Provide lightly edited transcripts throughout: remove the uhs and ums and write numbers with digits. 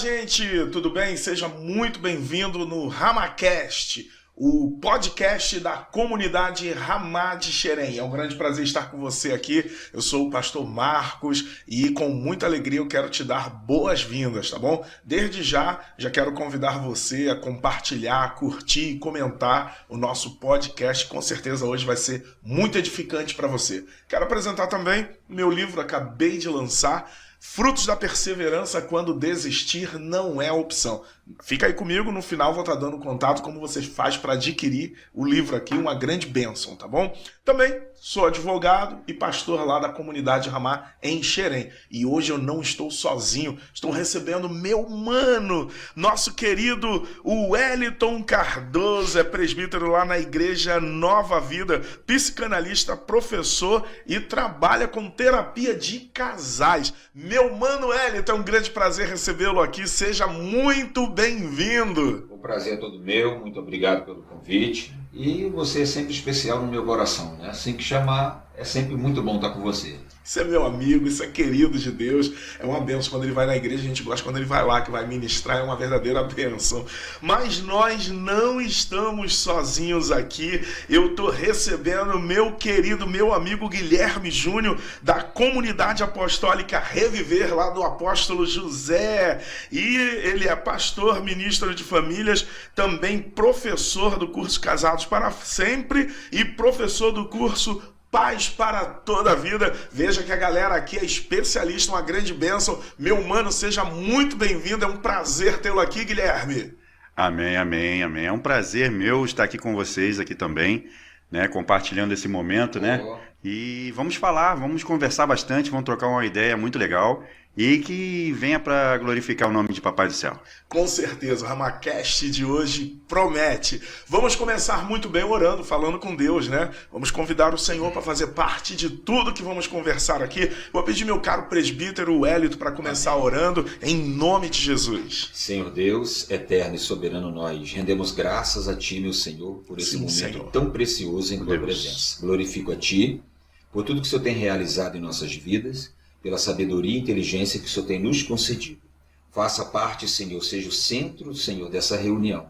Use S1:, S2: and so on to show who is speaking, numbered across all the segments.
S1: gente, tudo bem? Seja muito bem-vindo no RamaCast, o podcast da comunidade Ramá de Xerém. É um grande prazer estar com você aqui. Eu sou o pastor Marcos e com muita alegria eu quero te dar boas-vindas, tá bom? Desde já quero convidar você a compartilhar, curtir e comentar o nosso podcast. Com certeza hoje vai ser muito edificante para você. Quero apresentar também meu livro, acabei de lançar, Frutos da Perseverança quando desistir não é opção. Fica aí comigo, no final vou estar dando contato como você faz para adquirir o livro aqui, uma grande bênção, tá bom? Também sou advogado e pastor lá da comunidade Ramá em Xerém. E hoje eu não estou sozinho, estou recebendo meu mano, nosso querido Wellington Cardoso, é presbítero lá na Igreja Nova Vida, psicanalista, professor e trabalha com terapia de casais. Meu mano Wellington, é um grande prazer recebê-lo aqui, seja muito bem-vindo.
S2: O prazer é todo meu, muito obrigado pelo convite. E você é sempre especial no meu coração, né? Assim que chamar, é sempre muito bom estar com você.
S1: Isso é meu amigo, isso é querido de Deus, é uma bênção quando ele vai na igreja, a gente gosta quando ele vai lá, que vai ministrar, é uma verdadeira bênção. Mas nós não estamos sozinhos aqui, eu estou recebendo meu querido, meu amigo Guilherme Júnior, da comunidade apostólica Reviver, lá do apóstolo José, e ele é pastor, ministro de famílias, também professor do curso Casados para Sempre e professor do curso Paz para toda a vida. Veja que a galera aqui é especialista, uma grande bênção. Meu mano, seja muito bem-vindo. É um prazer tê-lo aqui, Guilherme.
S3: Amém, amém, amém. É um prazer meu estar aqui com vocês aqui também, né? Compartilhando esse momento, né? E vamos falar, vamos conversar bastante, vamos trocar uma ideia muito legal e que venha para glorificar o nome de Papai do Céu.
S1: Com certeza, o RamaCast de hoje promete. Vamos começar muito bem orando, falando com Deus, né? Vamos convidar o Senhor para fazer parte de tudo que vamos conversar aqui. Vou pedir meu caro presbítero Wellington para começar orando em nome de Jesus.
S2: Senhor Deus, eterno e soberano, nós rendemos graças a Ti, meu Senhor, por esse momento
S1: Senhor,
S2: tão precioso em Tua presença. Glorifico a Ti por tudo que o Senhor tem realizado em nossas vidas, pela sabedoria e inteligência que o Senhor tem nos concedido. Faça parte, Senhor, seja o centro, Senhor, dessa reunião,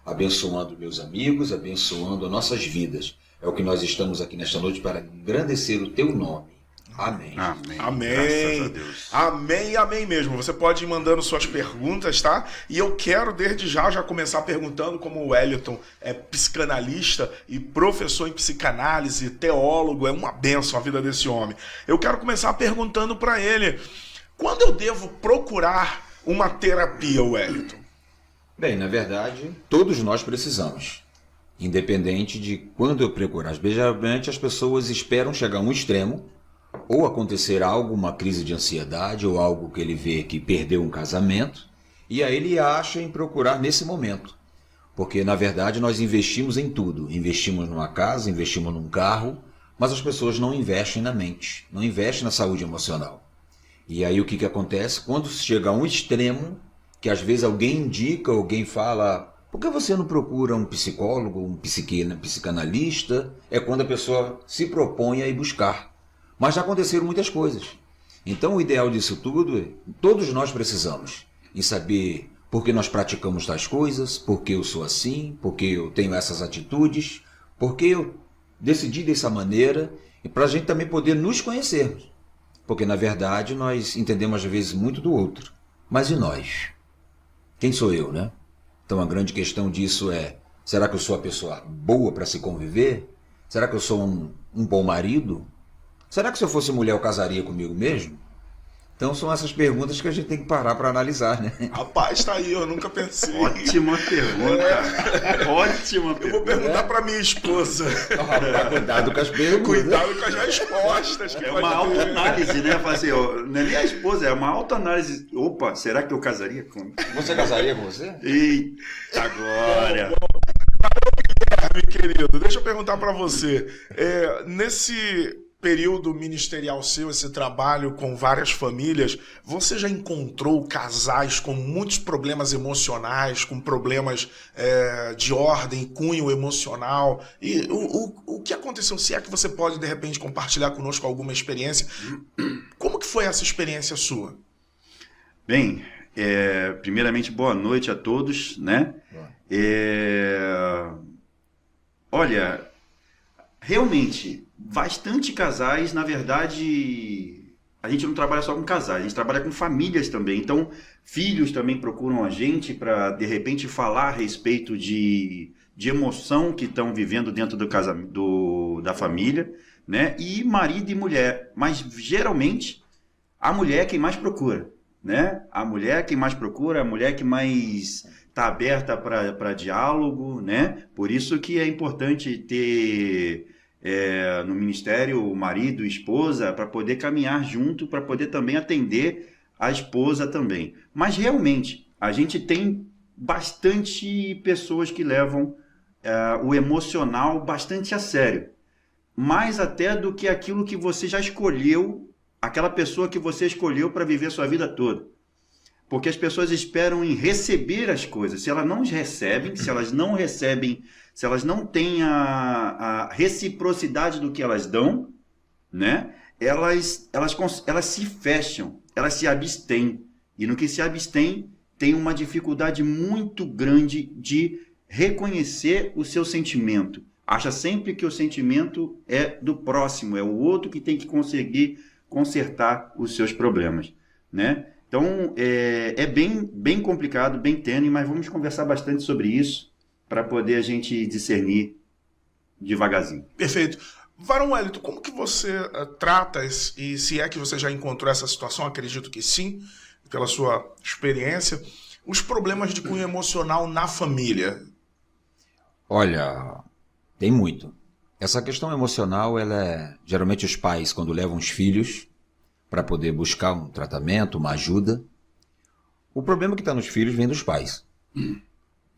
S2: abençoando meus amigos, abençoando as nossas vidas. É o que nós estamos aqui nesta noite para engrandecer o Teu nome. Amém.
S3: Amém.
S1: Amém.
S3: Graças a Deus.
S1: Amém, amém mesmo. Você pode ir mandando suas perguntas, tá? E eu quero desde já começar perguntando, como o Wellington é psicanalista e professor em psicanálise, teólogo, é uma bênção a vida desse homem. Eu quero começar perguntando para ele, quando eu devo procurar uma terapia, Wellington?
S2: Bem, na verdade, todos nós precisamos, independente de quando eu procurar. Geralmente as pessoas esperam chegar a um extremo, ou acontecer algo, uma crise de ansiedade, ou algo que ele vê que perdeu um casamento, e aí ele acha em procurar nesse momento. Porque, na verdade, nós investimos em tudo. Investimos numa casa, investimos num carro, mas as pessoas não investem na mente, não investem na saúde emocional. E aí o que acontece? Quando chega a um extremo, que às vezes alguém indica, alguém fala, por que você não procura um psicólogo, um psicanalista? É quando a pessoa se propõe a ir buscar. Mas já aconteceram muitas coisas. Então o ideal disso tudo, todos nós precisamos em saber por que nós praticamos tais coisas, por que eu sou assim, por que eu tenho essas atitudes, por que eu decidi dessa maneira, e para a gente também poder nos conhecermos. Porque na verdade nós entendemos às vezes muito do outro. Mas e nós? Quem sou eu, né? Então a grande questão disso é, será que eu sou a pessoa boa para se conviver? Será que eu sou um bom marido? Será que se eu fosse mulher eu casaria comigo mesmo? Então são essas perguntas que a gente tem que parar para analisar, né?
S1: Rapaz, tá aí, eu nunca pensei.
S3: Ótima pergunta. Ótima pergunta.
S1: Eu vou perguntar para minha esposa.
S2: Cuidado com as perguntas.
S1: Cuidado com as respostas. Que
S3: É uma autoanálise, né? Assim, ó, não é nem a esposa, é uma autoanálise. Opa, será que eu casaria com...
S2: Você casaria com você?
S3: Eita, agora.
S1: Meu querido, deixa eu perguntar para você. Nesse período ministerial seu, esse trabalho com várias famílias, você já encontrou casais com muitos problemas emocionais, com problemas de ordem, cunho emocional? E o que aconteceu? Se é que você pode, de repente, compartilhar conosco alguma experiência, como que foi essa experiência sua?
S3: Bem, Primeiramente, boa noite a todos, né? Olha, realmente, bastante casais, na verdade, a gente não trabalha só com casais, a gente trabalha com famílias também. Então, filhos também procuram a gente para, de repente, falar a respeito de emoção que estão vivendo dentro do casamento, da família, né? E marido e mulher, mas geralmente a mulher é quem mais procura, né? A mulher é quem mais procura, a mulher que mais está aberta para diálogo, né? Por isso que é importante ter no ministério o marido e esposa para poder caminhar junto, para poder também atender a esposa também. Mas realmente a gente tem bastante pessoas que levam o emocional bastante a sério, mais até do que aquilo que você já escolheu, aquela pessoa que você escolheu para viver sua vida toda. Porque as pessoas esperam em receber as coisas. Se elas não recebem, se elas não têm a reciprocidade do que elas dão, né? Elas se fecham, elas se abstêm. E no que se abstém, tem uma dificuldade muito grande de reconhecer o seu sentimento. Acha sempre que o sentimento é do próximo, é o outro que tem que conseguir consertar os seus problemas, né? Então, é bem complicado, bem tênue, mas vamos conversar bastante sobre isso para poder a gente discernir devagarzinho.
S1: Perfeito. Varão Wellington, como que você trata, e se é que você já encontrou essa situação, acredito que sim, pela sua experiência, os problemas de cunho emocional na família?
S2: Olha, tem muito. Essa questão emocional, geralmente os pais, quando levam os filhos para poder buscar um tratamento, uma ajuda, o problema que está nos filhos vem dos pais.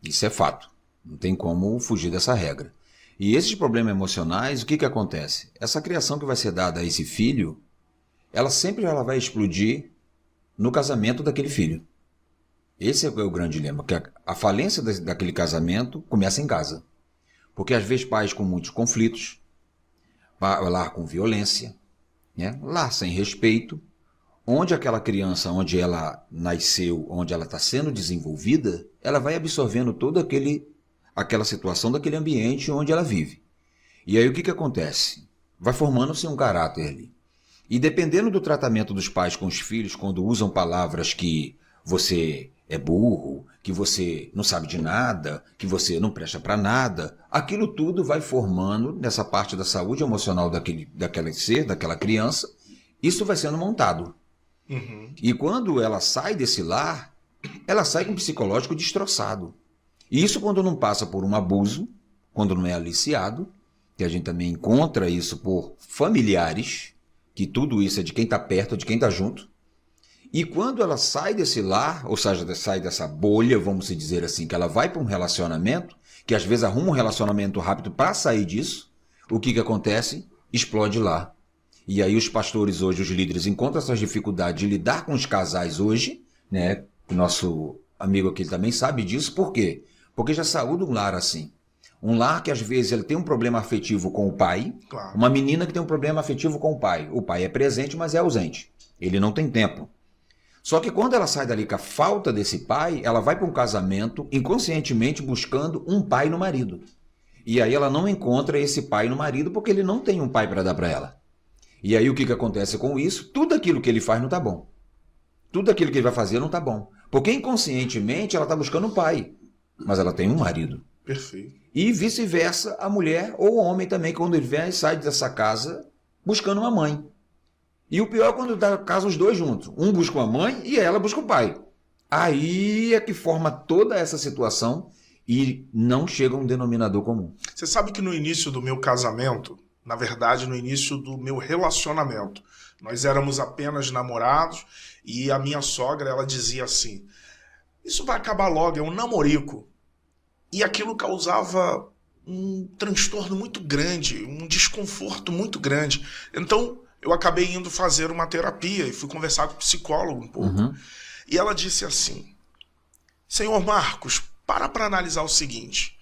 S2: Isso é fato. Não tem como fugir dessa regra. E esses problemas emocionais, o que acontece? Essa criação que vai ser dada a esse filho, ela vai explodir no casamento daquele filho. Esse é o grande dilema, que a falência daquele casamento começa em casa. Porque às vezes pais com muitos conflitos, lar com violência, né? Lar sem respeito, onde aquela criança, onde ela nasceu, onde ela está sendo desenvolvida, ela vai absorvendo toda aquela situação daquele ambiente onde ela vive. E aí o que acontece? Vai formando-se um caráter ali. E dependendo do tratamento dos pais com os filhos, quando usam palavras que você é burro, que você não sabe de nada, que você não presta para nada, aquilo tudo vai formando nessa parte da saúde emocional daquele ser, daquela criança, isso vai sendo montado.
S1: Uhum.
S2: E quando ela sai desse lar, ela sai com o psicológico destroçado. E isso quando não passa por um abuso, quando não é aliciado, que a gente também encontra isso por familiares, que tudo isso é de quem está perto, de quem está junto. E quando ela sai desse lar, ou seja, sai dessa bolha, vamos dizer assim, que ela vai para um relacionamento, que às vezes arruma um relacionamento rápido para sair disso, o que acontece? Explode lá. E aí os pastores hoje, os líderes, encontram essas dificuldades de lidar com os casais hoje, né? O nosso amigo aqui também sabe disso. Por quê? Porque já saiu de um lar assim. Um lar que às vezes ele tem um problema afetivo com o pai,
S1: Claro.
S2: Uma menina que tem um problema afetivo com o pai. O pai é presente, mas é ausente. Ele não tem tempo. Só que quando ela sai dali com a falta desse pai, ela vai para um casamento inconscientemente buscando um pai no marido. E aí ela não encontra esse pai no marido porque ele não tem um pai para dar para ela. E aí o que acontece com isso? Tudo aquilo que ele faz não está bom. Tudo aquilo que ele vai fazer não está bom. Porque inconscientemente ela está buscando um pai, mas ela tem um marido.
S1: Perfeito.
S2: E vice-versa, a mulher ou o homem também, quando ele vem e sai dessa casa buscando uma mãe. E o pior é quando dá casa os dois juntos. Um busca uma mãe e ela busca o pai. Aí é que forma toda essa situação e não chega a um denominador comum.
S1: Você sabe que no início do meu casamento, na verdade, no início do meu relacionamento, nós éramos apenas namorados e a minha sogra, ela dizia assim, isso vai acabar logo, é um namorico. E aquilo causava um transtorno muito grande, um desconforto muito grande. Então, eu acabei indo fazer uma terapia e fui conversar com o psicólogo um pouco.
S2: Uhum.
S1: E ela disse assim, Senhor Marcos, para analisar o seguinte,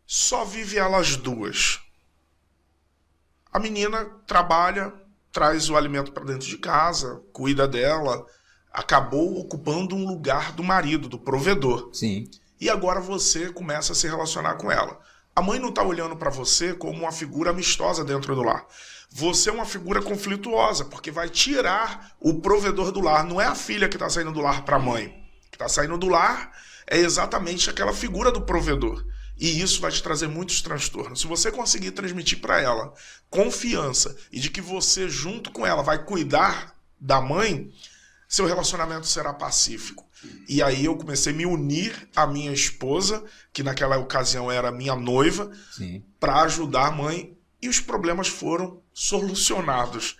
S1: só vive elas duas. A menina trabalha, traz o alimento para dentro de casa, cuida dela, acabou ocupando um lugar do marido, do provedor.
S2: Sim.
S1: E agora você começa a se relacionar com ela. A mãe não está olhando para você como uma figura amistosa dentro do lar. Você é uma figura conflituosa, porque vai tirar o provedor do lar. Não é a filha que está saindo do lar para a mãe. O que está saindo do lar é exatamente aquela figura do provedor. E isso vai te trazer muitos transtornos. Se você conseguir transmitir para ela confiança e de que você, junto com ela, vai cuidar da mãe, seu relacionamento será pacífico. E aí eu comecei a me unir à minha esposa, que naquela ocasião era minha noiva, para ajudar a mãe, e os problemas foram solucionados.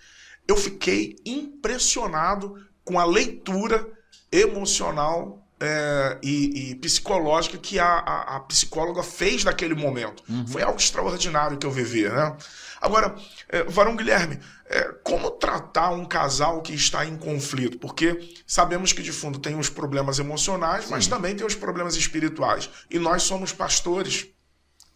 S1: Eu fiquei impressionado com a leitura emocional e psicológica que a psicóloga fez naquele momento. Foi algo extraordinário que eu vivi, né? Agora, Varão Guilherme, como tratar um casal que está em conflito? Porque sabemos que de fundo tem os problemas emocionais, mas também tem os problemas espirituais. E nós somos pastores.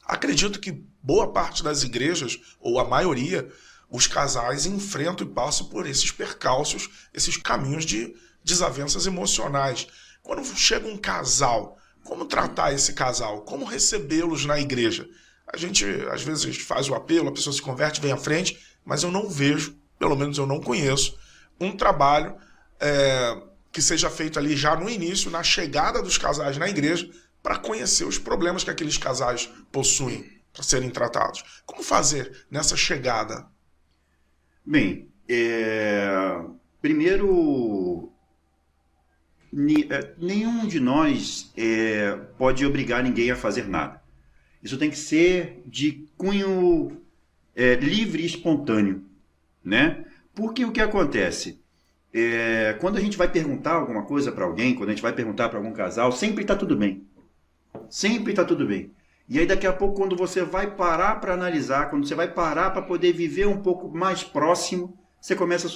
S1: Acredito que boa parte das igrejas, ou a maioria, os casais enfrentam e passam por esses percalços, esses caminhos de desavenças emocionais. Quando chega um casal, como tratar esse casal? Como recebê-los na igreja? A gente, às vezes, faz o apelo, a pessoa se converte, vem à frente, mas eu não vejo, pelo menos eu não conheço, um trabalho que seja feito ali já no início, na chegada dos casais na igreja, para conhecer os problemas que aqueles casais possuem para serem tratados. Como fazer nessa chegada?
S3: Bem, primeiro, nenhum de nós pode obrigar ninguém a fazer nada. Isso tem que ser de cunho livre e espontâneo, né? Porque o que acontece? Quando a gente vai perguntar alguma coisa para alguém, quando a gente vai perguntar para algum casal, sempre está tudo bem. Sempre está tudo bem. E aí daqui a pouco, quando você vai parar para analisar, quando você vai parar para poder viver um pouco mais próximo, você começa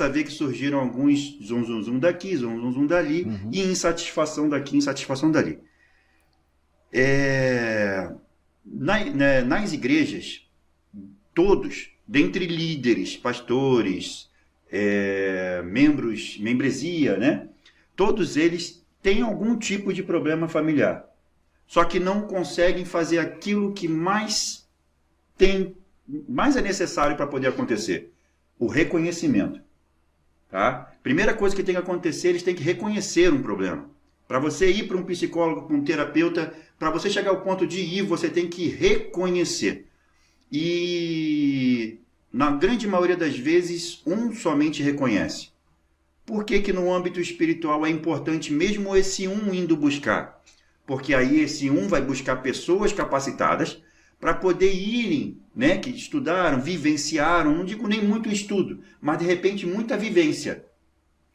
S3: a ver que surgiram alguns zum daqui, zum dali, e insatisfação daqui, insatisfação dali. Nas igrejas, todos, dentre líderes, pastores, membresia, né? Todos eles têm algum tipo de problema familiar. Só que não conseguem fazer aquilo que mais é necessário para poder acontecer. O reconhecimento. Tá? Primeira coisa que tem que acontecer, eles têm que reconhecer um problema. Para você ir para um psicólogo, para um terapeuta, para você chegar ao ponto de ir, você tem que reconhecer. E na grande maioria das vezes, somente reconhece. Por que que no âmbito espiritual é importante mesmo esse indo buscar? Porque aí esse vai buscar pessoas capacitadas para poder irem, né, que estudaram, vivenciaram, não digo nem muito estudo, mas de repente muita vivência,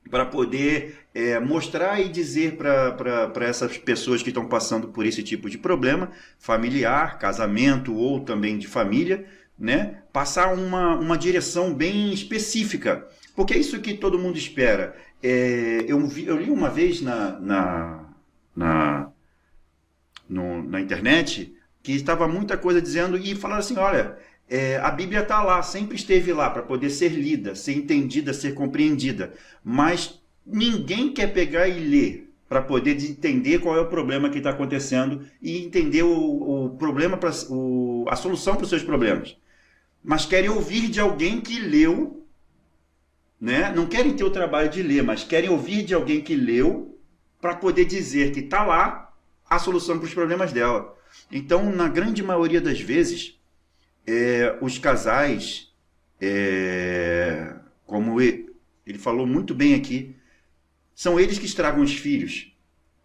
S3: para poder mostrar e dizer para essas pessoas que estão passando por esse tipo de problema, familiar, casamento ou também de família, né, passar uma direção bem específica, porque é isso que todo mundo espera. Eu li uma vez na internet que estava muita coisa dizendo e falaram assim, olha, a Bíblia está lá, sempre esteve lá para poder ser lida, ser entendida, ser compreendida, mas ninguém quer pegar e ler para poder entender qual é o problema que está acontecendo e entender o problema, a solução para os seus problemas. Mas querem ouvir de alguém que leu, né? Não querem ter o trabalho de ler, mas querem ouvir de alguém que leu para poder dizer que está lá a solução para os problemas dela. Então, na grande maioria das vezes, os casais, como ele falou muito bem aqui, são eles que estragam os filhos.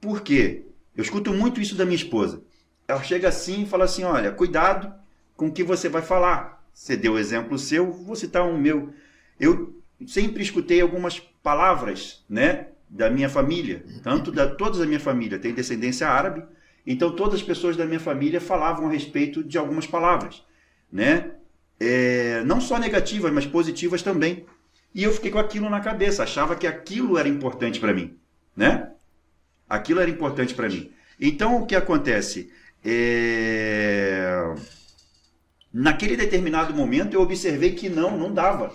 S3: Por quê? Eu escuto muito isso da minha esposa. Ela chega assim e fala assim, olha, cuidado com o que você vai falar. Você deu o exemplo seu, vou citar um meu. Eu sempre escutei algumas palavras, né, da minha família, toda a minha família tem descendência árabe, então todas as pessoas da minha família falavam a respeito de algumas palavras, né? Não só negativas, mas positivas também. E eu fiquei com aquilo na cabeça, achava que aquilo era importante para mim, né? Aquilo era importante para mim. Então o que acontece? Naquele determinado momento eu observei que não dava.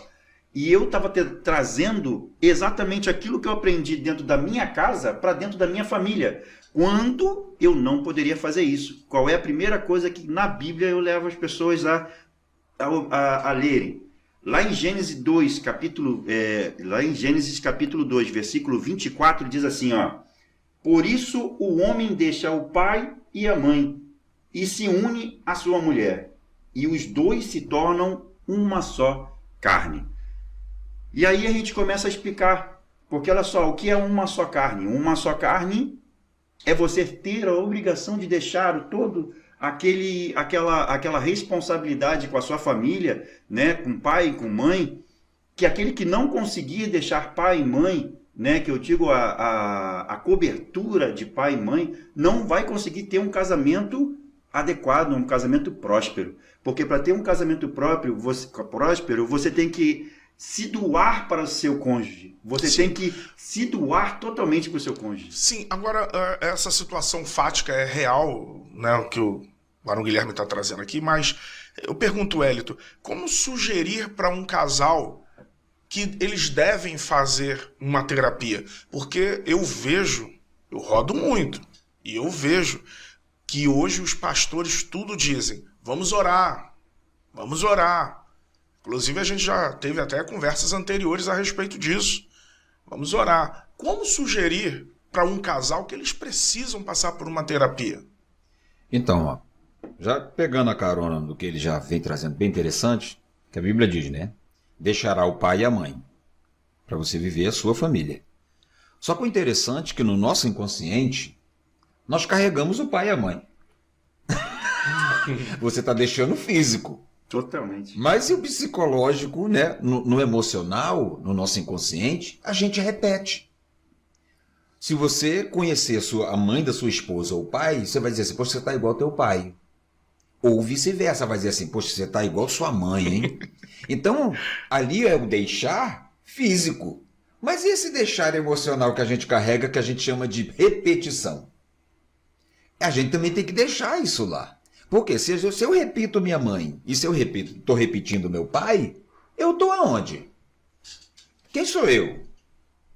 S3: E eu estava trazendo exatamente aquilo que eu aprendi dentro da minha casa para dentro da minha família. Quando eu não poderia fazer isso? Qual é a primeira coisa que na Bíblia eu levo as pessoas a lerem? Lá em Gênesis 2, capítulo 2, versículo 24, diz assim, ó: por isso o homem deixa o pai e a mãe e se une à sua mulher, e os dois se tornam uma só carne. E aí a gente começa a explicar, porque olha só, o que é uma só carne? Uma só carne é você ter a obrigação de deixar todo aquela responsabilidade com a sua família, né, com pai e com mãe, que aquele que não conseguir deixar pai e mãe, né, que eu digo a cobertura de pai e mãe, não vai conseguir ter um casamento adequado, um casamento próspero. Porque para ter um casamento próspero, você tem que se doar para o seu cônjuge. Você tem que se doar totalmente para o seu cônjuge.
S1: Sim, agora essa situação fática é real, né, o que o Barão Guilherme está trazendo aqui, mas eu pergunto, Hélito, como sugerir para um casal que eles devem fazer uma terapia? Porque eu rodo muito, e eu vejo que hoje os pastores tudo dizem, vamos orar. Inclusive a gente já teve até conversas anteriores a respeito disso. Vamos orar. Como sugerir para um casal que eles precisam passar por uma terapia?
S2: Então, ó, já pegando a carona do que ele já vem trazendo, bem interessante, que a Bíblia diz, né? Deixará o pai e a mãe para você viver a sua família. Só que o interessante é que no nosso inconsciente nós carregamos o pai e a mãe. Você está deixando o físico.
S3: Totalmente.
S2: Mas e o psicológico, né? No emocional, no nosso inconsciente, a gente repete. Se você conhecer a mãe da sua esposa ou o pai, você vai dizer assim, poxa, você está igual ao teu pai. Ou vice-versa, vai dizer assim, poxa, você está igual sua mãe, hein? Então, ali é o deixar físico. Mas e esse deixar emocional que a gente carrega, que a gente chama de repetição? A gente também tem que deixar isso lá. Porque se eu repito minha mãe e se eu estou repetindo meu pai, eu estou aonde? Quem sou eu?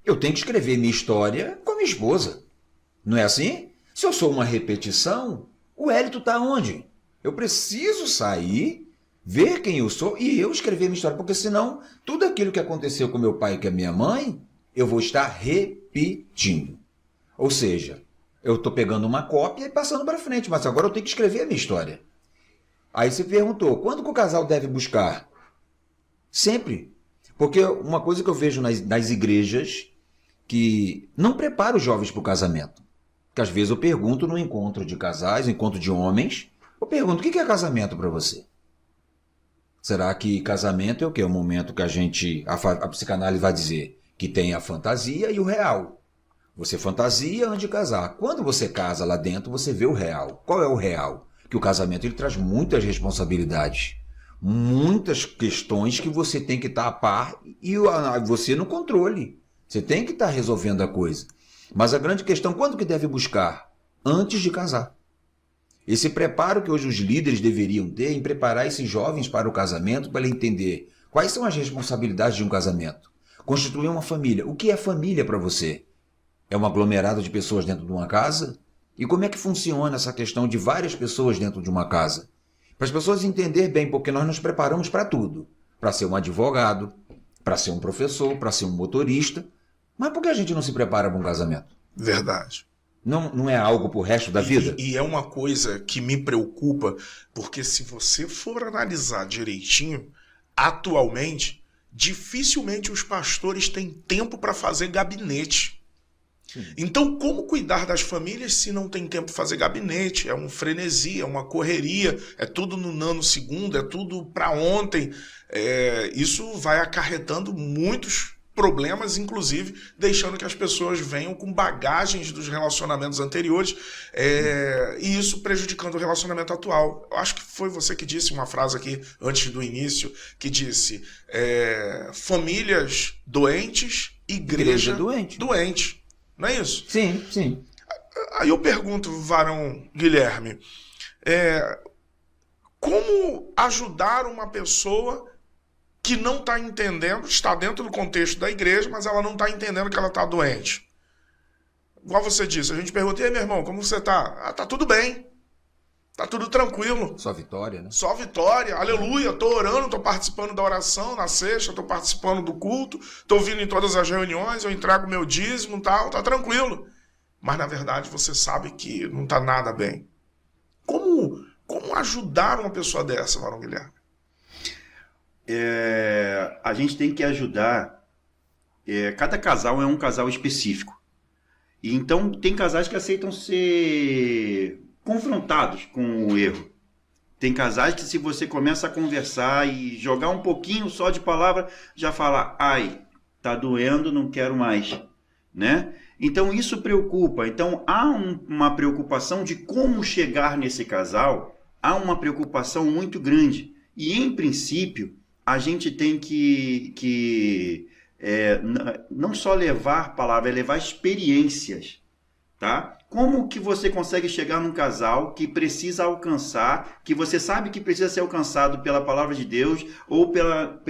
S2: Eu tenho que escrever minha história com a minha esposa. Não é assim? Se eu sou uma repetição, o Hélito está onde? Eu preciso sair, ver quem eu sou e eu escrever minha história. Porque senão, tudo aquilo que aconteceu com meu pai e com a minha mãe, eu vou estar repetindo. Ou seja, eu estou pegando uma cópia e passando para frente, mas agora eu tenho que escrever a minha história. Aí você perguntou, quando que o casal deve buscar? Sempre. Porque uma coisa que eu vejo nas igrejas que não prepara os jovens para o casamento. Que às vezes eu pergunto no encontro de casais, no encontro de homens, eu pergunto, o que é casamento para você? Será que casamento é o quê? É o momento que a psicanálise vai dizer que tem a fantasia e o real. Você fantasia antes de casar. Quando você casa lá dentro, você vê o real. Qual é o real? Que o casamento ele traz muitas responsabilidades. Muitas questões que você tem que estar a par e você no controle. Você tem que estar resolvendo a coisa. Mas a grande questão, quando que deve buscar? Antes de casar. Esse preparo que hoje os líderes deveriam ter em preparar esses jovens para o casamento, para ele entender quais são as responsabilidades de um casamento. Constituir uma família. O que é família para você? É um aglomerado de pessoas dentro de uma casa? E como é que funciona essa questão de várias pessoas dentro de uma casa? Para as pessoas entenderem bem, porque nós nos preparamos para tudo. Para ser um advogado, para ser um professor, para ser um motorista. Mas por que a gente não se prepara para um casamento?
S1: Verdade.
S2: Não é algo para o resto da vida?
S1: E é uma coisa que me preocupa, porque se você for analisar direitinho, atualmente, dificilmente os pastores têm tempo para fazer gabinete. Então, como cuidar das famílias se não tem tempo de fazer gabinete? É um frenesi, é uma correria, é tudo no nanosegundo, é tudo para ontem. Isso vai acarretando muitos problemas, inclusive deixando que as pessoas venham com bagagens dos relacionamentos anteriores e isso prejudicando o relacionamento atual. Eu acho que foi você que disse uma frase aqui antes do início, que disse famílias doentes, igreja doente. Não é isso?
S2: Sim, sim.
S1: Aí eu pergunto, varão Guilherme, como ajudar uma pessoa que não está entendendo, está dentro do contexto da igreja, mas ela não está entendendo que ela está doente. Igual você disse, a gente pergunta, e aí, meu irmão, como você está? Ah, tá tudo bem. Tá tudo tranquilo.
S2: Só vitória, né?
S1: Só vitória. Aleluia. Tô orando, tô participando da oração na sexta, tô participando do culto, tô vindo em todas as reuniões, eu entrego meu dízimo e tal, tá tranquilo. Mas, na verdade, você sabe que não tá nada bem. Como ajudar uma pessoa dessa, Varão Guilherme?
S3: A gente tem que ajudar. Cada casal é um casal específico. E então, tem casais que aceitam ser confrontados com o erro. Tem casais que, se você começa a conversar e jogar um pouquinho só de palavra, já fala, ai, tá doendo, não quero mais, né? Então isso preocupa. Então há uma preocupação de como chegar nesse casal, há uma preocupação muito grande. E em princípio, a gente tem que não só levar palavras, é levar experiências, tá? Como que você consegue chegar num casal que precisa alcançar, que você sabe que precisa ser alcançado pela palavra de Deus ou pela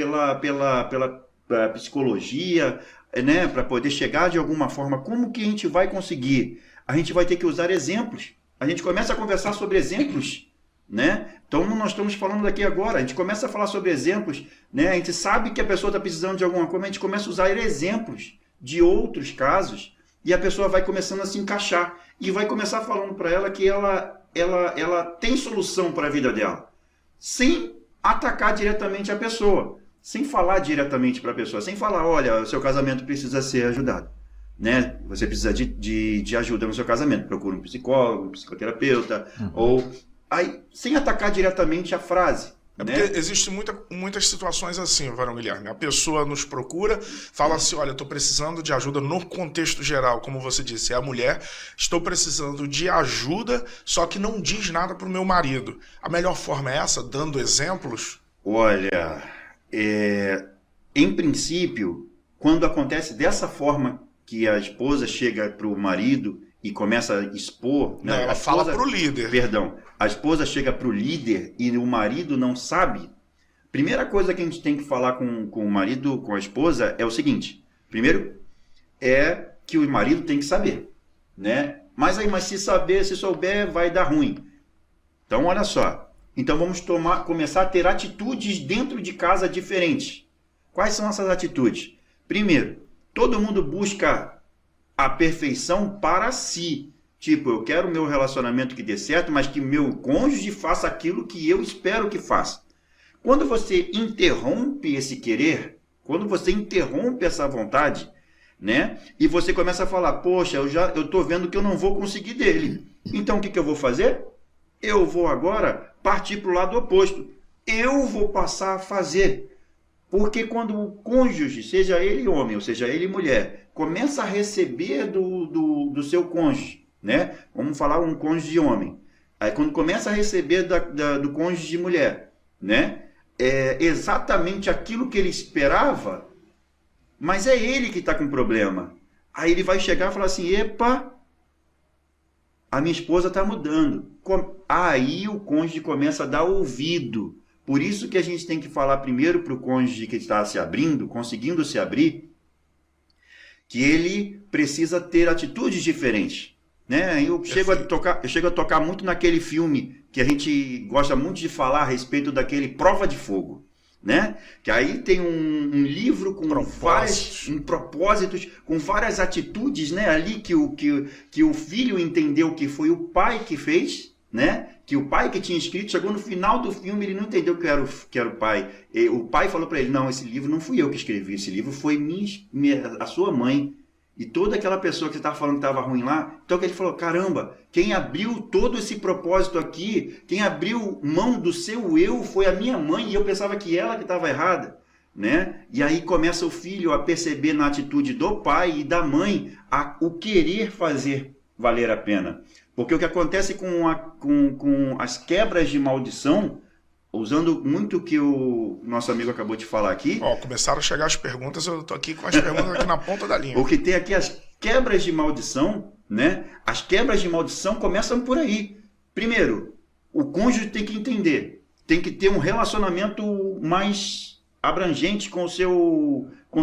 S3: psicologia, né, para poder chegar de alguma forma? Como que a gente vai conseguir? A gente vai ter que usar exemplos. A gente começa a conversar sobre exemplos, né? Então nós estamos falando daqui agora, a gente começa a falar sobre exemplos, né? A gente sabe que a pessoa está precisando de alguma coisa, a gente começa a usar exemplos de outros casos e a pessoa vai começando a se encaixar e vai começar falando para ela que ela tem solução para a vida dela, sem atacar diretamente a pessoa, sem falar diretamente para a pessoa, sem falar, olha, o seu casamento precisa ser ajudado, né? Você precisa de ajuda no seu casamento, procura um psicólogo, um psicoterapeuta, ou aí, sem atacar diretamente a frase.
S1: Porque existem muitas situações assim, Varão Guilherme. A pessoa nos procura, fala assim, olha, estou precisando de ajuda no contexto geral, como você disse, é a mulher, estou precisando de ajuda, só que não diz nada para o meu marido. A melhor forma é essa, dando exemplos?
S3: Olha, em princípio, quando acontece dessa forma que a esposa chega para o marido e começa a expor...
S1: Não, ela fala para o líder.
S3: Perdão. A esposa chega para o líder e o marido não sabe. Primeira coisa que a gente tem que falar com o marido, com a esposa, é o seguinte. Primeiro, é que o marido tem que saber, né? Mas se souber, vai dar ruim. Então, olha só. Então, vamos começar a ter atitudes dentro de casa diferentes. Quais são essas atitudes? Primeiro, todo mundo busca a perfeição para si. Tipo, eu quero o meu relacionamento que dê certo, mas que meu cônjuge faça aquilo que eu espero que faça. Quando você interrompe esse querer, quando você interrompe essa vontade, né? E você começa a falar, poxa, eu tô vendo que eu não vou conseguir dele. Então, o que eu vou fazer? Eu vou agora partir para o lado oposto. Eu vou passar a fazer. Porque quando o cônjuge, seja ele homem ou seja ele mulher, começa a receber do seu cônjuge, né? Vamos falar um cônjuge de homem. Aí quando começa a receber do cônjuge de mulher, né? É exatamente aquilo que ele esperava, mas é ele que está com problema. Aí ele vai chegar e falar assim, epa, a minha esposa está mudando. Aí o cônjuge começa a dar ouvido. Por isso que a gente tem que falar primeiro para o cônjuge que está se abrindo, conseguindo se abrir, que ele precisa ter atitudes diferentes. Né? Eu chego a tocar muito naquele filme que a gente gosta muito de falar a respeito daquele Prova de Fogo, né? Que aí tem um livro com vários propósitos, com várias atitudes, né? Ali que o filho entendeu que foi o pai que fez, né? Que o pai que tinha escrito, chegou no final do filme, ele não entendeu que era o pai. E o pai falou para ele, não, esse livro não fui eu que escrevi, esse livro foi a sua mãe. E toda aquela pessoa que você estava falando que estava ruim lá, então que ele falou, caramba, quem abriu todo esse propósito aqui, quem abriu mão do seu eu foi a minha mãe, e eu pensava que ela que estava errada, né? E aí começa o filho a perceber na atitude do pai e da mãe o querer fazer valer a pena. Porque o que acontece com as quebras de maldição, usando muito o que o nosso amigo acabou de falar aqui...
S1: começaram a chegar as perguntas, eu tô aqui com as perguntas aqui na ponta da linha.
S3: O que tem aqui, as quebras de maldição, né? As quebras de maldição começam por aí. Primeiro, o cônjuge tem que entender, tem que ter um relacionamento mais abrangente com o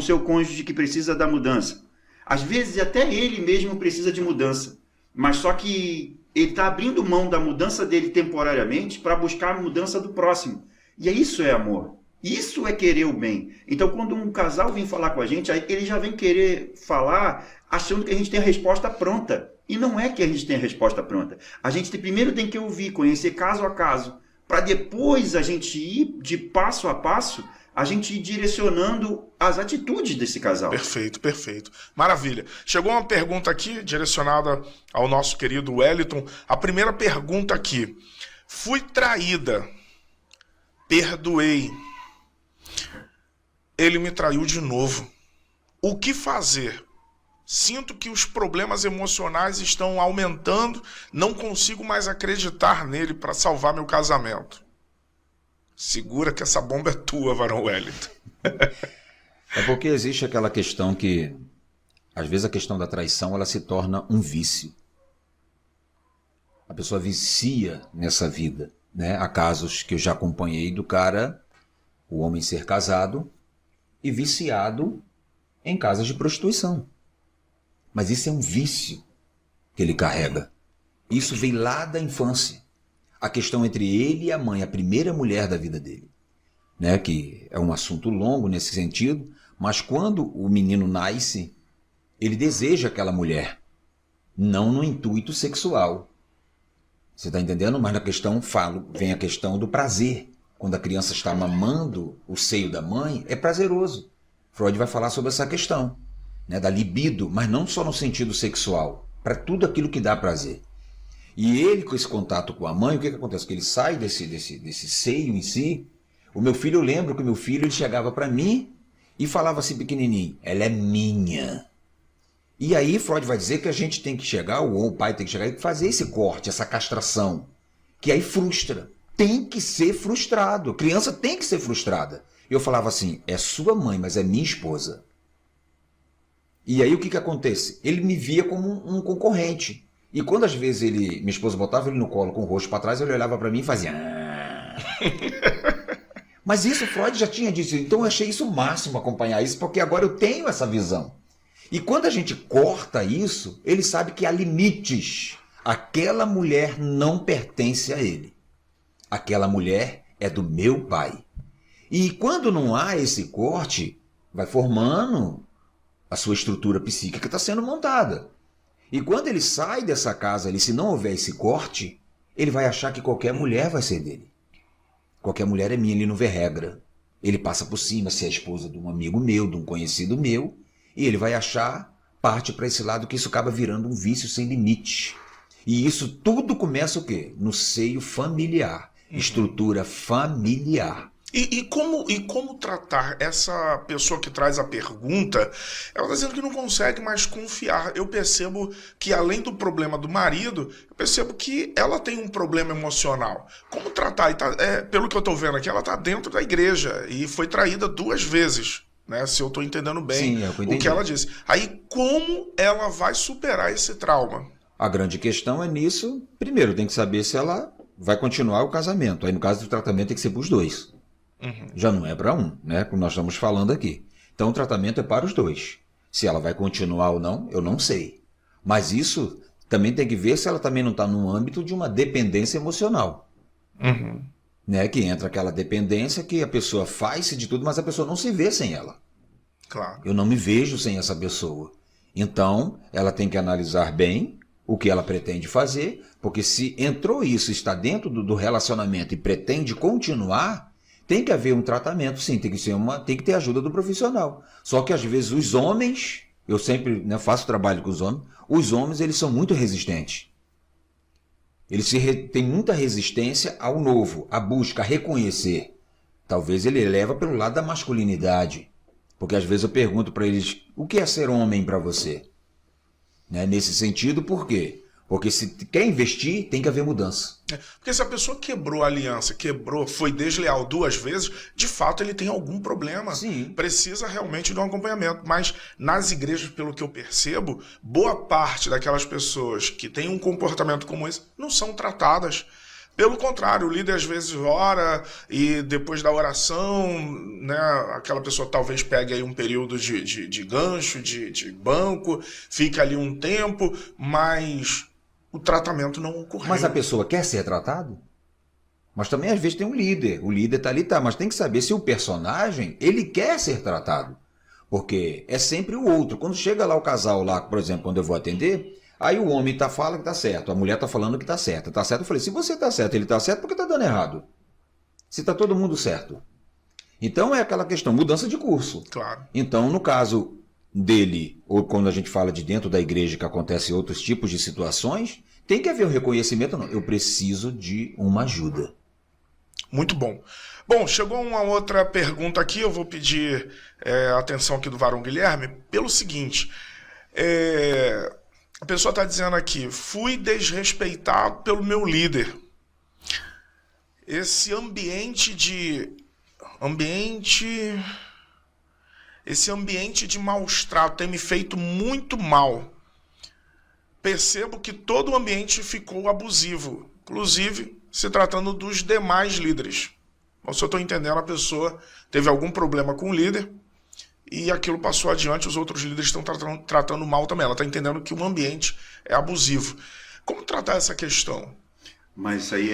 S3: seu cônjuge que precisa da mudança. Às vezes até ele mesmo precisa de mudança, mas só que ele está abrindo mão da mudança dele temporariamente para buscar a mudança do próximo. E isso é amor. Isso é querer o bem. Então, quando um casal vem falar com a gente, ele já vem querer falar achando que a gente tem a resposta pronta. E não é que a gente tem a resposta pronta. A gente primeiro tem que ouvir, conhecer caso a caso, para depois a gente ir de passo a passo, a gente ir direcionando as atitudes desse casal.
S1: Perfeito, perfeito. Maravilha. Chegou uma pergunta aqui, direcionada ao nosso querido Wellington. A primeira pergunta aqui. Fui traída. Perdoei. Ele me traiu de novo. O que fazer? Sinto que os problemas emocionais estão aumentando. Não consigo mais acreditar nele para salvar meu casamento. Segura que essa bomba é tua, varão Wellington.
S2: É porque existe aquela questão que, às vezes, a questão da traição ela se torna um vício. A pessoa vicia nessa vida, né? Há casos que eu já acompanhei do cara, o homem ser casado e viciado em casas de prostituição. Mas isso é um vício que ele carrega. Isso vem lá da infância. A questão entre ele e a mãe, a primeira mulher da vida dele, né? Que é um assunto longo nesse sentido, mas quando o menino nasce, ele deseja aquela mulher, não no intuito sexual. Você está entendendo? Mas na questão, vem a questão do prazer. Quando a criança está mamando o seio da mãe, é prazeroso. Freud vai falar sobre essa questão, né? Da libido, mas não só no sentido sexual, para tudo aquilo que dá prazer. E ele, com esse contato com a mãe, o que acontece? Que ele sai desse seio em si. O meu filho, eu lembro que o meu filho ele chegava para mim e falava assim pequenininho, ela é minha. E aí Freud vai dizer que a gente tem que chegar, ou o pai tem que chegar e fazer esse corte, essa castração, que aí frustra. Tem que ser frustrado. A criança tem que ser frustrada. Eu falava assim, é sua mãe, mas é minha esposa. E aí o que acontece? Ele me via como um concorrente. E quando às vezes minha esposa botava ele no colo com o rosto para trás, ele olhava para mim e fazia... Mas isso Freud já tinha dito, então eu achei isso o máximo acompanhar isso, porque agora eu tenho essa visão. E quando a gente corta isso, ele sabe que há limites. Aquela mulher não pertence a ele. Aquela mulher é do meu pai. E quando não há esse corte, vai formando a sua estrutura psíquica que está sendo montada. E quando ele sai dessa casa ali, se não houver esse corte, ele vai achar que qualquer mulher vai ser dele. Qualquer mulher é minha, ele não vê regra. Ele passa por cima, se é a esposa de um amigo meu, de um conhecido meu, e ele vai achar, parte para esse lado, que isso acaba virando um vício sem limite. E isso tudo começa o quê? No seio familiar, estrutura familiar.
S1: E como tratar essa pessoa que traz a pergunta? Ela está dizendo que não consegue mais confiar. Eu percebo que, além do problema do marido, eu percebo que ela tem um problema emocional. Como tratar? Pelo que eu estou vendo aqui, ela está dentro da igreja e foi traída 2 vezes, né? Se eu estou entendendo bem.
S2: Sim,
S1: o que ela disse. Aí, como ela vai superar esse trauma?
S2: A grande questão é nisso. Primeiro, tem que saber se ela vai continuar o casamento. Aí, no caso do tratamento, tem que ser para os dois. Já não é para um, né? Como nós estamos falando aqui. Então o tratamento é para os dois. Se ela vai continuar ou não, eu não sei. Mas isso também tem que ver se ela também não está no âmbito de uma dependência emocional. Né? Que entra aquela dependência que a pessoa faz de tudo, mas a pessoa não se vê sem ela.
S1: Claro.
S2: Eu não me vejo sem essa pessoa. Então ela tem que analisar bem o que ela pretende fazer, porque se entrou isso, está dentro do relacionamento e pretende continuar, tem que haver um tratamento, sim, tem que ter ajuda do profissional. Só que às vezes os homens, eu sempre faço trabalho com os homens eles são muito resistentes. Eles têm muita resistência ao novo, à busca, a reconhecer. Talvez ele leva pelo lado da masculinidade. Porque às vezes eu pergunto para eles, o que é ser homem para você? Né? Nesse sentido, por quê? Porque se quer investir, tem que haver mudança.
S1: Porque se a pessoa quebrou a aliança, foi desleal 2 vezes, de fato ele tem algum problema.
S2: Sim.
S1: Precisa realmente de um acompanhamento. Mas nas igrejas, pelo que eu percebo, boa parte daquelas pessoas que têm um comportamento como esse não são tratadas. Pelo contrário, o líder às vezes ora e depois da oração, né, aquela pessoa talvez pegue aí um período de gancho, de banco, fica ali um tempo, mas o tratamento não ocorreu.
S2: Mas a pessoa quer ser tratada? Mas também às vezes tem um líder. O líder tá ali, tá, mas tem que saber se o personagem, ele quer ser tratado. Porque é sempre o outro. Quando chega lá o casal, lá, por exemplo, quando eu vou atender, aí o homem fala que tá certo, a mulher tá falando que tá certo. Tá certo? Eu falei, se você tá certo, ele tá certo, por que tá dando errado? Se tá todo mundo certo. Então é aquela questão, mudança de curso.
S1: Claro.
S2: Então, no caso dele, ou quando a gente fala de dentro da igreja que acontecem outros tipos de situações, tem que haver um reconhecimento, não. Eu preciso de uma ajuda.
S1: Muito bom. Bom, chegou uma outra pergunta aqui, eu vou pedir a atenção aqui do Varão Guilherme, pelo seguinte, a pessoa está dizendo aqui, fui desrespeitado pelo meu líder. Esse ambiente de maus tratos tem me feito muito mal. Percebo que todo o ambiente ficou abusivo, inclusive se tratando dos demais líderes. Se eu estou entendendo, a pessoa teve algum problema com o líder e aquilo passou adiante, os outros líderes estão tratando mal também. Ela está entendendo que o ambiente é abusivo. Como tratar essa questão?
S3: Mas isso aí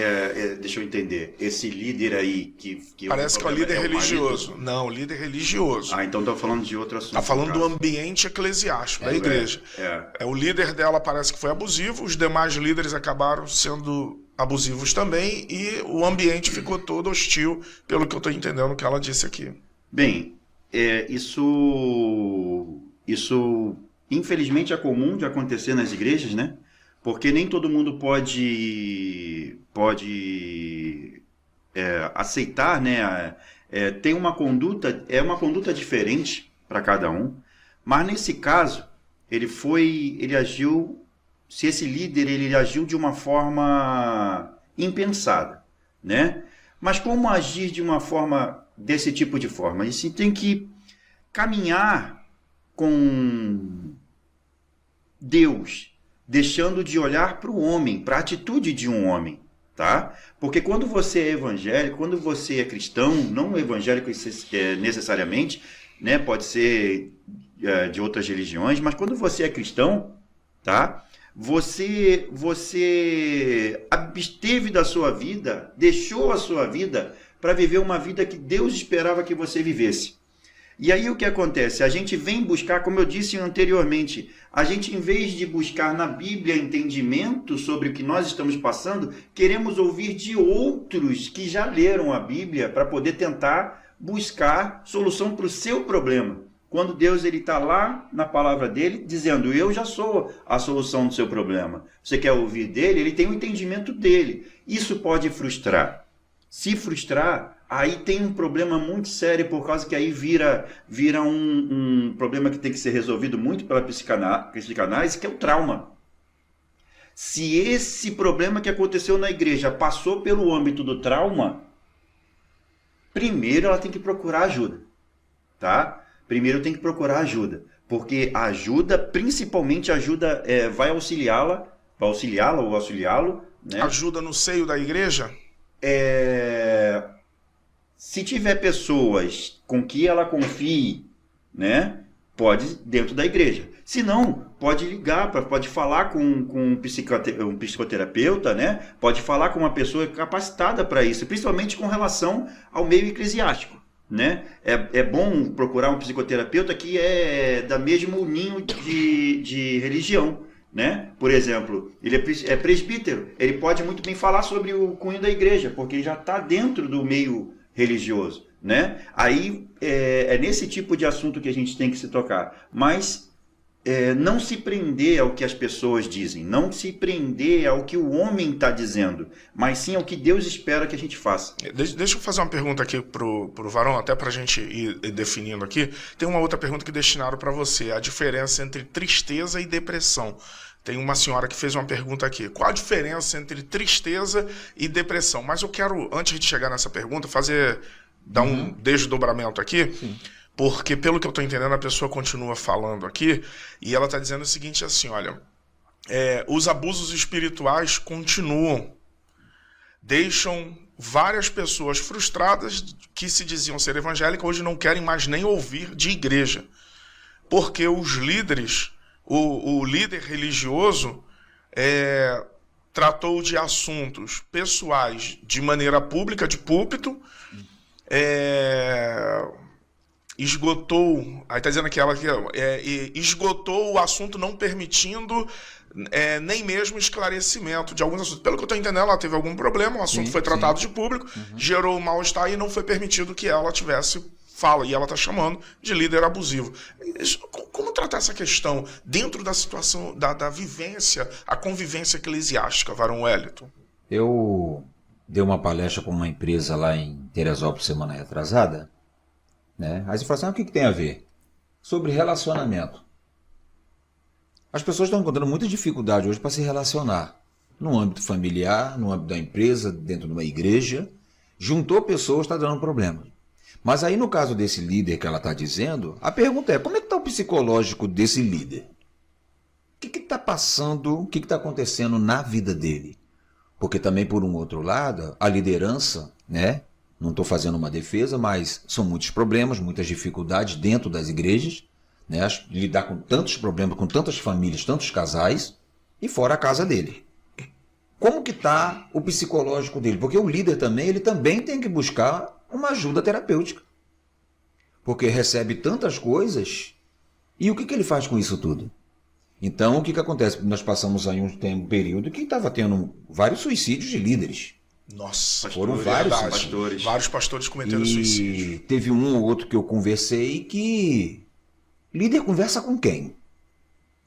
S3: deixa eu entender, esse líder aí que
S1: parece que é o líder religioso. Não, líder religioso.
S3: Ah, então está falando de outro assunto.
S1: Está falando do ambiente eclesiástico da igreja. O líder dela parece que foi abusivo, os demais líderes acabaram sendo abusivos também e o ambiente ficou todo hostil, pelo que eu estou entendendo que ela disse aqui.
S3: Bem, isso infelizmente é comum de acontecer nas igrejas, né? Porque nem todo mundo pode aceitar, né? Tem uma conduta diferente para cada um, mas nesse caso ele agiu, se esse líder ele agiu de uma forma impensada, né? Mas como agir de uma forma desse tipo de forma? Você tem que caminhar com Deus, deixando de olhar para o homem, para a atitude de um homem, tá? Porque quando você é evangélico, quando você é cristão, não evangélico necessariamente, né? Pode ser de outras religiões, mas quando você é cristão, tá? Você absteve da sua vida, deixou a sua vida para viver uma vida que Deus esperava que você vivesse. E aí o que acontece? A gente vem buscar, como eu disse anteriormente, a gente em vez de buscar na Bíblia entendimento sobre o que nós estamos passando, queremos ouvir de outros que já leram a Bíblia para poder tentar buscar solução para o seu problema. Quando Deus está lá na palavra dele, dizendo, eu já sou a solução do seu problema. Você quer ouvir dele? Ele tem o entendimento dele. Isso pode frustrar. Se frustrar, aí tem um problema muito sério, por causa que aí vira um problema que tem que ser resolvido muito pela psicanálise, que é o trauma. Se esse problema que aconteceu na igreja passou pelo âmbito do trauma, primeiro ela tem que procurar ajuda, tá? Primeiro tem que procurar ajuda, porque a ajuda, principalmente a ajuda, vai auxiliá-la ou auxiliá-lo, né?
S1: Ajuda no seio da igreja?
S3: Se tiver pessoas com que ela confie, né, pode dentro da igreja. Se não, pode ligar, pode falar com um psicoterapeuta, né? Pode falar com uma pessoa capacitada para isso, principalmente com relação ao meio eclesiástico, né? É bom procurar um psicoterapeuta que é da mesmo ninho de religião, né? Por exemplo, ele é presbítero, ele pode muito bem falar sobre o cunho da igreja, porque ele já está dentro do meio religioso, né? Aí é nesse tipo de assunto que a gente tem que se tocar, mas não se prender ao que as pessoas dizem, não se prender ao que o homem está dizendo, mas sim ao que Deus espera que a gente faça.
S1: Deixa eu fazer uma pergunta aqui pro Varão, até para a gente ir definindo aqui. Tem uma outra pergunta que destinaram para você, a diferença entre tristeza e depressão. Tem uma senhora que fez uma pergunta aqui. Qual a diferença entre tristeza e depressão? Mas eu quero, antes de chegar nessa pergunta, dar um desdobramento aqui. Sim. Porque, pelo que eu estou entendendo, a pessoa continua falando aqui e ela está dizendo o seguinte assim, olha, os abusos espirituais continuam. deixam várias pessoas frustradas que se diziam ser evangélicas, hoje não querem mais nem ouvir de igreja. Porque os líderes, o líder religioso, tratou de assuntos pessoais de maneira pública, de púlpito, esgotou, aí está dizendo aqui, esgotou o assunto, não permitindo nem mesmo esclarecimento de alguns assuntos. Pelo que eu estou entendendo, ela teve algum problema, o assunto foi tratado de público, gerou mal-estar e não foi permitido que ela tivesse fala, e ela está chamando de líder abusivo. Como tratar essa questão dentro da situação, da vivência, a convivência eclesiástica, Varão Wellington?
S2: Eu dei uma palestra para uma empresa lá em Teresópolis semana retrasada, né? Aí você fala assim, o que tem a ver? Sobre relacionamento. As pessoas estão encontrando muita dificuldade hoje para se relacionar. No âmbito familiar, no âmbito da empresa, dentro de uma igreja. Juntou pessoas, está dando problema. Mas aí no caso desse líder que ela está dizendo, a pergunta é, como é que está o psicológico desse líder? O que está passando, o que está acontecendo na vida dele? Porque também, por um outro lado, a liderança, né? Não estou fazendo uma defesa, mas são muitos problemas, muitas dificuldades dentro das igrejas, né? Lidar com tantos problemas, com tantas famílias, tantos casais, e fora a casa dele. Como que está o psicológico dele? Porque o líder também, ele também tem que buscar uma ajuda terapêutica. Porque recebe tantas coisas, e o que ele faz com isso tudo? Então, o que acontece? Nós passamos aí um período que estava tendo vários suicídios de líderes.
S1: Nossa,
S2: foram vários
S1: pastores cometendo suicídio.
S2: Teve um ou outro que eu conversei que líder conversa com quem?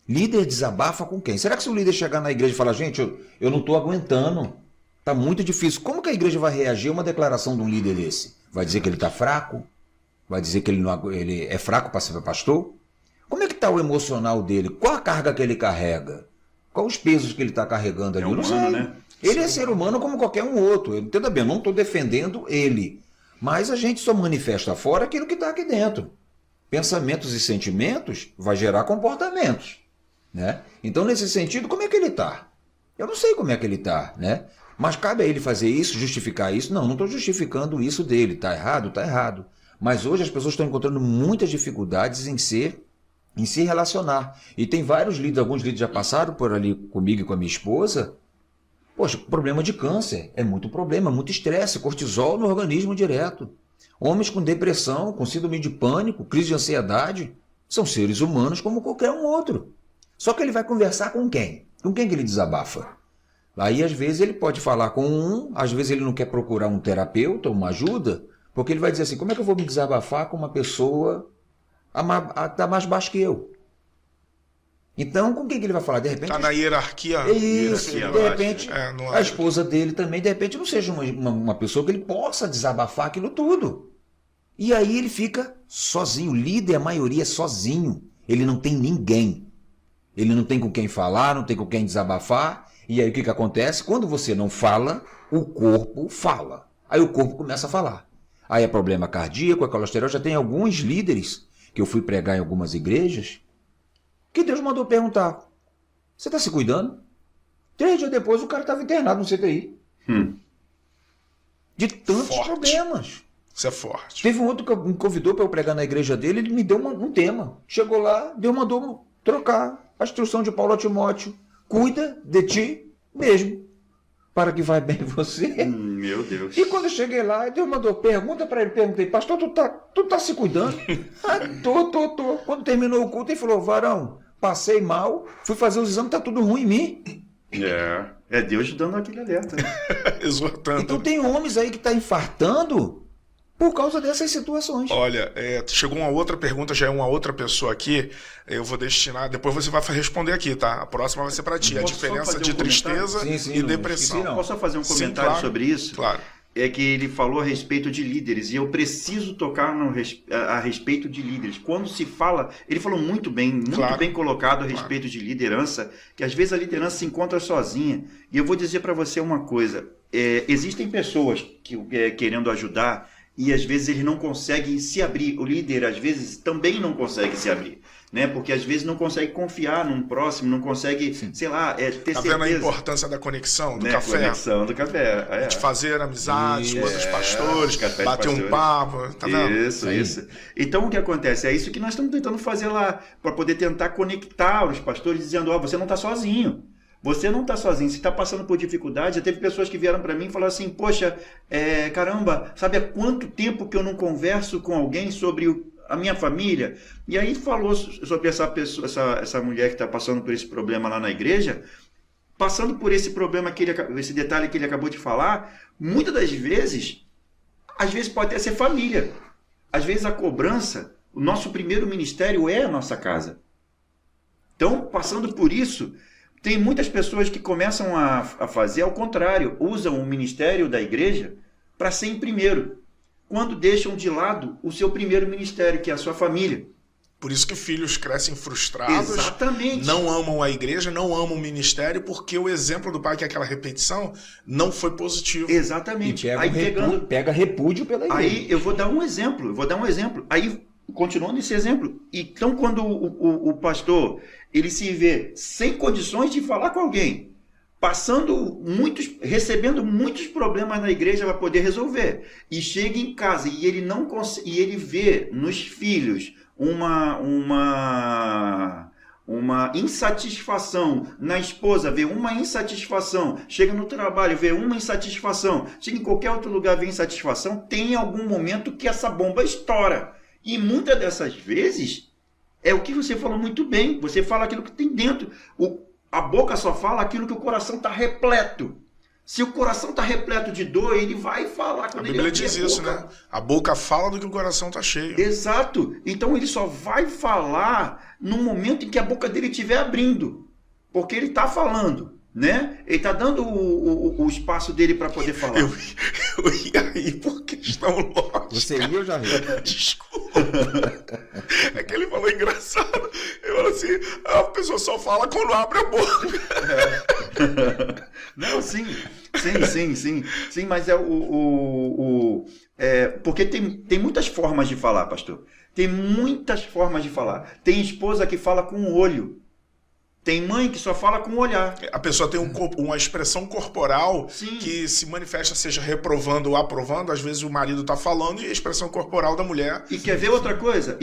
S2: Líder desabafa com quem? Será que se o líder chegar na igreja e falar, gente, eu não estou aguentando, está muito difícil, como que a igreja vai reagir a uma declaração de um líder desse? Vai dizer que ele está fraco? Vai dizer que ele é fraco para ser pastor? Como é que está o emocional dele? Qual a carga que ele carrega? Quais os pesos que ele está carregando ali?
S3: É humano, né?
S2: Ele é ser humano como qualquer um outro. Entenda bem, eu não estou defendendo ele. Mas a gente só manifesta fora aquilo que está aqui dentro. Pensamentos e sentimentos vai gerar comportamentos, né? Então, nesse sentido, como é que ele está? Eu não sei como é que ele está, né? Mas cabe a ele fazer isso, justificar isso? Não estou justificando isso dele. Está errado? Está errado. Mas hoje as pessoas estão encontrando muitas dificuldades em se relacionar. E tem vários líderes, alguns líderes já passaram por ali comigo e com a minha esposa. Poxa, problema de câncer, é muito problema, muito estresse, cortisol no organismo direto. Homens com depressão, com síndrome de pânico, crise de ansiedade, são seres humanos como qualquer um outro. Só que ele vai conversar com quem? Com quem que ele desabafa? Aí às vezes ele pode falar com um, às vezes ele não quer procurar um terapeuta, uma ajuda, porque ele vai dizer assim, como é que eu vou me desabafar com uma pessoa que está mais baixa que eu? Então, com quem que ele vai falar? De repente...
S1: Está na hierarquia.
S2: É isso, de repente, a esposa dele também, de repente, não seja uma pessoa que ele possa desabafar aquilo tudo. E aí ele fica sozinho. O líder, a maioria, é sozinho. Ele não tem ninguém. Ele não tem com quem falar, não tem com quem desabafar. E aí o que acontece? Quando você não fala, o corpo fala. Aí o corpo começa a falar. Aí é problema cardíaco, é colesterol. Já tem alguns líderes que eu fui pregar em algumas igrejas que Deus mandou perguntar, você está se cuidando? 3 dias depois o cara estava internado no CTI. De tantos problemas.
S1: Isso é forte.
S2: Teve um outro que me convidou para eu pregar na igreja dele, ele me deu um tema. Chegou lá, Deus mandou trocar a instrução de Paulo a Timóteo. Cuida de ti mesmo, para que vai bem você.
S3: Meu Deus.
S2: E quando eu cheguei lá, Deus mandou pergunta para ele, perguntei, pastor, tu tá se cuidando? Tô. Quando terminou o culto, ele falou, varão, passei mal, fui fazer os exames, tá tudo ruim em mim.
S3: É Deus dando aquele alerta. Né?
S1: Exortando.
S2: Então tem homens aí que tá infartando por causa dessas situações.
S1: Olha, chegou uma outra pergunta, já é uma outra pessoa aqui, eu vou destinar, depois você vai responder aqui, tá? A próxima vai ser para ti, a diferença de tristeza e depressão.
S3: Posso só fazer um comentário sobre isso?
S1: Claro.
S3: É que ele falou a respeito de líderes, e eu preciso tocar a respeito de líderes. Quando se fala, ele falou muito bem colocado a respeito de liderança, que às vezes a liderança se encontra sozinha. E eu vou dizer para você uma coisa, existem pessoas que querendo ajudar, e às vezes ele não consegue se abrir. O líder, às vezes, também não consegue se abrir. né? Porque às vezes não consegue confiar num próximo, não consegue, sei lá, ter
S1: Tá
S3: certeza.
S1: vendo a importância da conexão, do
S3: né?
S1: café?
S3: Conexão do café.
S1: De fazer amizades com outros pastores,
S3: café de
S1: bater um
S3: pastores.
S1: papo, tá vendo?
S3: Isso. Então o que acontece? É isso que nós estamos tentando fazer lá, para poder tentar conectar os pastores, dizendo, você não está sozinho. Você não está sozinho, você está passando por dificuldade. Já teve pessoas que vieram para mim e falaram assim, poxa, caramba, sabe há quanto tempo que eu não converso com alguém sobre a minha família? E aí falou sobre essa mulher que está passando por esse problema lá na igreja, passando por esse problema, esse detalhe que ele acabou de falar. Muitas das vezes, às vezes pode até ser família. Às vezes a cobrança, o nosso primeiro ministério é a nossa casa. Então, passando por isso, tem muitas pessoas que começam a fazer ao contrário, usam o ministério da igreja para ser em primeiro, quando deixam de lado o seu primeiro ministério, que é a sua família.
S1: Por isso que filhos crescem frustrados,
S3: Exatamente.
S1: Não amam a igreja, não amam o ministério, porque o exemplo do pai, que é aquela repetição, não foi positivo.
S3: Exatamente.
S2: E pega repúdio pela igreja.
S3: Aí eu vou dar um exemplo. Aí, continuando esse exemplo, então quando o pastor ele se vê sem condições de falar com alguém, recebendo muitos problemas na igreja para poder resolver, e chega em casa e ele não consegue, e ele vê nos filhos uma insatisfação, na esposa vê uma insatisfação, chega no trabalho vê uma insatisfação, chega em qualquer outro lugar vê insatisfação, tem algum momento que essa bomba estoura. E muitas dessas vezes é o que você falou muito bem, você fala aquilo que tem dentro. A boca só fala aquilo que o coração está repleto. Se o coração está repleto de dor, ele vai falar.
S1: A Bíblia diz isso, né? A boca fala do que o coração está cheio.
S3: Exato. Então ele só vai falar no momento em que a boca dele estiver abrindo. Porque ele está falando, né? Ele está dando o espaço dele para poder falar.
S1: Eu ia aí por questão lógica.
S2: Você ia ou já riu?
S1: Desculpa. É que ele falou engraçado. Ele falou assim, a pessoa só fala quando abre a boca.
S3: Não, sim, mas porque tem muitas formas de falar, pastor. Tem muitas formas de falar. Tem esposa que fala com o olho. Tem mãe que só fala com o olhar.
S1: A pessoa tem uma expressão corporal
S3: Sim.
S1: que se manifesta, seja reprovando ou aprovando. Às vezes o marido está falando e a expressão corporal da mulher...
S3: E quer ver outra coisa?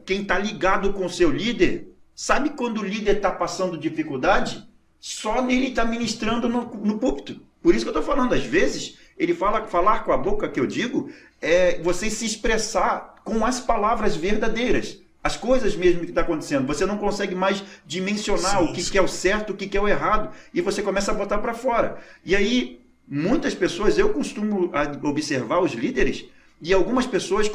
S3: Quem está ligado com o seu líder, sabe quando o líder está passando dificuldade? Só nele está ministrando no púlpito. Por isso que eu estou falando, às vezes, ele falar com a boca, que eu digo, é você se expressar com as palavras verdadeiras. As coisas mesmo que está acontecendo. Você não consegue mais dimensionar o que é o certo, o que é o errado. E você começa a botar para fora. E aí, muitas pessoas, eu costumo observar os líderes, e algumas pessoas,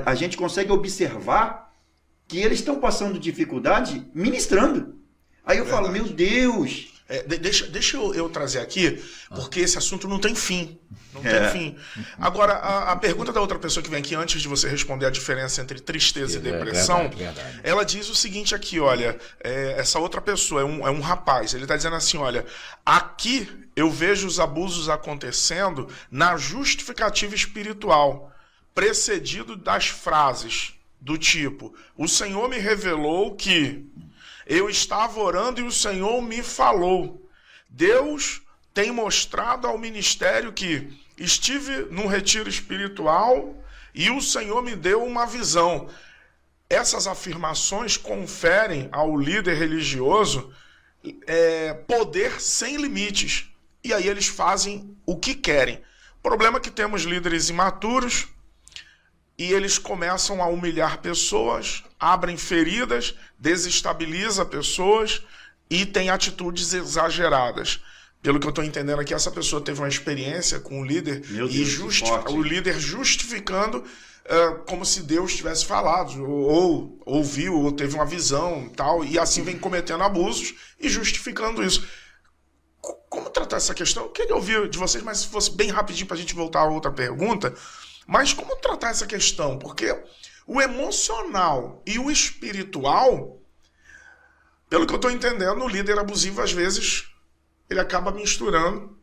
S3: a gente consegue observar que eles estão passando dificuldade ministrando. Aí eu falo, meu Deus...
S1: Deixa eu trazer aqui, porque esse assunto não tem fim. Não tem fim. Agora, a pergunta da outra pessoa que vem aqui, antes de você responder a diferença entre tristeza e depressão,
S2: verdade.
S1: Ela diz o seguinte aqui, olha, essa outra pessoa é um rapaz, ele está dizendo assim, olha, aqui eu vejo os abusos acontecendo na justificativa espiritual, precedido das frases do tipo, o Senhor me revelou que... Eu estava orando e o Senhor me falou. Deus tem mostrado ao ministério que estive num retiro espiritual e o Senhor me deu uma visão. Essas afirmações conferem ao líder religioso poder sem limites. E aí eles fazem o que querem. O problema é que temos líderes imaturos e eles começam a humilhar pessoas, abrem feridas, desestabilizam pessoas e têm atitudes exageradas. Pelo que eu estou entendendo aqui, essa pessoa teve uma experiência com o líder e o líder justificando como se Deus tivesse falado, ou ouviu, ou teve uma visão, tal, e assim vem cometendo abusos e justificando isso. Como tratar essa questão? Eu queria ouvir de vocês, mas se fosse bem rapidinho para a gente voltar a outra pergunta. Mas como tratar essa questão? Porque o emocional e o espiritual, pelo que eu estou entendendo, o líder abusivo, às vezes, ele acaba misturando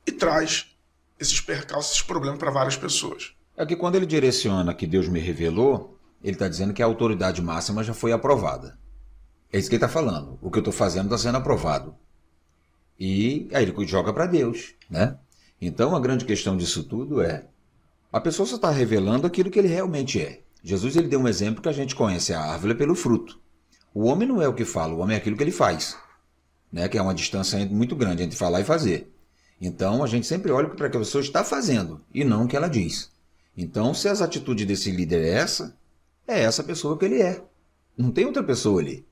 S1: e traz esses percalços, esses problemas para várias pessoas.
S2: É que quando ele direciona que Deus me revelou, ele está dizendo que a autoridade máxima já foi aprovada. É isso que ele está falando. O que eu estou fazendo está sendo aprovado. E aí ele joga para Deus, né? Então a grande questão disso tudo é, a pessoa só está revelando aquilo que ele realmente é. Jesus ele deu um exemplo que a gente conhece a árvore pelo fruto. O homem não é o que fala, o homem é aquilo que ele faz, né? Que é uma distância muito grande entre falar e fazer. Então a gente sempre olha para o que a pessoa está fazendo e não o que ela diz. Então se as atitudes desse líder é essa pessoa que ele é. Não tem outra pessoa ali.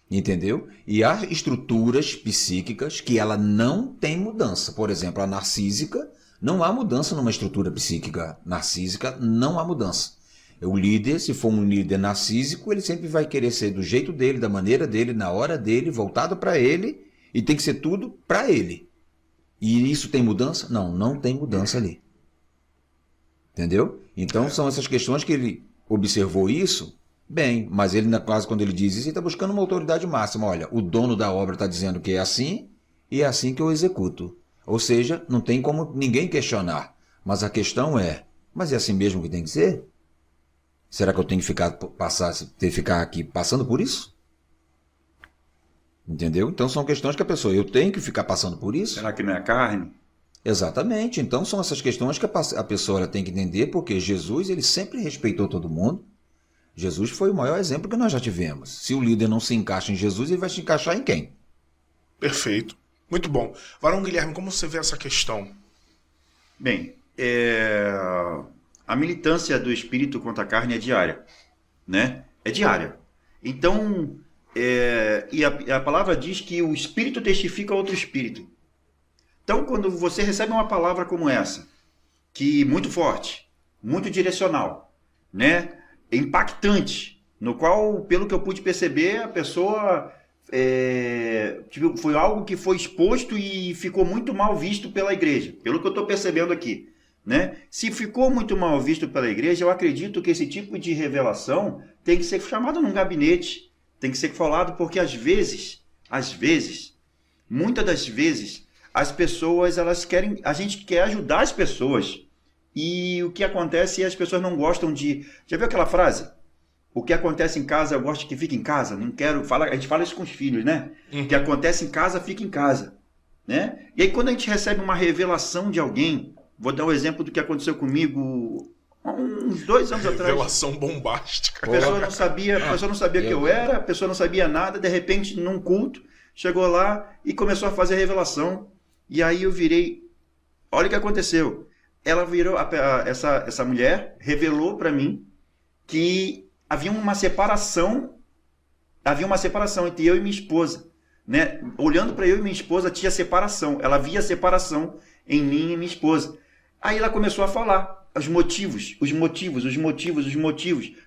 S2: Entendeu? E há estruturas psíquicas que ela não tem mudança. Por exemplo, a narcísica, não há mudança numa estrutura psíquica narcísica, não há mudança. O líder, se for um líder narcísico, ele sempre vai querer ser do jeito dele, da maneira dele, na hora dele, voltado para ele, e tem que ser tudo para ele. E isso tem mudança? Não, não tem mudança ali. Entendeu? Então são essas questões que ele observou isso. Bem, mas ele, na quase quando ele diz isso, ele está buscando uma autoridade máxima. Olha, o dono da obra está dizendo que é assim, e é assim que eu executo. Ou seja, não tem como ninguém questionar. Mas a questão é, mas é assim mesmo que tem que ser? Será que eu tenho que ficar aqui passando por isso? Entendeu? Então são questões que a pessoa, eu tenho que ficar passando por isso?
S3: Será que não é carne?
S2: Exatamente. Então são essas questões que a pessoa ela tem que entender, porque Jesus ele sempre respeitou todo mundo. Jesus foi o maior exemplo que nós já tivemos. Se o líder não se encaixa em Jesus, ele vai se encaixar em quem?
S1: Perfeito. Muito bom. Varão Guilherme, como você vê essa questão?
S3: Bem, a militância do espírito contra a carne é diária, né? É diária. Então, e a palavra diz que o espírito testifica a outro espírito. Então, quando você recebe uma palavra como essa, que muito forte, muito direcional, né? Impactante, no qual, pelo que eu pude perceber, a pessoa foi algo que foi exposto e ficou muito mal visto pela igreja, pelo que eu estou percebendo aqui, né? Se ficou muito mal visto pela igreja, eu acredito que esse tipo de revelação tem que ser chamado num gabinete, tem que ser falado, porque às vezes, muitas das vezes, as pessoas, a gente quer ajudar as pessoas. E o que acontece é as pessoas não gostam de... Já viu aquela frase? O que acontece em casa, eu gosto que fique em casa. Não quero falar... A gente fala isso com os filhos, né? O que acontece em casa, fica em casa. Né? E aí quando a gente recebe uma revelação de alguém... Vou dar um exemplo do que aconteceu comigo há uns 2 anos atrás.
S1: Revelação bombástica.
S3: A pessoa não sabia quem eu era, a pessoa não sabia nada. De repente, num culto, chegou lá e começou a fazer a revelação. E aí eu virei... Olha o que aconteceu. Ela virou, essa mulher revelou para mim que havia uma separação entre eu e minha esposa, né? Olhando para eu e minha esposa, tinha separação. Ela via separação em mim e minha esposa. Aí ela começou a falar os motivos.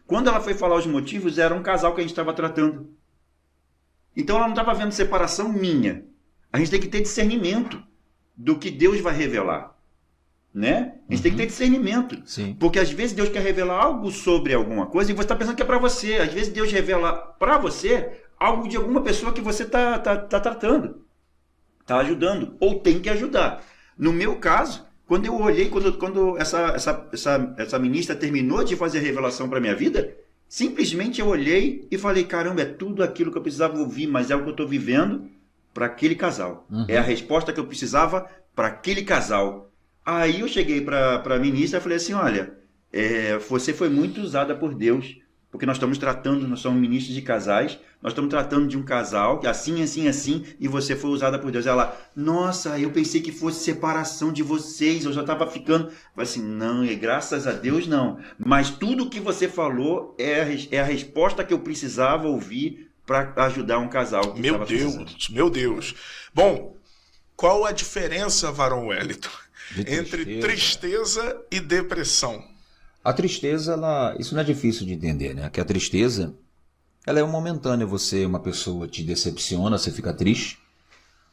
S3: Quando ela foi falar os motivos, era um casal que a gente estava tratando. Então ela não estava vendo separação minha. A gente tem que ter discernimento do que Deus vai revelar. Né? A gente tem que ter discernimento.
S2: Sim.
S3: Porque às vezes Deus quer revelar algo sobre alguma coisa e você está pensando que é para você. Às vezes Deus revela para você algo de alguma pessoa que você está tratando, está ajudando, ou tem que ajudar. No meu caso, quando eu olhei, quando essa ministra terminou de fazer a revelação para a minha vida, simplesmente eu olhei e falei, caramba, é tudo aquilo que eu precisava ouvir, mas é o que eu estou vivendo para aquele casal. É a resposta que eu precisava para aquele casal. Aí eu cheguei para a ministra e falei assim, olha, você foi muito usada por Deus, porque nós somos ministros de casais, nós estamos tratando de um casal, que assim, e você foi usada por Deus. Ela, nossa, eu pensei que fosse separação de vocês, eu já estava ficando... Eu falei assim, não, graças a Deus não, mas tudo o que você falou é a resposta que eu precisava ouvir para ajudar um casal.
S1: Meu Deus. Bom, qual a diferença, Varão Wellington, entre tristeza e depressão?
S2: A tristeza, isso não é difícil de entender, né? Que a tristeza, ela é momentânea. Uma pessoa te decepciona, você fica triste.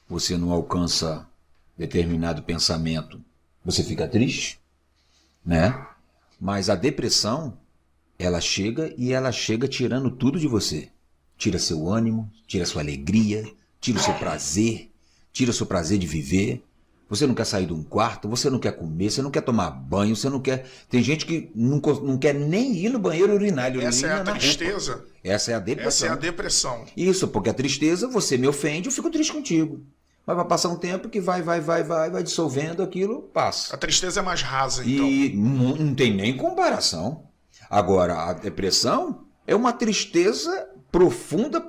S2: Você não alcança determinado pensamento, você fica triste, né? Mas a depressão, ela chega tirando tudo de você. Tira seu ânimo, tira sua alegria, tira o seu prazer de viver. Você não quer sair de um quarto, você não quer comer, você não quer tomar banho, você não quer... Tem gente que não quer nem ir no banheiro urinar. Ele
S1: Essa é
S2: urina
S1: a
S2: na
S1: tristeza.
S2: roupa. Essa é a depressão.
S1: Essa é a depressão.
S2: Isso, porque a tristeza, você me ofende, eu fico triste contigo. Mas vai passar um tempo que vai dissolvendo, aquilo passa.
S1: A tristeza é mais rasa, então.
S2: E não tem nem comparação. Agora, a depressão é uma tristeza profunda.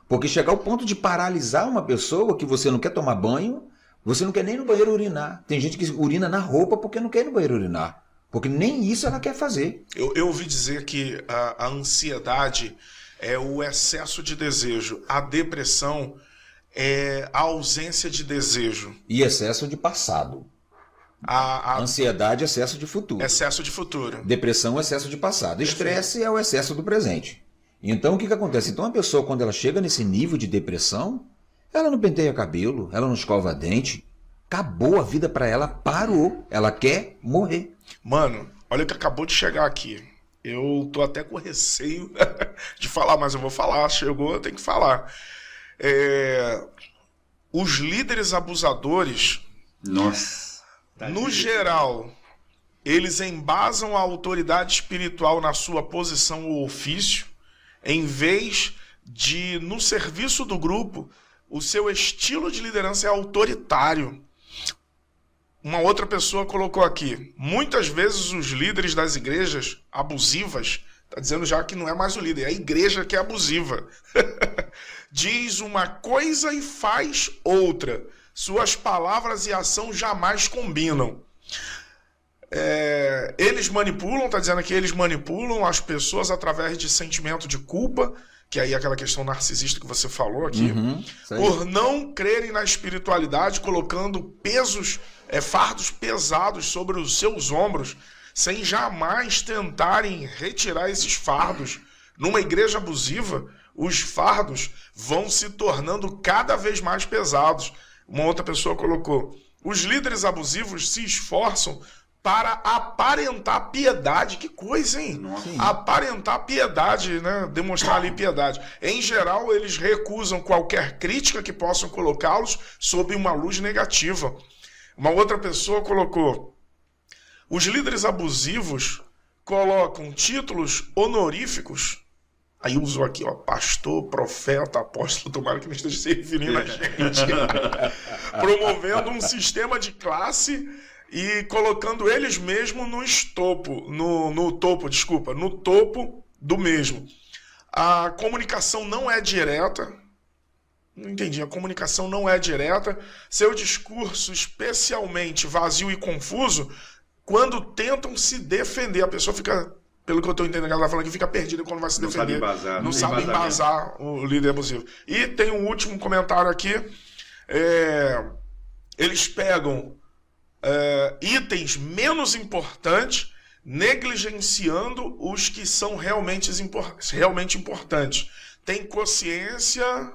S2: Porque chegar ao ponto de paralisar uma pessoa que você não quer tomar banho, você não quer nem no banheiro urinar. Tem gente que urina na roupa porque não quer ir no banheiro urinar. Porque nem isso ela quer fazer.
S1: Eu ouvi dizer que a ansiedade é o excesso de desejo. A depressão é a ausência de desejo.
S2: E excesso de passado. Ansiedade é excesso de futuro.
S1: Excesso de futuro.
S2: Depressão é excesso de passado. Estresse é o excesso do presente. Então, o que acontece? Então, a pessoa, quando ela chega nesse nível de depressão, ela não penteia cabelo, ela não escova dente. Acabou a vida para ela, parou. Ela quer morrer.
S1: Mano, olha o que acabou de chegar aqui. Eu tô até com receio de falar, mas eu vou falar. Chegou, eu tenho que falar. Os líderes abusadores,
S3: Nossa.
S1: no geral, eles embasam a autoridade espiritual na sua posição ou ofício, em vez de, no serviço do grupo, o seu estilo de liderança é autoritário. Uma outra pessoa colocou aqui, muitas vezes os líderes das igrejas abusivas, está dizendo já que não é mais o líder, é a igreja que é abusiva, diz uma coisa e faz outra. Suas palavras e ação jamais combinam. Eles manipulam, está dizendo que eles manipulam as pessoas através de sentimento de culpa, que aí é aquela questão narcisista que você falou aqui, por não crerem na espiritualidade, colocando fardos pesados sobre os seus ombros, sem jamais tentarem retirar esses fardos. Numa igreja abusiva, os fardos vão se tornando cada vez mais pesados. Uma outra pessoa colocou, os líderes abusivos se esforçam para aparentar piedade. Que coisa, hein?
S2: Sim.
S1: Aparentar piedade, né? Demonstrar ali piedade. Em geral, eles recusam qualquer crítica que possam colocá-los sob uma luz negativa. Uma outra pessoa colocou, os líderes abusivos colocam títulos honoríficos, aí usou aqui, ó, pastor, profeta, apóstolo, tomara que não esteja se referindo a gente, promovendo um sistema de classe e colocando eles mesmos no topo do mesmo. A comunicação não é direta. Não entendi. A comunicação não é direta. Seu discurso especialmente vazio e confuso quando tentam se defender. A pessoa fica, pelo que eu estou entendendo, ela está falando que fica perdida quando vai se defender.
S3: Não
S1: sabe embasar o líder abusivo. E tem um último comentário aqui. Eles pegam itens menos importantes, negligenciando os que são realmente importantes. Tem consciência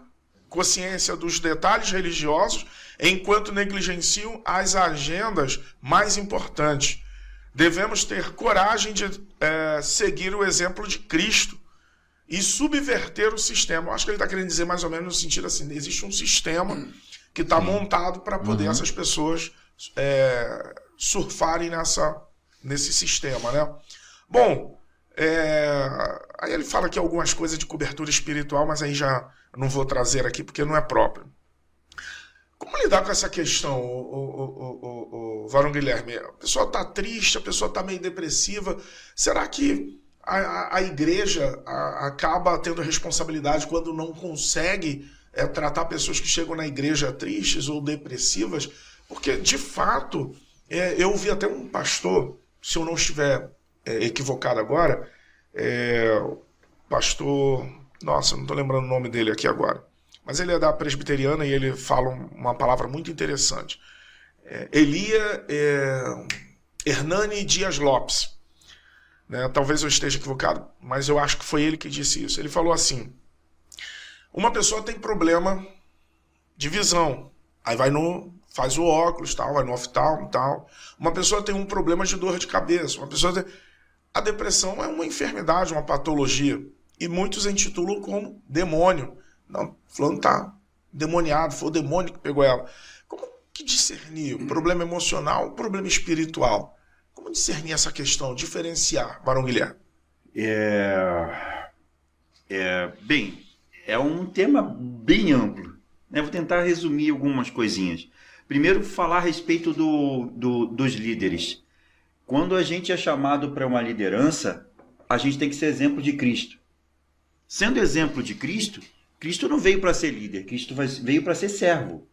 S1: dos detalhes religiosos, enquanto negligenciam as agendas mais importantes. Devemos ter coragem de seguir o exemplo de Cristo e subverter o sistema. Eu acho que ele está querendo dizer mais ou menos no sentido assim, existe um sistema que está montado para poder essas pessoas surfarem nesse sistema, né? Bom, aí ele fala aqui algumas coisas de cobertura espiritual, mas aí já não vou trazer aqui porque não é próprio. Como lidar com essa questão, o Varão Guilherme? A pessoa está triste, a pessoa está meio depressiva. Será que a igreja acaba tendo responsabilidade quando não consegue tratar pessoas que chegam na igreja tristes ou depressivas? Porque, de fato, eu vi até um pastor, se eu não estiver equivocado agora, pastor... Nossa, não estou lembrando o nome dele aqui agora. Mas ele é da presbiteriana e ele fala uma palavra muito interessante. Elia Hernani Dias Lopes. Né? Talvez eu esteja equivocado, mas eu acho que foi ele que disse isso. Ele falou assim, uma pessoa tem problema de visão, aí faz o óculos, tal, vai no oftalmo e tal. Uma pessoa tem um problema de dor de cabeça, a depressão é uma enfermidade, uma patologia, e muitos a intitulam como demônio. Não, fulano está demoniado, foi o demônio que pegou ela. que discernir o problema emocional, o problema espiritual? Como discernir essa questão, diferenciar, Barão Guilherme?
S3: Bem, é um tema bem amplo, né? Vou tentar resumir algumas coisinhas. Primeiro, falar a respeito dos líderes. Quando a gente é chamado para uma liderança, a gente tem que ser exemplo de Cristo. Sendo exemplo de Cristo, Cristo não veio para ser líder, Cristo veio para ser servo.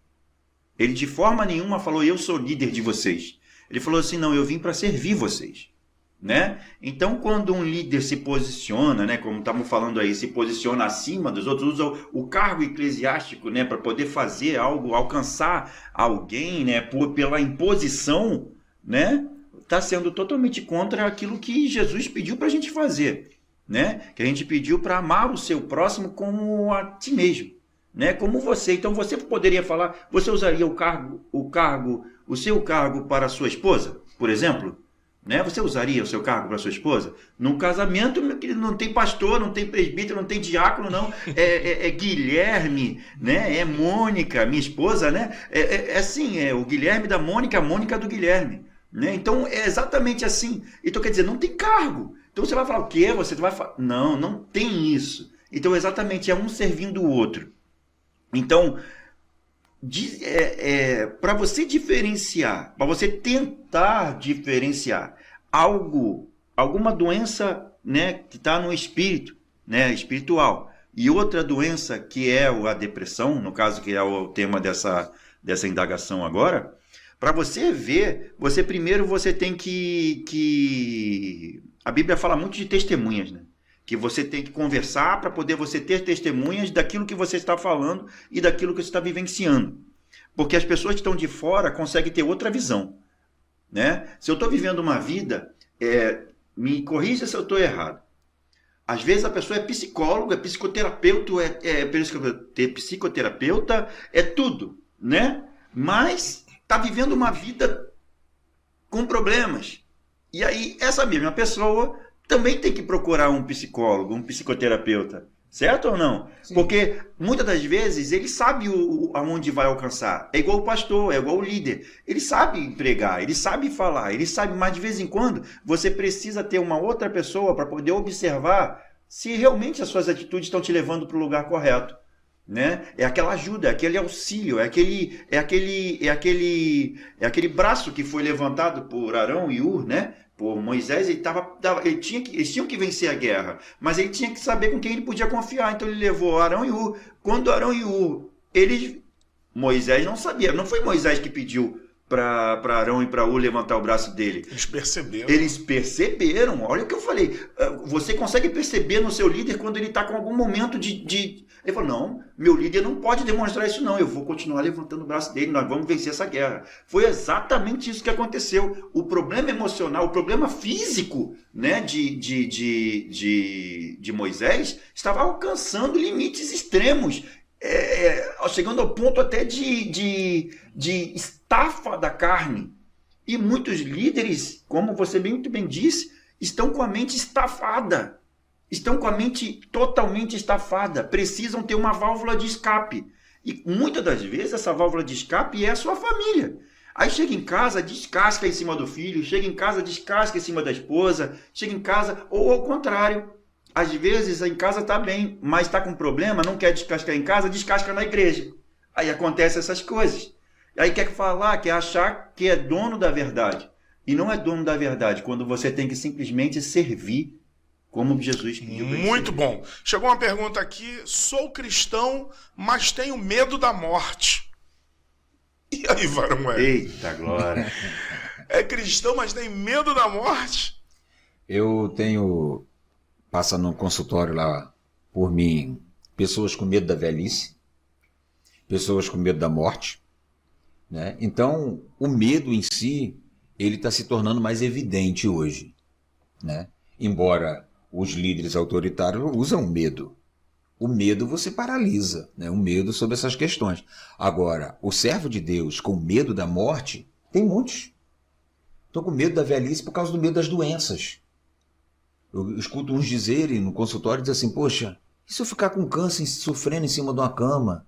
S3: Ele de forma nenhuma falou, eu sou líder de vocês. Ele falou assim, não, eu vim para servir vocês. Né? Então, quando um líder se posiciona, né, como estamos falando aí, se posiciona acima dos outros, usa o cargo eclesiástico, né, para poder fazer algo, alcançar alguém, né, pela imposição, né, está sendo totalmente contra aquilo que Jesus pediu para a gente fazer, né, que a gente pediu para amar o seu próximo como a ti mesmo, né, como você. Então, você poderia falar, você usaria o seu cargo para a sua esposa, por exemplo? Né? Você usaria o seu cargo para sua esposa? Num casamento, não tem pastor, não tem presbítero, não tem diácono, não. É Guilherme, né? É Mônica, minha esposa, né? Assim, é o Guilherme da Mônica, a Mônica do Guilherme. Né? Então, é exatamente assim. Então, quer dizer, não tem cargo. Então, você vai falar o quê? Você vai falar... Não tem isso. Então, exatamente, é um servindo o outro. Então... para você diferenciar, para você tentar diferenciar alguma doença, né, que está no espírito, né, espiritual, e outra doença que é a depressão, no caso que é o tema dessa indagação agora, para você ver, você tem que... A Bíblia fala muito de testemunhas, né? Que você tem que conversar para poder você ter testemunhas daquilo que você está falando e daquilo que você está vivenciando. Porque as pessoas que estão de fora conseguem ter outra visão. Né? Se eu estou vivendo uma vida, me corrija se eu estou errado. Às vezes a pessoa é psicólogo, é psicoterapeuta, psicoterapeuta, é tudo. Né? Mas está vivendo uma vida com problemas. E aí essa mesma pessoa... também tem que procurar um psicólogo, um psicoterapeuta, certo ou não? Sim. Porque muitas das vezes ele sabe aonde vai alcançar. É igual o pastor, é igual o líder. Ele sabe pregar, ele sabe falar, ele sabe, mas de vez em quando você precisa ter uma outra pessoa para poder observar se realmente as suas atitudes estão te levando para o lugar correto. Né? É aquela ajuda, é aquele auxílio, é aquele braço que foi levantado por Arão e Ur, né? Por Moisés, eles tinham que vencer a guerra, mas ele tinha que saber com quem ele podia confiar. Então ele levou Arão e Ur. Quando Arão e Ur, Moisés não sabia, não foi Moisés que pediu para Arão e para Ur levantar o braço dele. Eles perceberam. Olha o que eu falei. Você consegue perceber no seu líder quando ele está com algum momento de... Ele falou, não, meu líder não pode demonstrar isso não, eu vou continuar levantando o braço dele, nós vamos vencer essa guerra. Foi exatamente isso que aconteceu. O problema emocional, o problema físico, né, de Moisés estava alcançando limites extremos, chegando ao ponto até de estafa da carne. E muitos líderes, como você muito bem disse, estão com a mente estafada. Estão com a mente totalmente estafada, precisam ter uma válvula de escape. E muitas das vezes essa válvula de escape é a sua família. Aí chega em casa, descasca em cima do filho, chega em casa, descasca em cima da esposa, chega em casa, ou ao contrário. Às vezes em casa está bem, mas está com problema, não quer descascar em casa, descasca na igreja. Aí acontecem essas coisas. Aí quer falar, quer achar que é dono da verdade. E não é dono da verdade quando você tem que simplesmente servir como Jesus pediu.
S1: Muito bom. Chegou uma pergunta aqui. Sou cristão, mas tenho medo da morte. E aí, Varão?
S3: Eita glória.
S1: É cristão, mas tem medo da morte?
S2: Eu tenho... Passa no consultório lá, por mim, pessoas com medo da velhice, pessoas com medo da morte. Né? Então, o medo em si, ele está se tornando mais evidente hoje. Né? Embora... os líderes autoritários usam medo. O medo você paralisa, né? O medo sobre essas questões. Agora, o servo de Deus com medo da morte, tem muitos. Estou com medo da velhice por causa do medo das doenças. Eu escuto uns dizerem no consultório, dizer assim, poxa, e se eu ficar com câncer sofrendo em cima de uma cama?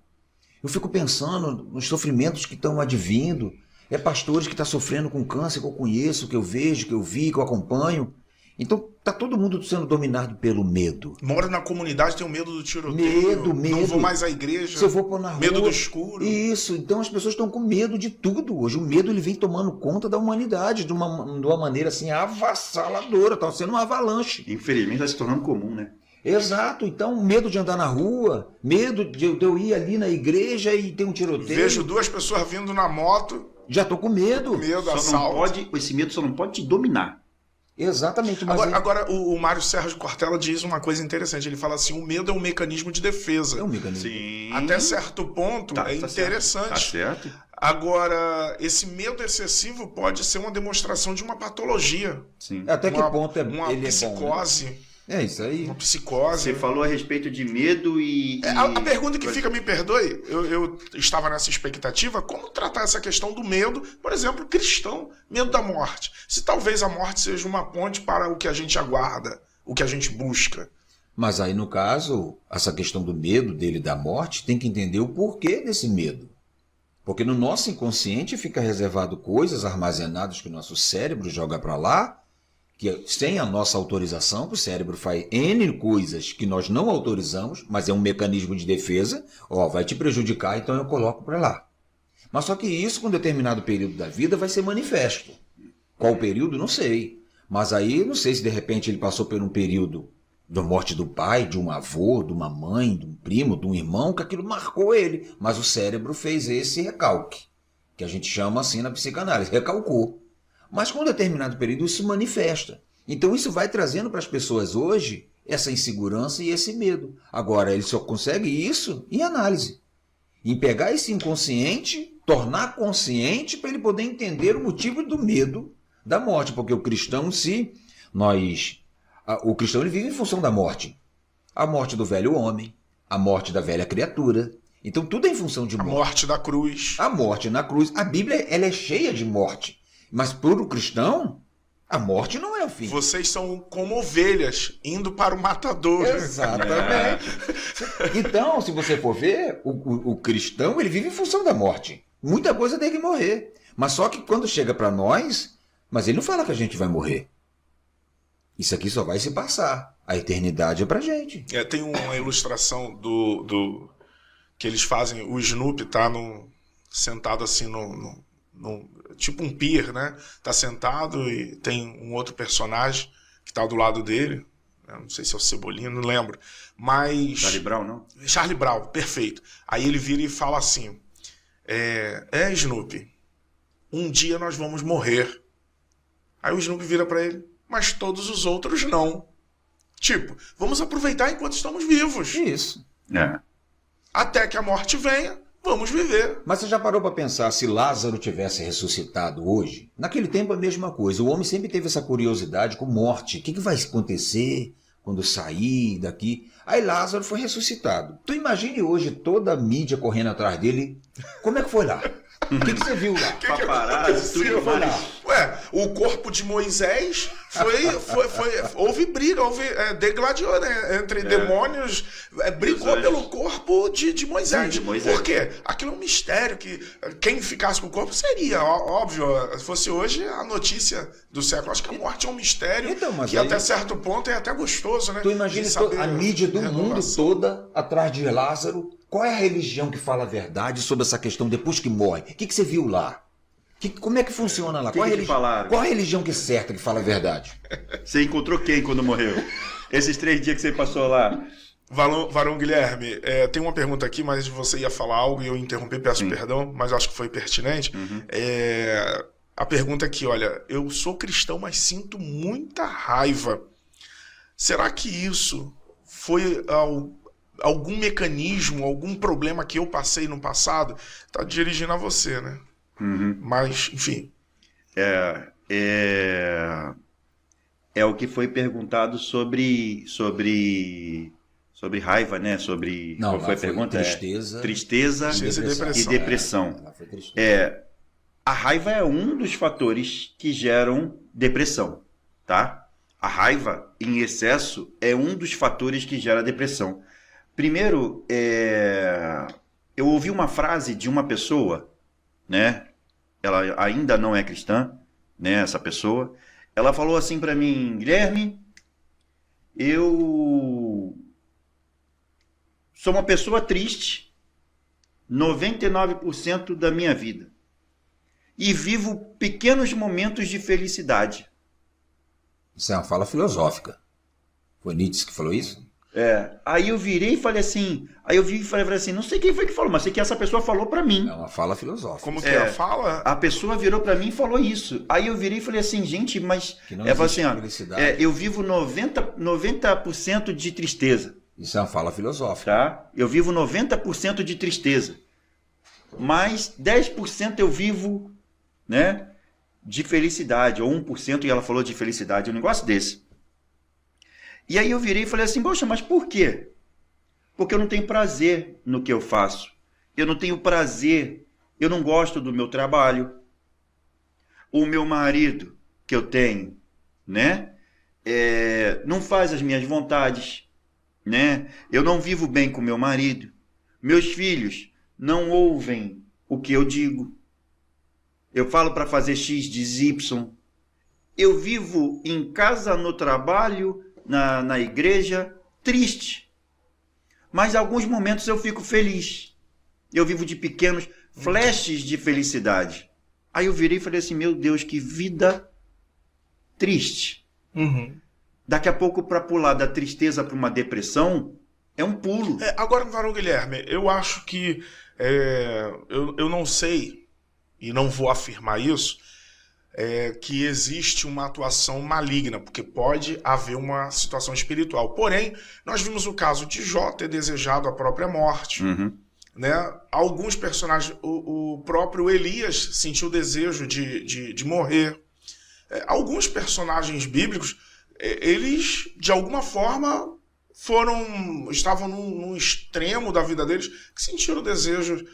S2: Eu fico pensando nos sofrimentos que estão advindo. É pastores que estão sofrendo com câncer que eu conheço, que eu vejo, que eu vi, que eu acompanho. Então tá todo mundo sendo dominado pelo medo.
S1: Moro na comunidade, tenho medo do tiroteio.
S2: Medo.
S1: Não vou mais à igreja.
S2: Se eu vou pôr na rua...
S1: Medo do escuro.
S2: Isso. Então as pessoas estão com medo de tudo hoje. O medo ele vem tomando conta da humanidade de uma maneira assim avassaladora. Está sendo uma avalanche.
S3: Infelizmente está se tornando comum, né?
S2: Exato. Então medo de andar na rua, medo de eu ir ali na igreja e ter um tiroteio.
S1: Vejo 2 pessoas vindo na moto.
S2: Já tô com medo.
S1: Medo, assalto.
S3: Esse medo só não pode te dominar.
S2: Exatamente. Mas
S1: agora o Mário Sérgio Cortella diz uma coisa interessante. Ele fala assim, o medo é um mecanismo de defesa.
S2: É um mecanismo.
S3: Sim.
S1: Até certo ponto é interessante.
S3: Tá certo.
S1: Agora, esse medo excessivo pode ser uma demonstração de uma patologia.
S3: Sim.
S2: Até que ponto
S1: uma
S2: ele
S1: psicose.
S2: é bom, né? É isso aí.
S1: Uma psicose.
S3: Você falou a respeito de medo e...
S1: A pergunta que fica, me perdoe, eu estava nessa expectativa, como tratar essa questão do medo, por exemplo, cristão, medo da morte. Se talvez a morte seja uma ponte para o que a gente aguarda, o que a gente busca.
S2: Mas aí, no caso, essa questão do medo dele da morte, tem que entender o porquê desse medo. Porque no nosso inconsciente fica reservado coisas armazenadas que o nosso cérebro joga para lá, que sem a nossa autorização, o cérebro faz N coisas que nós não autorizamos, mas é um mecanismo de defesa, vai te prejudicar, então eu coloco para lá. Mas só que isso, com um determinado período da vida, vai ser manifesto. Qual período? Não sei. Mas aí, não sei se de repente ele passou por um período da morte do pai, de um avô, de uma mãe, de um primo, de um irmão, que aquilo marcou ele. Mas o cérebro fez esse recalque, que a gente chama assim na psicanálise, recalcou. Mas com um determinado período isso se manifesta. Então isso vai trazendo para as pessoas hoje essa insegurança e esse medo. Agora, ele só consegue isso em análise. Em pegar esse inconsciente, tornar consciente para ele poder entender o motivo do medo da morte. Porque o cristão em si, o cristão ele vive em função da morte. A morte do velho homem, a morte da velha criatura. Então tudo é em função de morte.
S1: A morte da cruz.
S2: A morte na cruz. A Bíblia ela é cheia de morte. Mas para o cristão, a morte não é o fim.
S1: Vocês são como ovelhas indo para o matador.
S2: Exatamente. Então, se você for ver, o cristão ele vive em função da morte. Muita coisa tem que morrer. Mas só que quando chega para nós, mas ele não fala que a gente vai morrer. Isso aqui só vai se passar. A eternidade é pra gente.
S1: Tem uma ilustração do que eles fazem, o Snoopy tá sentado assim no tipo um pier, né? Tá sentado e tem um outro personagem que tá do lado dele. Eu não sei se é o Cebolinha, não lembro. Mas...
S3: Charlie Brown, não?
S1: Charlie Brown, perfeito. Aí ele vira e fala assim, Snoopy, um dia nós vamos morrer. Aí o Snoopy vira pra ele, mas todos os outros não. Tipo, vamos aproveitar enquanto estamos vivos.
S2: Isso.
S1: Até que a morte venha, vamos viver.
S2: Mas você já parou para pensar se Lázaro tivesse ressuscitado hoje? Naquele tempo a mesma coisa. O homem sempre teve essa curiosidade com morte. O que vai acontecer quando sair daqui? Aí Lázaro foi ressuscitado. Tu imagine hoje toda a mídia correndo atrás dele. Como é que foi lá? O que você viu lá?
S3: Paparazzi, tudo
S2: foi lá.
S1: Ué, o corpo de Moisés houve briga, degladiou, né, entre demônios, brigou pelo corpo de Moisés.
S3: Sim, de Moisés.
S1: Por quê? Aquilo é um mistério que quem ficasse com o corpo seria, óbvio, se fosse hoje a notícia do século. Acho que a morte é um mistério que até certo ponto é até gostoso, né?
S2: Tu imagina a mídia do mundo toda atrás de Lázaro. Qual é a religião que fala a verdade sobre essa questão depois que morre? O que você viu lá? Como é que funciona lá? Qual a religião que é certa, que fala a verdade?
S3: Você encontrou quem quando morreu? Esses 3 dias que você passou lá?
S1: Varão Guilherme, tem uma pergunta aqui, mas você ia falar algo e eu interrompi, peço perdão, mas acho que foi pertinente. A pergunta aqui, olha, eu sou cristão, mas sinto muita raiva. Será que isso foi algum mecanismo, algum problema que eu passei no passado? Tá dirigindo a você, né? Mas, enfim.
S3: É o que foi perguntado sobre raiva, né?
S2: Não,
S3: qual foi a pergunta?
S2: Tristeza
S3: e depressão.
S2: Ela foi tristeza.
S3: A raiva é um dos fatores que geram depressão, tá? A raiva em excesso é um dos fatores que gera depressão. Primeiro, eu ouvi uma frase de uma pessoa, né? Ela ainda não é cristã, né? Essa pessoa. Ela falou assim para mim: Guilherme, eu sou uma pessoa triste 99% da minha vida e vivo pequenos momentos de felicidade.
S2: Isso é uma fala filosófica. Foi Nietzsche que falou isso?
S3: Aí eu virei e falei assim, falei assim, não sei quem foi que falou, mas sei que essa pessoa falou pra mim.
S2: É uma fala filosófica.
S1: Como que ela fala?
S3: A pessoa virou pra mim e falou isso. Aí eu virei e falei assim, gente, mas
S2: Que não
S3: falou
S2: existe
S3: assim, ó,
S2: felicidade.
S3: eu vivo 90% de tristeza,
S2: Isso é uma fala filosófica.
S3: tá? Eu vivo 90% de tristeza. Mas 10% eu vivo, né, de felicidade, ou 1%, e ela falou de felicidade, um negócio desse. E aí eu virei e falei assim, poxa, mas por quê? Porque eu não tenho prazer no que eu faço. Eu não tenho prazer, eu não gosto do meu trabalho. O meu marido que eu tenho, né, não faz as minhas vontades, né? Eu não vivo bem com meu marido. Meus filhos não ouvem o que eu digo. Eu falo para fazer X, diz Y. Eu vivo em casa, no trabalho, na igreja, triste. Mas em alguns momentos eu fico feliz. Eu vivo de pequenos flashes de felicidade. Aí eu virei e falei assim, meu Deus, que vida triste. Daqui a pouco, para pular da tristeza para uma depressão, é um pulo.
S1: Agora, Varão Guilherme, eu acho que eu não sei, e não vou afirmar isso, que existe uma atuação maligna, porque pode haver uma situação espiritual. Porém, nós vimos o caso de Jó ter desejado a própria morte. Né? Alguns personagens, o próprio Elias sentiu o desejo de morrer. Alguns personagens bíblicos, eles, de alguma forma, estavam num extremo da vida deles que sentiram o desejo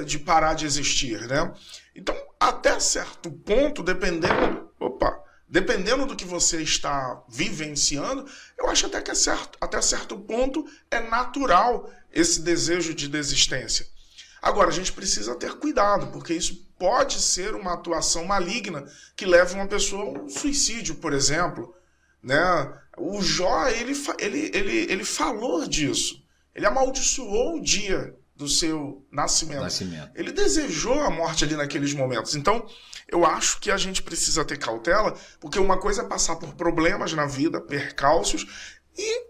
S1: de parar de existir, né? Então, até certo ponto, dependendo do que você está vivenciando, eu acho até que até certo ponto é natural esse desejo de desistência. Agora, a gente precisa ter cuidado, porque isso pode ser uma atuação maligna que leva uma pessoa a um suicídio, por exemplo, né? O Jó, ele falou disso. Ele amaldiçoou o dia do seu nascimento. Ele desejou a morte ali naqueles momentos. Então, eu acho que a gente precisa ter cautela, porque uma coisa é passar por problemas na vida, percalços, e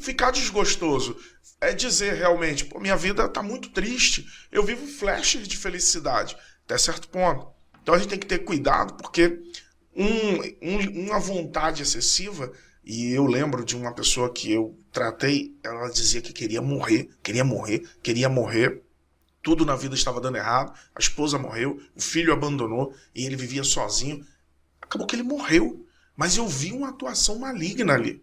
S1: ficar desgostoso. É dizer realmente, pô, minha vida está muito triste, eu vivo flashes de felicidade, até certo ponto. Então a gente tem que ter cuidado, porque uma vontade excessiva, e eu lembro de uma pessoa que eu tratei, ela dizia que queria morrer, tudo na vida estava dando errado, a esposa morreu, o filho abandonou, e ele vivia sozinho. Acabou que ele morreu, mas eu vi uma atuação maligna ali.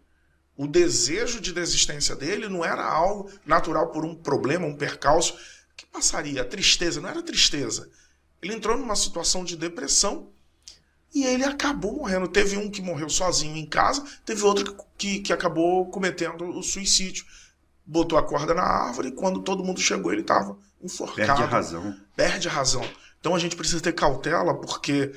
S1: O desejo de desistência dele não era algo natural por um problema, um percalço, que passaria. A tristeza não era tristeza. Ele entrou numa situação de depressão e ele acabou morrendo. Teve um que morreu sozinho em casa, teve outro que acabou cometendo o suicídio. Botou a corda na árvore e quando todo mundo chegou ele estava enforcado. Perde a razão. Então a gente precisa ter cautela, porque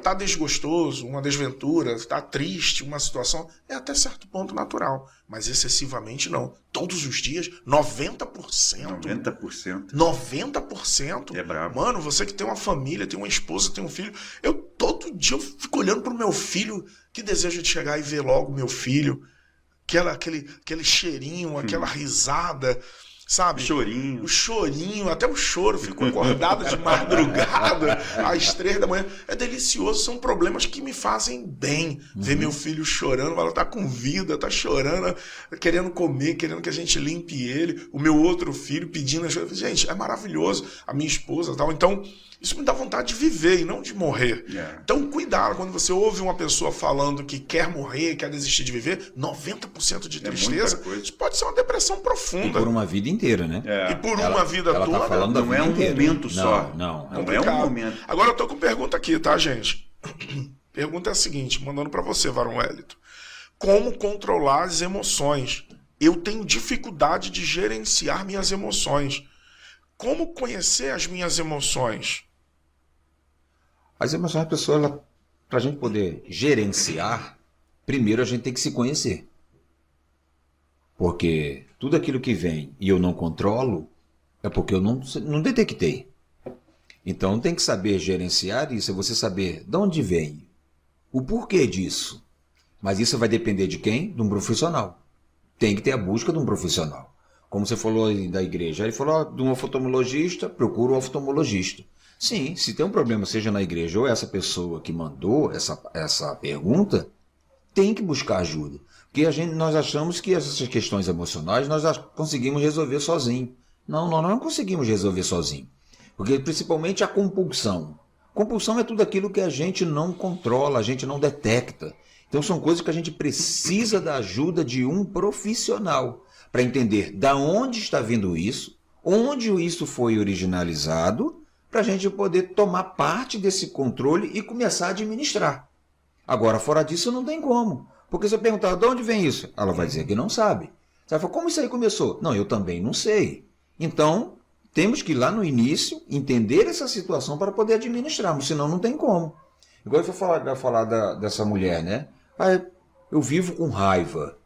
S1: tá desgostoso, uma desventura, tá triste, uma situação, é até certo ponto natural, mas excessivamente não. Todos os dias, 90%. 90%?
S3: É brabo.
S1: Mano, você que tem uma família, tem uma esposa, tem um filho, todo dia eu fico olhando pro meu filho, que desejo de chegar e ver logo meu filho, aquele cheirinho, aquela risada, sabe?
S3: O
S1: chorinho, até o choro, fico acordado de madrugada, às 3 da manhã. É delicioso, são problemas que me fazem bem. Ver meu filho chorando, ela tá com vida, tá chorando, querendo comer, querendo que a gente limpe ele. O meu outro filho pedindo ajuda. Gente, é maravilhoso. A minha esposa e tal. Então, isso me dá vontade de viver e não de morrer. Então, cuidado, quando você ouve uma pessoa falando que quer morrer, quer desistir de viver, 90% de tristeza, isso pode ser uma depressão profunda.
S2: E por uma vida inteira, né?
S1: E por uma vida
S2: ela
S1: toda.
S2: Tá falando da
S3: não
S2: vida
S3: é um
S2: inteira.
S3: momento só.
S2: Não
S3: é um momento.
S1: Agora eu tô com pergunta aqui, tá, gente? Pergunta é a seguinte, mandando pra você, Varão Wellington. Como controlar as emoções? Eu tenho dificuldade de gerenciar minhas emoções. como conhecer as minhas emoções?
S2: As emoções da pessoa, para a gente poder gerenciar, primeiro a gente tem que se conhecer. Porque tudo aquilo que vem e eu não controlo, é porque eu não detectei. Então tem que saber gerenciar isso, é você saber de onde vem, o porquê disso. Mas isso vai depender de quem? De um profissional. Tem que ter a busca de um profissional. Como você falou aí da igreja, ele falou de um oftalmologista, procura um oftalmologista. Sim, se tem um problema, seja na igreja ou essa pessoa que mandou essa pergunta, tem que buscar ajuda. Porque nós achamos que essas questões emocionais nós conseguimos resolver sozinho. Não, nós não conseguimos resolver sozinho. Porque principalmente a compulsão. Compulsão é tudo aquilo que a gente não controla, a gente não detecta. Então são coisas que a gente precisa da ajuda de um profissional para entender da onde está vindo isso, onde isso foi originalizado, para a gente poder tomar parte desse controle e começar a administrar. Agora, fora disso, não tem como. Porque se eu perguntar de onde vem isso, ela vai dizer que não sabe. Você vai falar, como isso aí começou? Não, eu também não sei. Então, temos que ir lá no início, entender essa situação para poder administrarmos, senão não tem como. Igual eu vou falar dessa mulher, né? Ah, eu vivo com raiva.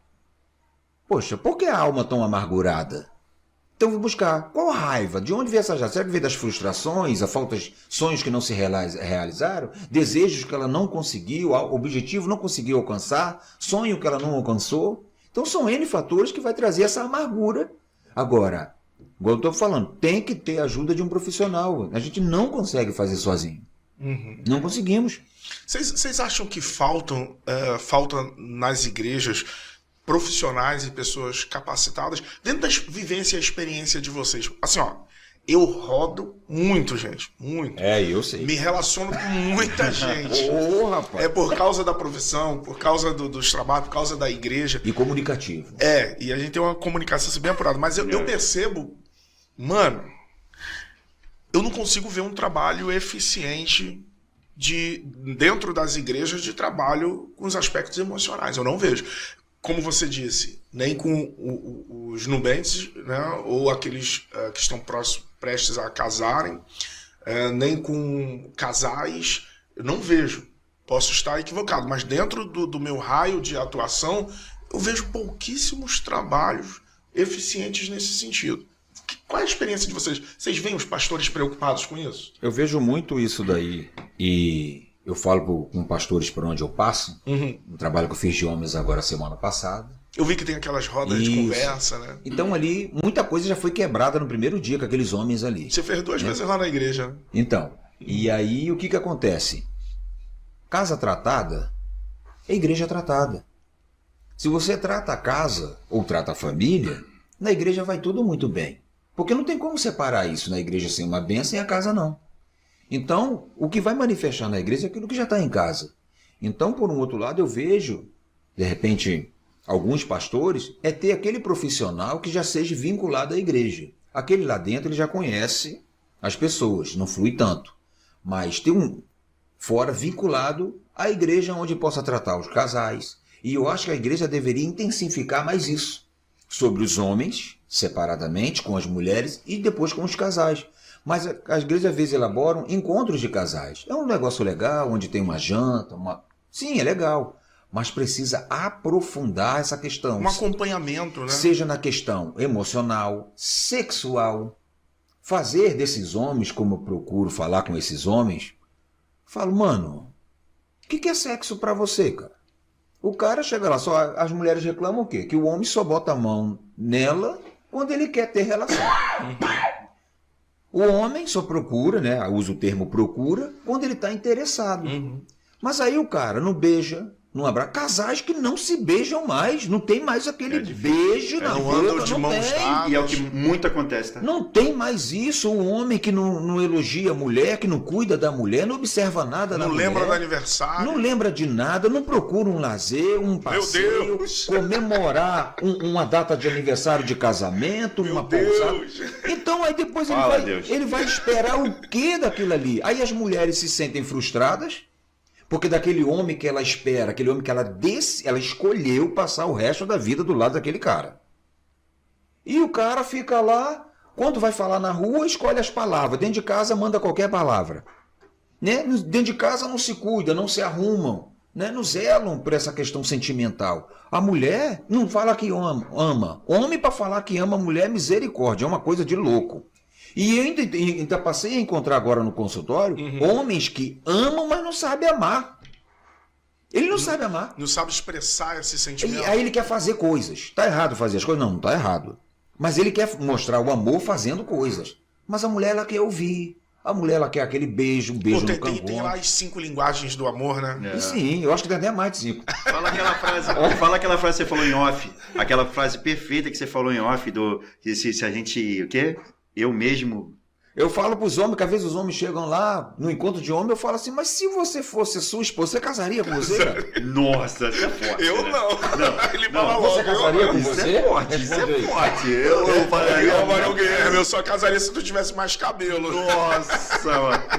S2: Poxa, por que a alma tão amargurada? Então vou buscar. Qual raiva? De onde veio essa raiva? Será que veio das frustrações, a falta de sonhos que não se realizaram? Desejos que ela não conseguiu, objetivo não conseguiu alcançar, sonho que ela não alcançou? Então são N fatores que vai trazer essa amargura. Agora, igual eu estou falando, tem que ter a ajuda de um profissional. A gente não consegue fazer sozinho. Não conseguimos.
S1: Vocês acham que falta nas igrejas profissionais e pessoas capacitadas dentro das vivências e experiência de vocês? Assim, ó, eu rodo muito, gente, muito.
S2: Eu sei.
S1: Me relaciono com muita gente.
S2: Rapaz.
S1: É por causa da profissão, por causa dos trabalhos, por causa da igreja.
S2: E comunicativo.
S1: E a gente tem uma comunicação assim, bem apurada. Mas eu percebo, mano, eu não consigo ver um trabalho eficiente dentro das igrejas de trabalho com os aspectos emocionais. Eu não vejo. Como você disse, nem com os nubentes, né, ou aqueles que estão prestes a casarem, nem com casais, eu não vejo. Posso estar equivocado, mas dentro do meu raio de atuação, eu vejo pouquíssimos trabalhos eficientes nesse sentido. Qual é a experiência de vocês? Vocês veem os pastores preocupados com isso?
S2: Eu vejo muito isso daí, e eu falo com pastores por onde eu passo, no trabalho que eu fiz de homens agora semana passada.
S1: Eu vi que tem aquelas rodas de conversa, né?
S2: Então ali, muita coisa já foi quebrada no primeiro dia com aqueles homens ali.
S1: Você fez 2 vezes lá na igreja, né?
S2: Então, e aí o que acontece? Casa tratada é igreja tratada. Se você trata a casa ou trata a família, na igreja vai tudo muito bem. Porque não tem como separar isso na igreja sem uma bênção e a casa não. Então, o que vai manifestar na igreja é aquilo que já está em casa. Então, por um outro lado, eu vejo, de repente, alguns pastores, ter aquele profissional que já seja vinculado à igreja. Aquele lá dentro, ele já conhece as pessoas, não flui tanto. Mas tem um fora vinculado à igreja onde possa tratar os casais. E eu acho que a igreja deveria intensificar mais isso. Sobre os homens, separadamente, com as mulheres e depois com os casais. Mas as igrejas às vezes elaboram encontros de casais. É um negócio legal, onde tem uma janta, Sim, é legal. Mas precisa aprofundar essa questão.
S1: Um acompanhamento, né?
S2: Seja na questão emocional, sexual. Fazer desses homens, como eu procuro falar com esses homens, falo, mano, o que é sexo pra você, cara? O cara chega lá, só as mulheres reclamam o quê? Que o homem só bota a mão nela quando ele quer ter relação. O homem só procura, né? Usa o termo procura, quando ele está interessado. Mas aí o cara não beija, não abraça. Casais que não se beijam mais, não tem mais aquele beijo na boca,
S1: andam de
S2: não
S1: mãos
S2: tem.
S1: dadas.
S3: E é o que muito acontece, tá?
S2: Não tem mais isso. O homem que não elogia a mulher, que não cuida da mulher, não observa nada da mulher.
S1: Não lembra do aniversário.
S2: Não lembra de nada, não procura um lazer, um passeio, comemorar uma data de aniversário de casamento, uma pousada. Então aí depois ele vai esperar o quê daquilo ali? Aí as mulheres se sentem frustradas, porque daquele homem que ela espera, aquele homem que ela escolheu passar o resto da vida do lado daquele cara. E o cara fica lá, Quando vai falar na rua, escolhe as palavras. Dentro de casa, manda qualquer palavra. Né? Dentro de casa não se cuida, não se arrumam, né? Não zelam por essa questão sentimental. A mulher não fala que ama. Homem para falar que ama a mulher, misericórdia, é uma coisa de louco. E eu ainda passei a encontrar agora no consultório homens que amam, mas não sabem amar. Ele não sabe amar.
S1: Não sabe expressar esse sentimento.
S2: Aí ele quer fazer coisas. Tá errado fazer as coisas? Não tá errado. Mas ele quer mostrar o amor fazendo coisas. Mas a mulher, ela quer ouvir. A mulher, ela quer aquele beijo, um beijo no cangote.
S1: Tem lá as 5 linguagens do amor, né?
S2: É. Sim, eu acho que tem até mais de 5.
S3: Fala aquela frase que você falou em off. Aquela frase perfeita que você falou em off do... Se a gente... O quê? Eu mesmo...
S2: Eu falo pros homens, que às vezes os homens chegam lá, no encontro de homem, eu falo assim, mas se você fosse sua esposa, você casaria com você? Cara?
S3: Nossa, isso é forte.
S1: Eu
S3: né?
S1: não. Ele fala
S2: Você
S1: logo.
S2: casaria com você?
S3: Isso é forte, isso é forte. Eu falaria...
S1: Mário Guilherme, eu só casaria se tu tivesse mais cabelo.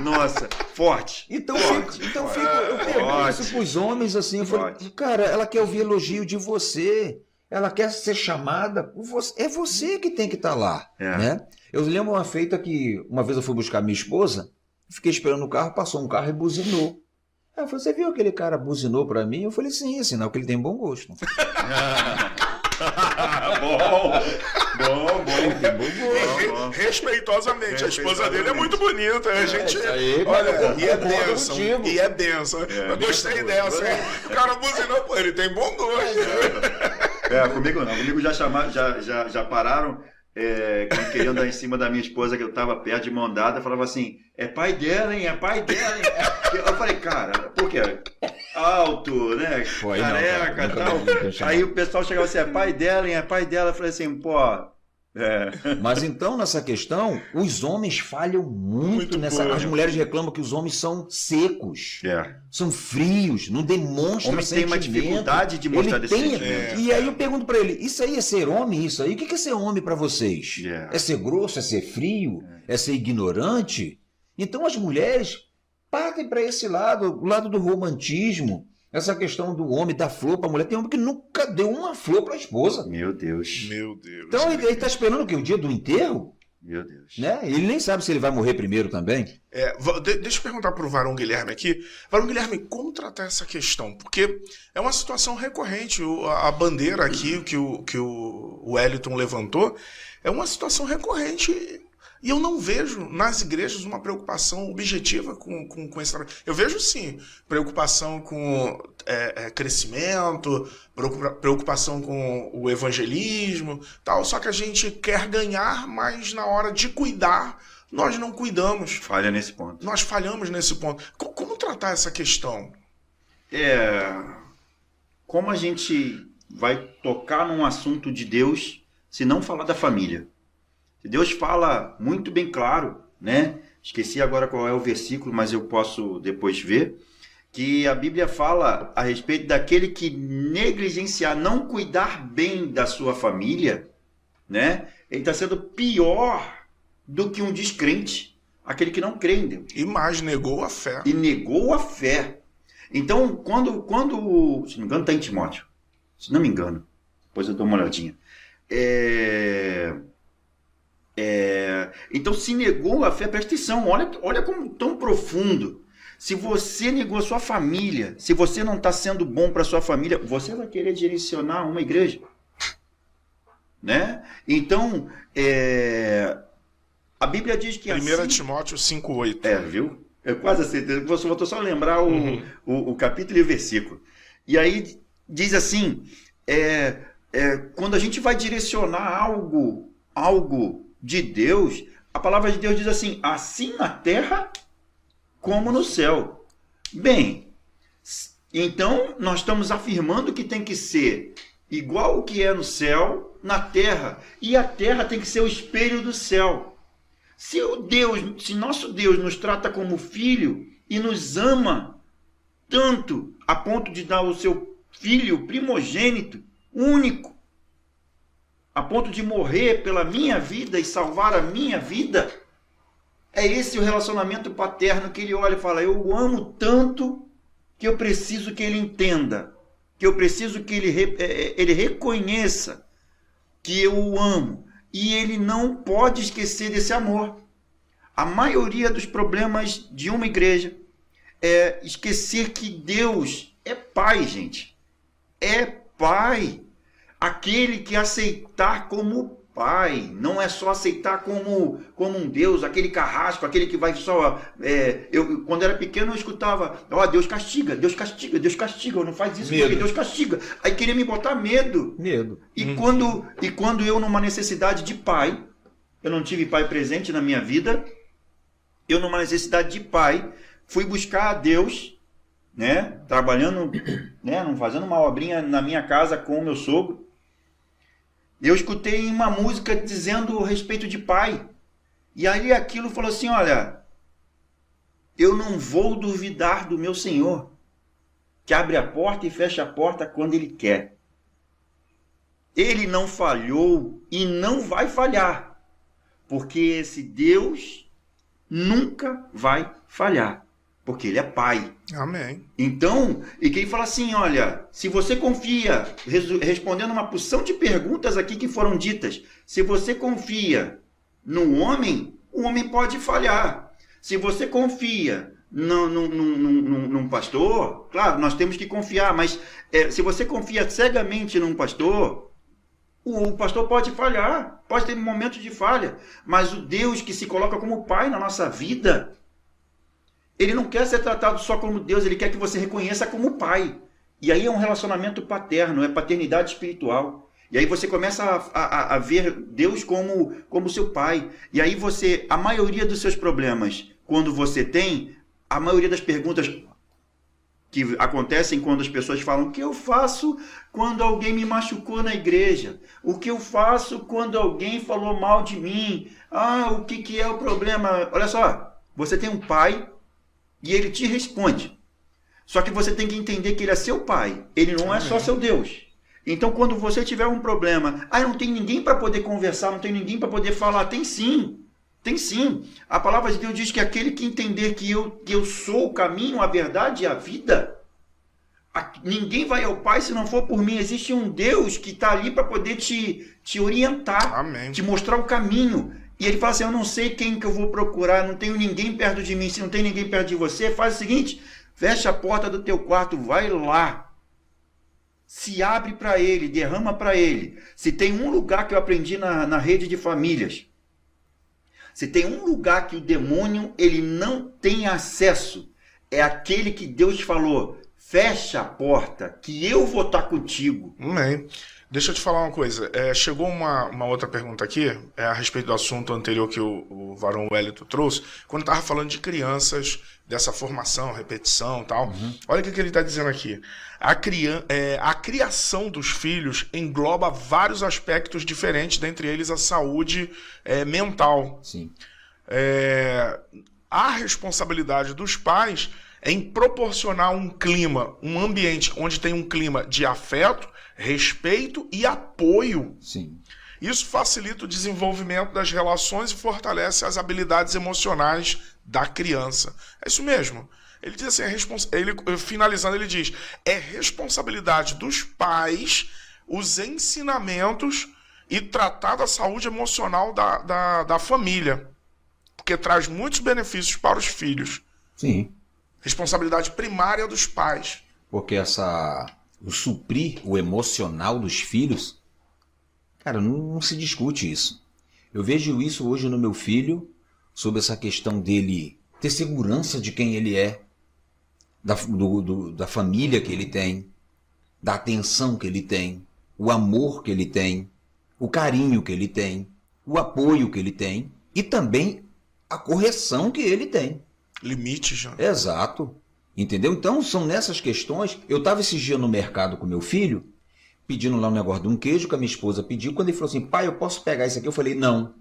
S3: Nossa, forte.
S2: Então eu pergunto isso pros homens assim, eu falei, cara, ela quer ouvir elogio de você, ela quer ser chamada por você, é você que tem que estar lá, né? Eu lembro uma feita que uma vez eu fui buscar minha esposa, fiquei esperando no carro, passou um carro e buzinou. Aí eu falei, você viu aquele cara buzinou pra mim? Eu falei, sim, é sinal que ele tem bom gosto.
S3: Bom.
S1: Respeitosamente, a esposa dele é muito bonita. A gente. Olha, e é bênção. Eu gostei dessa. O cara buzinou, pô, ele tem bom gosto.
S3: Comigo não. Comigo já pararam. Quando queriam dar em cima da minha esposa, que eu tava perto de mão dada, falava assim, é pai dela, hein? É pai dela, hein? Eu falei, cara, por quê? Alto, né? Careca e tal. Aí o pessoal chegava assim, é pai dela, hein? É pai dela. Eu falei assim, pô...
S2: Mas então, nessa questão, os homens falham muito nessa... As mulheres reclamam que os homens são secos, são frios, não demonstram
S3: homem
S2: sentimento.
S3: Tem uma dificuldade de mostrar esse sentimento.
S2: E aí eu pergunto pra ele, isso aí é ser homem, isso aí? O que é ser homem pra vocês? É ser grosso, é ser frio? É ser ignorante? Então as mulheres partem para esse lado, o lado do romantismo. Essa questão do homem dar flor pra mulher. Tem homem que nunca deu uma flor pra esposa.
S3: Meu Deus.
S2: Então ele tá esperando o quê? O dia do enterro?
S3: Meu Deus.
S2: Né? Ele nem sabe se ele vai morrer primeiro também.
S1: Deixa eu perguntar pro Varão Guilherme aqui. Varão Guilherme, como tratar essa questão? Porque é uma situação recorrente. A bandeira aqui que o Wellington levantou é uma situação recorrente. E eu não vejo nas igrejas uma preocupação objetiva com esse trabalho. Eu vejo, sim, preocupação com crescimento, preocupação com o evangelismo, tal. Só que a gente quer ganhar, mas na hora de cuidar, nós não cuidamos.
S3: Falha nesse ponto.
S1: Nós falhamos nesse ponto. Como tratar essa questão?
S3: Como a gente vai tocar num assunto de Deus se não falar da família? Deus fala muito bem claro, né? Esqueci agora qual é o versículo, mas eu posso depois ver, que a Bíblia fala a respeito daquele que negligenciar, não cuidar bem da sua família, né? Ele está sendo pior do que um descrente, aquele que não crê em Deus.
S1: E mais, negou a fé.
S3: E negou a fé. Então, quando se não me engano, está em Timóteo. Se não me engano, depois eu dou uma olhadinha. Então, se negou a fé, presta atenção, olha como tão profundo. Se você negou a sua família, se você não está sendo bom para sua família, você vai querer direcionar uma igreja, né? Então, a Bíblia diz que
S1: 1 Timóteo 5,8.
S3: Viu? Eu quase acertei, vou só lembrar o capítulo e o versículo. E aí diz assim, quando a gente vai direcionar algo de Deus, a palavra de Deus diz assim, assim na terra como no céu. Bem, então nós estamos afirmando que tem que ser igual o que é no céu, na terra. E a terra tem que ser o espelho do céu. Se nosso Deus nos trata como filho e nos ama tanto a ponto de dar o seu filho primogênito, único, a ponto de morrer pela minha vida e salvar a minha vida, é esse o relacionamento paterno que ele olha e fala, eu o amo tanto que eu preciso que ele entenda, que eu preciso que ele reconheça que eu o amo. e ele não pode esquecer desse amor. A maioria dos problemas de uma igreja é esquecer que Deus é Pai, gente. É Pai. Aquele que aceitar como Pai. Não é só aceitar como um Deus, aquele carrasco, aquele que vai só... quando era pequeno, eu escutava, Deus castiga, Deus castiga, Deus castiga, não faz isso porque Deus castiga. Aí queria me botar medo. E quando eu, numa necessidade de pai, eu não tive pai presente na minha vida, eu, numa necessidade de pai, fui buscar a Deus, né, trabalhando, né, fazendo uma obrinha na minha casa com o meu sogro. Eu escutei uma música dizendo a respeito de pai. E aí aquilo falou assim, olha, eu não vou duvidar do meu Senhor, que abre a porta e fecha a porta quando Ele quer. Ele não falhou e não vai falhar, porque esse Deus nunca vai falhar, porque Ele é Pai.
S1: Amém.
S3: Então, e quem fala assim, olha, se você confia, respondendo uma porção de perguntas aqui que foram ditas, se você confia no homem, o homem pode falhar. Se você confia num pastor, claro, nós temos que confiar, mas se você confia cegamente num pastor, o pastor pode falhar, pode ter momentos de falha, mas o Deus que se coloca como Pai na nossa vida, Ele não quer ser tratado só como Deus, Ele quer que você reconheça como Pai. E aí é um relacionamento paterno, é paternidade espiritual. E aí você começa a ver Deus como seu Pai. E aí a maioria dos seus problemas, quando você tem, a maioria das perguntas que acontecem quando as pessoas falam, o que eu faço quando alguém me machucou na igreja? O que eu faço quando alguém falou mal de mim? O que é o problema? Olha só, você tem um pai e ele te responde. Só que você tem que entender que ele é seu pai, ele não é só seu Deus. Então quando você tiver um problema, não tem ninguém para poder conversar, não tem ninguém para poder falar, tem sim. Tem sim. A palavra de Deus diz que aquele que entender que eu sou o caminho, a verdade e a vida, ninguém vai ao Pai se não for por mim. Existe um Deus que está ali para poder te orientar,
S1: Amém.
S3: Te mostrar o caminho. E ele fala assim, eu não sei quem que eu vou procurar, não tenho ninguém perto de mim. Se não tem ninguém perto de você, faz o seguinte, fecha a porta do teu quarto, vai lá. Se abre para ele, derrama para ele. Se tem um lugar que eu aprendi na rede de famílias, se tem um lugar que o demônio ele não tem acesso, é aquele que Deus falou, fecha a porta, que eu vou estar contigo.
S1: Amém. Deixa eu te falar uma coisa. Chegou uma outra pergunta aqui, a respeito do assunto anterior que o varão Wellington trouxe, quando estava falando de crianças, dessa formação, repetição e tal. Olha o que ele está dizendo aqui. A criação dos filhos engloba vários aspectos diferentes, dentre eles a saúde mental.
S2: Sim.
S1: A responsabilidade dos pais é em proporcionar um clima, um ambiente onde tem um clima de afeto, respeito e apoio.
S2: Sim.
S1: Isso facilita o desenvolvimento das relações e fortalece as habilidades emocionais da criança. É isso mesmo. Ele diz assim, finalizando, ele diz, é responsabilidade dos pais os ensinamentos e tratar da saúde emocional da família, porque traz muitos benefícios para os filhos.
S2: Sim.
S1: Responsabilidade primária dos pais.
S2: Porque o suprir o emocional dos filhos, cara, não se discute isso. Eu vejo isso hoje no meu filho, sobre essa questão dele ter segurança de quem ele é, da família que ele tem, da atenção que ele tem, o amor que ele tem, o carinho que ele tem, o apoio que ele tem e também a correção que ele tem.
S1: Limite já.
S2: Exato. Entendeu? Então são nessas questões. Eu estava esses dias no mercado com meu filho, pedindo lá um negócio de um queijo que a minha esposa pediu. Quando ele falou assim, pai, eu posso pegar isso aqui? Eu falei, não.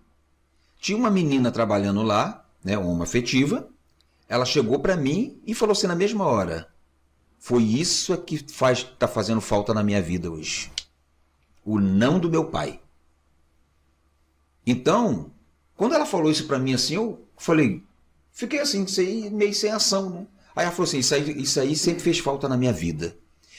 S2: Tinha uma menina trabalhando lá, né, uma afetiva. Ela chegou para mim e falou assim na mesma hora, foi isso que está fazendo falta na minha vida hoje. O não do meu pai. Então, quando ela falou isso para mim assim, eu falei, fiquei assim, meio sem ação, né? Aí ela falou assim, isso aí sempre fez falta na minha vida.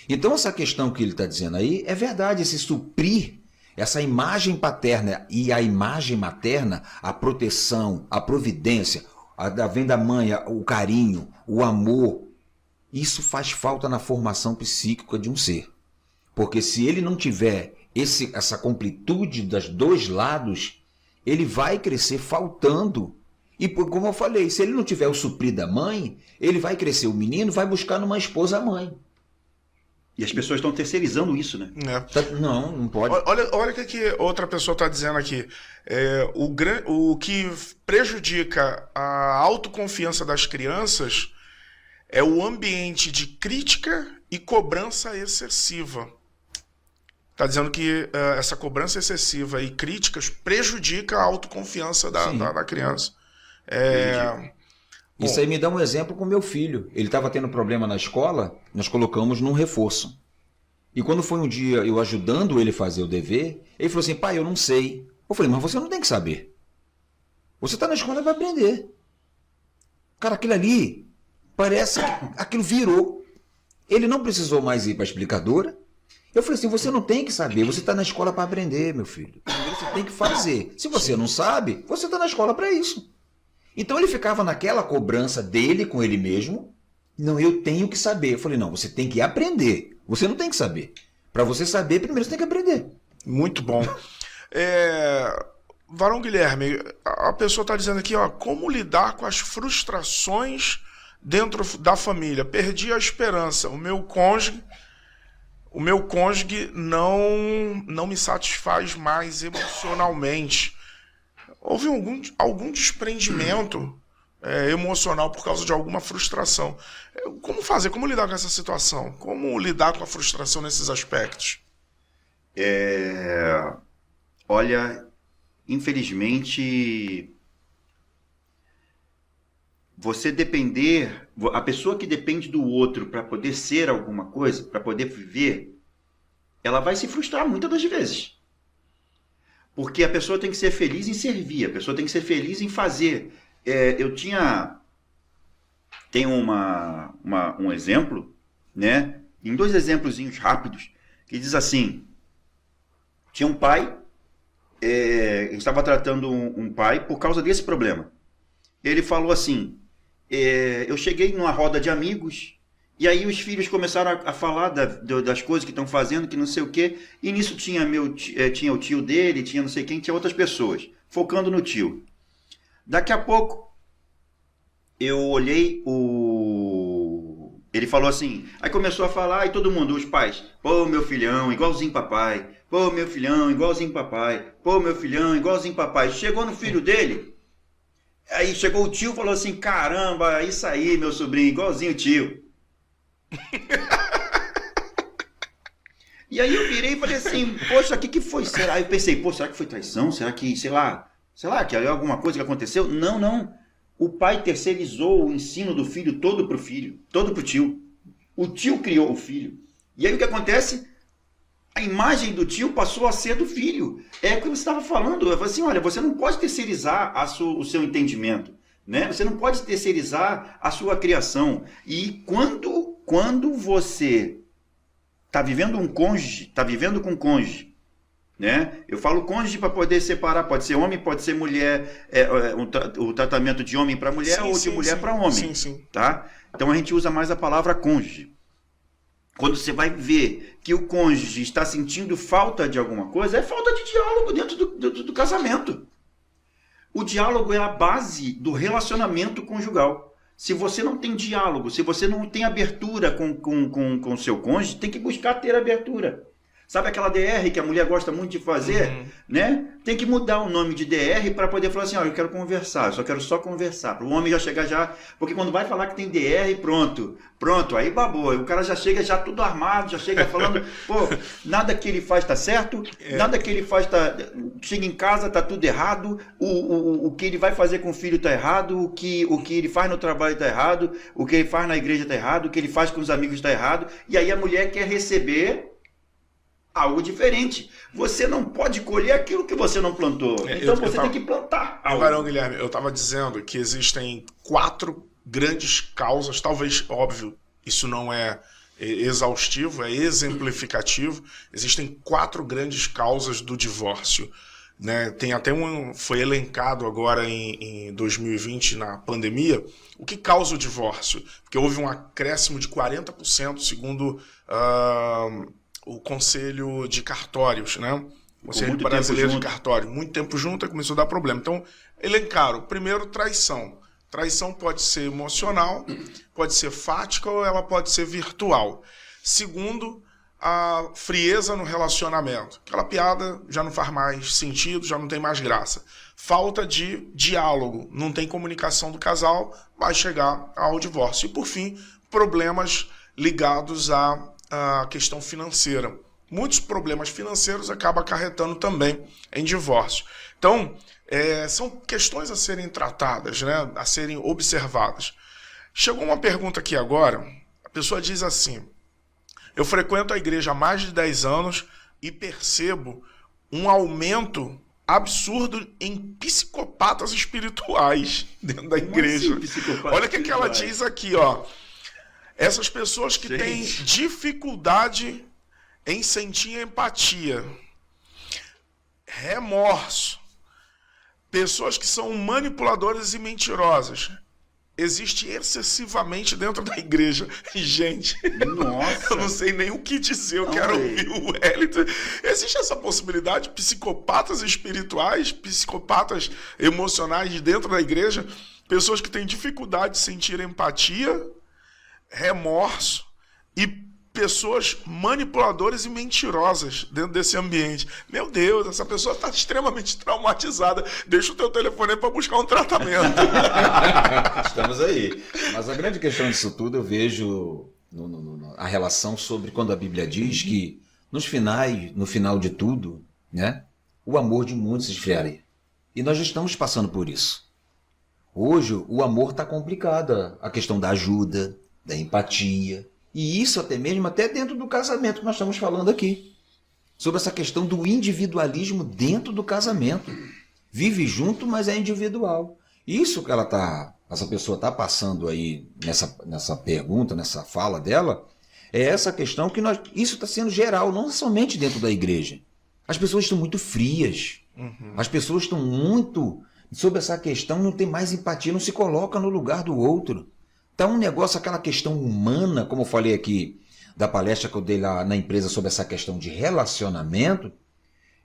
S2: Então essa questão que ele está dizendo aí é verdade, esse suprir Essa imagem paterna e a imagem materna, a proteção, a providência, vem da mãe, o carinho, o amor, isso faz falta na formação psíquica de um ser. Porque se ele não tiver essa completude dos dois lados, ele vai crescer faltando. E como eu falei, se ele não tiver o suprir da mãe, ele vai crescer, o menino vai buscar numa esposa a mãe.
S3: E as pessoas estão terceirizando isso, né?
S2: Não pode.
S1: Olha o que outra pessoa está dizendo aqui. O que prejudica a autoconfiança das crianças é o ambiente de crítica e cobrança excessiva. Está dizendo que essa cobrança excessiva e críticas prejudica a autoconfiança da criança.
S2: Isso aí me dá um exemplo com meu filho. Ele estava tendo problema na escola, nós colocamos num reforço. E quando foi um dia eu ajudando ele a fazer o dever, ele falou assim: pai, eu não sei. Eu falei: mas você não tem que saber. Você está na escola e vai aprender. Cara, aquilo ali, parece que aquilo virou. Ele não precisou mais ir para a explicadora. Eu falei assim: você não tem que saber, você está na escola para aprender, meu filho. Você tem que fazer. Se você não sabe, você está na escola para isso. Então ele ficava naquela cobrança dele com ele mesmo. Não, eu tenho que saber. Eu falei: não, você tem que aprender. Você não tem que saber. Para você saber, primeiro você tem que aprender.
S1: Muito bom. Varão Guilherme, a pessoa está dizendo aqui, como lidar com as frustrações dentro da família. Perdi a esperança. O meu cônjuge não me satisfaz mais emocionalmente. Houve algum desprendimento emocional por causa de alguma frustração. Como fazer? Como lidar com essa situação? Como lidar com a frustração nesses aspectos?
S3: Olha, infelizmente, a pessoa que depende do outro para poder ser alguma coisa, para poder viver, ela vai se frustrar muitas das vezes. Porque a pessoa tem que ser feliz em servir, a pessoa tem que ser feliz em fazer. Tenho um exemplo, né? Em 2 exemplozinhos rápidos, que diz assim: tinha um pai, estava tratando um pai por causa desse problema. Ele falou assim: eu cheguei numa roda de amigos, e aí os filhos começaram a falar das coisas que estão fazendo, que não sei o quê, e nisso tinha o tio dele, tinha não sei quem, tinha outras pessoas, focando no tio. Daqui a pouco, eu olhei ele falou assim, aí começou a falar, e todo mundo, os pais: pô, meu filhão, igualzinho papai, pô, meu filhão, igualzinho papai, pô, meu filhão, igualzinho papai. Chegou no filho dele, aí chegou o tio e falou assim: caramba, isso aí, meu sobrinho, igualzinho o tio. E aí eu virei e falei assim: poxa, o que foi? Será? Eu pensei: pô, será que foi traição? Será que, sei lá, que é alguma coisa que aconteceu? Não. O pai terceirizou o ensino do filho todo pro filho, todo pro tio. O tio criou o filho. E aí o que acontece? A imagem do tio passou a ser do filho. É o que você estava falando. Eu falei assim: olha, você não pode terceirizar o seu entendimento, né? Você não pode terceirizar a sua criação. E quando você está vivendo com um cônjuge, né? Eu falo cônjuge para poder separar, pode ser homem, pode ser mulher, o tratamento de homem para mulher, ou de mulher para homem.
S1: Sim.
S3: Tá? Então a gente usa mais a palavra cônjuge. Quando você vai ver que o cônjuge está sentindo falta de alguma coisa, é falta de diálogo dentro do casamento. O diálogo é a base do relacionamento conjugal. Se você não tem diálogo, se você não tem abertura com o seu cônjuge, tem que buscar ter abertura. Sabe aquela DR que a mulher gosta muito de fazer? Né? Tem que mudar o nome de DR para poder falar assim: olha, eu quero conversar, eu só quero conversar. Para o homem já chegar já... Porque quando vai falar que tem DR, pronto, aí babou. O cara já chega já tudo armado, já chega falando: pô, nada que ele faz está certo, nada que ele faz está... Chega em casa, está tudo errado, o que ele vai fazer com o filho está errado, o que ele faz no trabalho está errado, o que ele faz na igreja está errado, o que ele faz com os amigos está errado. E aí a mulher quer receber algo diferente. Você não pode colher aquilo que você não plantou. Então você tem que plantar algo.
S1: Varão Guilherme, eu estava dizendo que existem 4 grandes causas, talvez, óbvio, isso não é exaustivo, é exemplificativo. Existem 4 grandes causas do divórcio, né? Tem até foi elencado agora em 2020, na pandemia, o que causa o divórcio. Porque houve um acréscimo de 40%, segundo o Conselho de Cartórios, né? O Conselho Brasileiro de Cartório. Muito tempo junto, começou a dar problema. Então, elencaram. Primeiro, traição. Traição pode ser emocional, pode ser fática ou ela pode ser virtual. Segundo, a frieza no relacionamento. Aquela piada já não faz mais sentido, já não tem mais graça. Falta de diálogo, não tem comunicação do casal, vai chegar ao divórcio. E, por fim, problemas ligados à questão financeira. Muitos problemas financeiros acabam acarretando também em divórcio. Então, são questões a serem tratadas, né? A serem observadas. Chegou uma pergunta aqui agora, a pessoa diz assim: eu frequento a igreja há mais de 10 anos e percebo um aumento absurdo em psicopatas espirituais dentro da igreja. Olha o que ela diz aqui, ó. Essas pessoas que têm dificuldade em sentir empatia, remorso, pessoas que são manipuladoras e mentirosas, existe excessivamente dentro da igreja. Gente,
S3: nossa,
S1: eu não sei nem o que dizer, eu quero ouvir o Wellington. Existe essa possibilidade de psicopatas espirituais, psicopatas emocionais dentro da igreja, pessoas que têm dificuldade de sentir empatia, remorso e pessoas manipuladoras e mentirosas dentro desse ambiente. Meu Deus, essa pessoa está extremamente traumatizada. Deixa o teu telefone aí para buscar um tratamento.
S2: Estamos aí. Mas a grande questão disso tudo eu vejo a relação sobre quando a Bíblia diz que no final de tudo, né, o amor de muitos se esfriaria. E nós já estamos passando por isso. Hoje o amor está complicado. A questão da ajuda, da empatia. E isso até dentro do casamento que nós estamos falando aqui. Sobre essa questão do individualismo dentro do casamento. Vive junto, mas é individual. Isso que essa pessoa está passando aí nessa pergunta, nessa fala dela, é essa questão que isso está sendo geral, não somente dentro da igreja. As pessoas estão muito frias. As pessoas estão muito... Sobre essa questão, não tem mais empatia, não se coloca no lugar do outro. Tá um negócio, aquela questão humana, como eu falei aqui da palestra que eu dei lá na empresa sobre essa questão de relacionamento,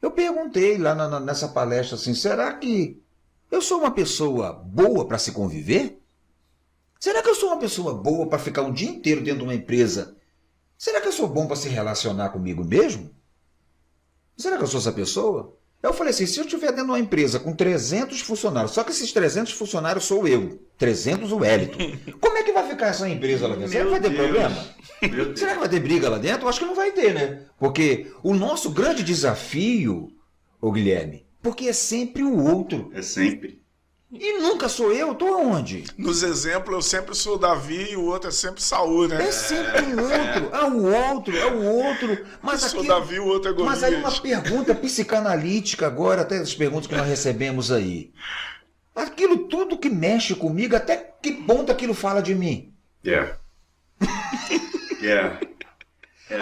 S2: eu perguntei lá nessa palestra assim, será que eu sou uma pessoa boa para se conviver? Será que eu sou uma pessoa boa para ficar um dia inteiro dentro de uma empresa? Será que eu sou bom para se relacionar comigo mesmo? Será que eu sou essa pessoa? Eu falei assim, se eu estiver dentro de uma empresa com 300 funcionários, só que esses 300 funcionários sou eu, 300 o Wellington, como é que vai ficar essa empresa lá dentro? Será que vai ter problema? Será que vai ter briga lá dentro? Eu acho que não vai ter, né? Porque o nosso grande desafio, ô Guilherme, porque é sempre o outro.
S3: É sempre.
S2: E nunca sou eu, tô aonde?
S1: Nos exemplos, eu sempre sou Davi e o outro é sempre Saul, né?
S2: É sempre o outro, é o outro. Mas
S1: eu sou Davi, o outro é Golias.
S2: Mas aí uma pergunta psicanalítica agora, até as perguntas que nós recebemos aí. Aquilo tudo que mexe comigo, até que ponto aquilo fala de mim?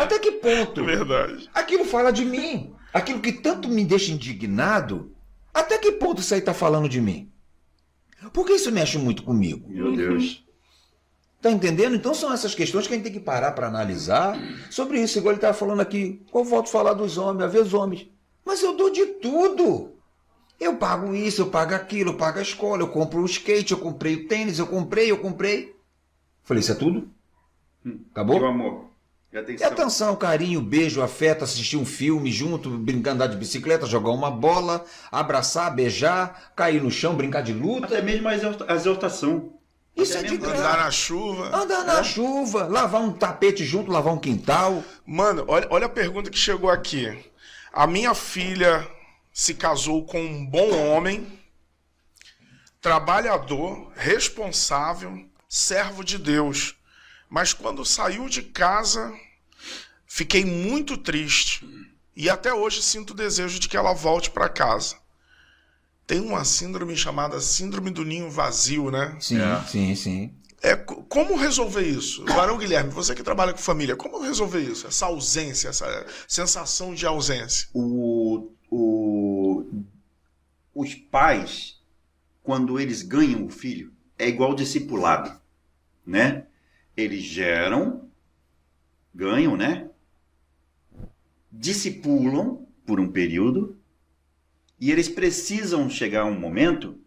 S2: Até que ponto?
S1: Verdade.
S2: Aquilo fala de mim. Aquilo que tanto me deixa indignado, até que ponto isso aí está falando de mim? Porque isso mexe muito comigo.
S3: Meu Deus.
S2: Tá entendendo? Então são essas questões que a gente tem que parar para analisar sobre isso. Igual ele estava falando aqui, eu volto a falar dos homens, às vezes homens. Mas eu dou de tudo. Eu pago isso, eu pago aquilo, eu pago a escola, eu compro o skate, eu comprei o tênis, eu comprei. Falei, isso é tudo? Acabou?
S3: E o amor?
S2: E atenção, carinho, beijo, afeto, assistir um filme junto, brincar, andar de bicicleta, jogar uma bola, abraçar, beijar, cair no chão, brincar de luta.
S3: Até mesmo a exortação.
S2: Isso é de graça.
S1: Andar na chuva.
S2: Andar na chuva, lavar um tapete junto, lavar um quintal.
S1: Mano, olha a pergunta que chegou aqui. A minha filha se casou com um bom homem, trabalhador, responsável, servo de Deus. Mas quando saiu de casa, fiquei muito triste. E até hoje sinto o desejo de que ela volte para casa. Tem uma síndrome chamada síndrome do ninho vazio, né?
S2: Sim.
S1: Como resolver isso? Varão Guilherme, você que trabalha com família, como resolver isso? Essa ausência, essa sensação de ausência.
S3: Os pais, quando eles ganham o filho, é igual discipulado, né? Eles ganham, né? Discipulam por um período e eles precisam chegar a um momento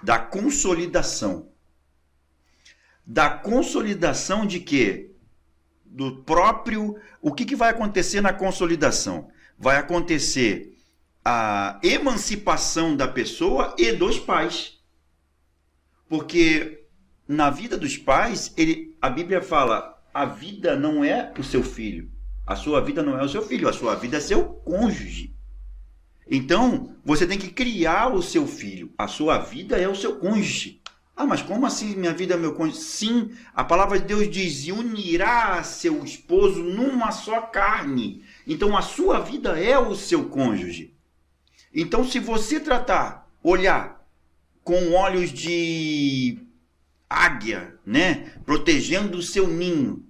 S3: da consolidação. Da consolidação de quê? Do próprio... O que vai acontecer na consolidação? Vai acontecer a emancipação da pessoa e dos pais. Porque na vida dos pais, a Bíblia fala, a vida não é o seu filho. A sua vida não é o seu filho, a sua vida é seu cônjuge. Então, você tem que criar o seu filho. A sua vida é o seu cônjuge. Ah, mas como assim minha vida é meu cônjuge? Sim, a palavra de Deus diz, e unirá seu esposo numa só carne. Então, a sua vida é o seu cônjuge. Então, se você olhar com olhos de águia, né? Protegendo o seu ninho,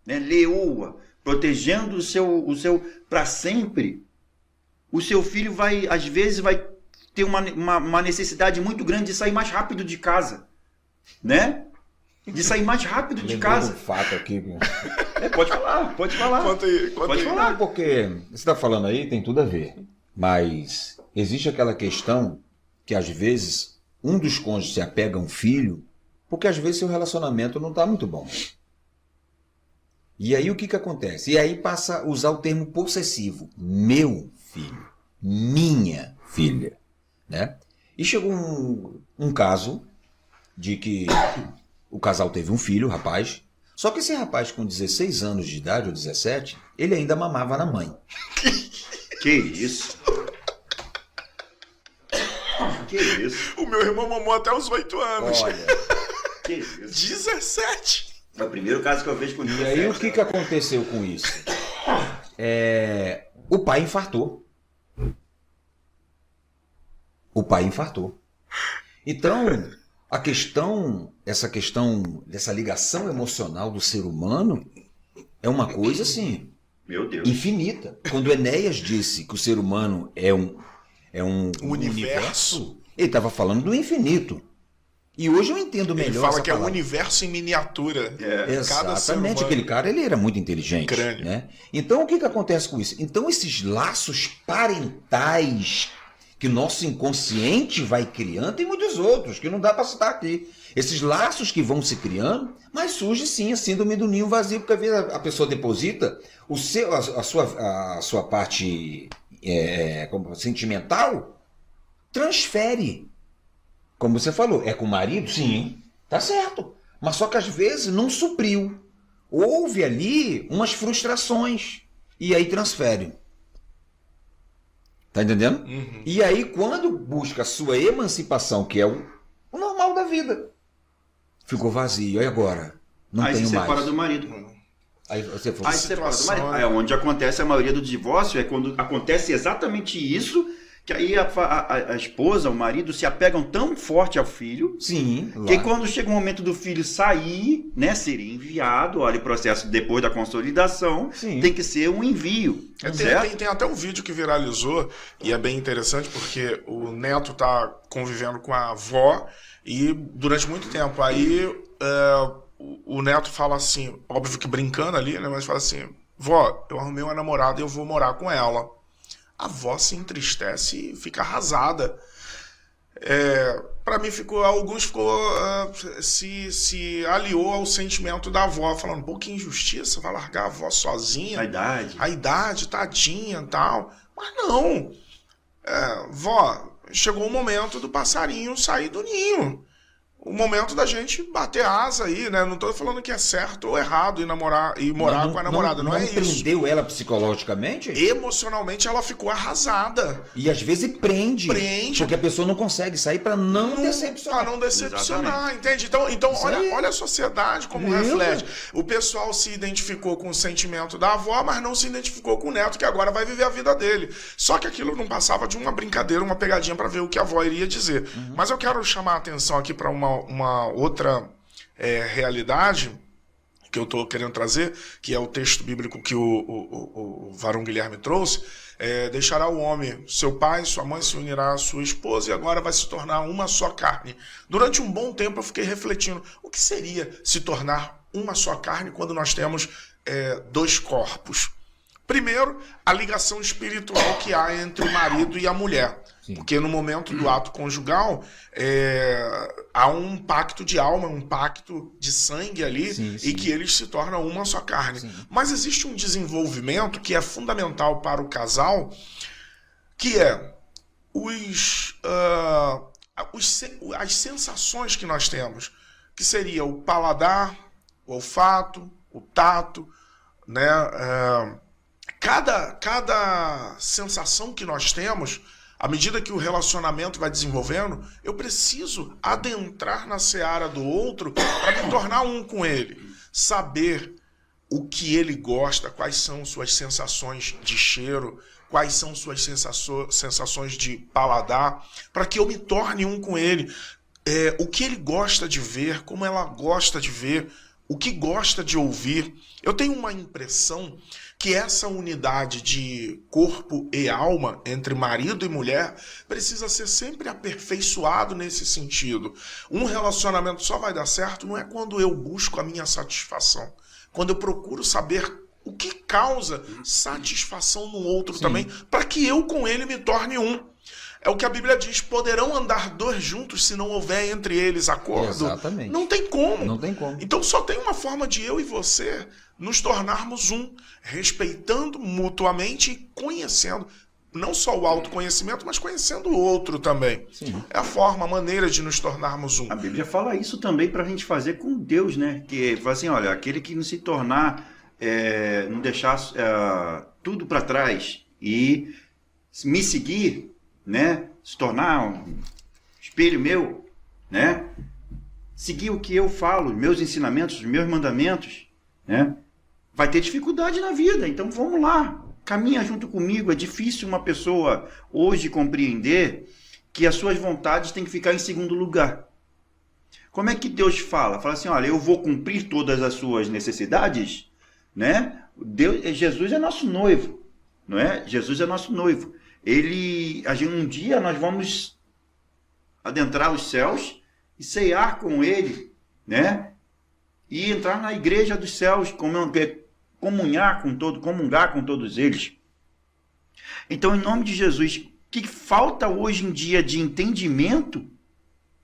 S3: né? Leoa, protegendo o seu para sempre, o seu filho às vezes vai ter uma necessidade muito grande de sair mais rápido de casa, né? De sair mais rápido de casa.
S2: Um fato aqui.
S3: Pode falar. Pode falar.
S2: Porque você está falando aí, tem tudo a ver. Mas existe aquela questão que às vezes um dos cônjuges se apega a um filho porque às vezes seu relacionamento não está muito bom. E aí o que acontece? E aí passa a usar o termo possessivo. Meu filho, minha filha. Né? E chegou um caso de que o casal teve um filho, o rapaz. Só que esse rapaz com 16 anos de idade, ou 17, ele ainda mamava na mãe.
S3: Que isso? Que isso?
S1: O meu irmão mamou até os 8 anos.
S2: Olha,
S3: que isso?
S1: 17!
S3: É o primeiro caso que eu vejo com
S2: e aí o que aconteceu com isso? O pai infartou. O pai infartou. Então, essa questão dessa ligação emocional do ser humano é uma coisa assim,
S3: meu Deus,
S2: infinita. Quando Enéas disse que o ser humano é um
S1: universo,
S2: ele estava falando do infinito. E hoje eu entendo melhor.
S1: Ele fala
S2: essa
S1: que
S2: palavra.
S1: É um universo em miniatura.
S2: Exatamente, aquele cara ele era muito inteligente.
S1: Crânio.
S2: Né? Então o que acontece com isso? Então esses laços parentais que nosso inconsciente vai criando, tem muitos outros que não dá para citar aqui. Esses laços que vão se criando, mas surge sim a síndrome do ninho vazio, porque às vezes a pessoa deposita a sua parte sentimental, transfere. Como você falou, é com o marido? Sim, tá certo. Mas só que às vezes não supriu. Houve ali umas frustrações. E aí transfere. Tá entendendo?
S1: Uhum.
S2: E aí quando busca a sua emancipação, que é o normal da vida, ficou vazio. E agora? Não
S3: aí
S2: tenho
S3: se
S2: mais.
S3: separa do marido.
S2: Aí você
S3: Aí se separa do marido. Aí onde acontece a maioria do divórcio é quando acontece exatamente isso, que aí a esposa, o marido se apegam tão forte ao filho,
S2: sim,
S3: que quando chega o momento do filho sair, né, ser enviado, olha o processo depois da consolidação, sim, tem que ser um envio.
S1: Tem até um vídeo que viralizou e é bem interessante porque o neto tá convivendo com a avó e durante muito tempo aí o neto fala assim, óbvio que brincando ali, né, mas fala assim, vó, eu arrumei uma namorada e eu vou morar com ela. A avó se entristece e fica arrasada. Para mim se aliou ao sentimento da avó, falando, pô, que injustiça, vai largar a avó sozinha. A idade, tadinha e tal. Mas não. Vó, chegou o momento do passarinho sair do ninho. O momento da gente bater asa aí, né? Não tô falando que é certo ou errado ir morar com a namorada, não é isso.
S2: Não prendeu ela psicologicamente?
S1: Emocionalmente ela ficou arrasada.
S2: E às vezes prende. Porque a pessoa não consegue sair para não decepcionar.
S1: Para não decepcionar, entende? Então olha a sociedade como reflete. O pessoal se identificou com o sentimento da avó, mas não se identificou com o neto, que agora vai viver a vida dele. Só que aquilo não passava de uma brincadeira, uma pegadinha para ver o que a avó iria dizer. Uhum. Mas eu quero chamar a atenção aqui para uma outra realidade que eu estou querendo trazer, que é o texto bíblico que o varão Guilherme trouxe, deixará o homem, seu pai, sua mãe, se unirá à sua esposa e agora vai se tornar uma só carne. Durante um bom tempo eu fiquei refletindo, o que seria se tornar uma só carne quando nós temos dois corpos? Primeiro, a ligação espiritual que há entre o marido e a mulher. Sim. Porque no momento do ato conjugal, há um pacto de alma, um pacto de sangue ali, sim. E que eles se tornam uma só carne. Sim. Mas existe um desenvolvimento que é fundamental para o casal, que é as sensações que nós temos, que seria o paladar, o olfato, o tato, né? Cada sensação que nós temos, à medida que o relacionamento vai desenvolvendo, eu preciso adentrar na seara do outro para me tornar um com ele. Saber o que ele gosta, quais são suas sensações de cheiro, quais são suas sensações de paladar, para que eu me torne um com ele. O que ele gosta de ver, como ela gosta de ver, o que gosta de ouvir. Eu tenho uma impressão que essa unidade de corpo e alma entre marido e mulher precisa ser sempre aperfeiçoado nesse sentido. Um relacionamento só vai dar certo não é quando eu busco a minha satisfação, quando eu procuro saber o que causa satisfação no outro. Sim. Também, para que eu com ele me torne um. É o que a Bíblia diz, poderão andar dois juntos se não houver entre eles acordo.
S2: Exatamente.
S1: Não tem como.
S2: Não tem como.
S1: Então só tem uma forma de eu e você nos tornarmos um, respeitando mutuamente e conhecendo, não só o autoconhecimento, mas conhecendo o outro também. Sim. É a forma, a maneira de nos tornarmos um.
S3: A Bíblia fala isso também para a gente fazer com Deus, né? Que fala assim, olha, aquele que não se tornar, não deixar tudo para trás e me seguir, né? Se tornar um espelho meu, né? Seguir o que eu falo, meus ensinamentos, os meus mandamentos, né? Vai ter dificuldade na vida, então vamos lá, caminha junto comigo. É difícil uma pessoa hoje compreender que as suas vontades têm que ficar em segundo lugar. Como é que Deus fala? Fala assim, olha, eu vou cumprir todas as suas necessidades, né? Jesus é nosso noivo, não é? Jesus é nosso noivo. Um dia nós vamos adentrar os céus e ceiar com ele, né? E entrar na igreja dos céus, comungar com todos eles. Então, em nome de Jesus, o que falta hoje em dia de entendimento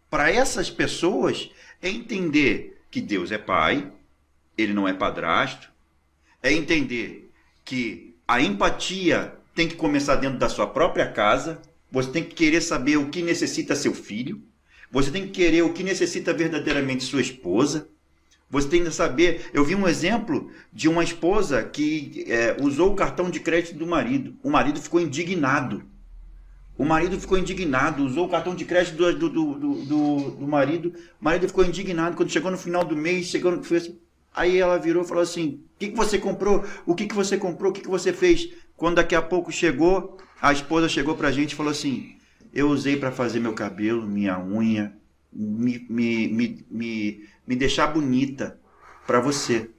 S3: para essas pessoas é entender que Deus é Pai, Ele não é padrasto, é entender que a empatia tem que começar dentro da sua própria casa. Você tem que querer saber o que necessita seu filho. Você tem que querer o que necessita verdadeiramente sua esposa. Você tem que saber... Eu vi um exemplo de uma esposa que usou o cartão de crédito do marido. O marido ficou indignado. Usou o cartão de crédito do marido. O marido ficou indignado. Quando chegou no final do mês, aí ela virou e falou assim, o que você comprou? O que você comprou? O que você fez? Quando daqui a pouco chegou, a esposa chegou pra gente e falou assim, eu usei para fazer meu cabelo, minha unha, me deixar bonita para você.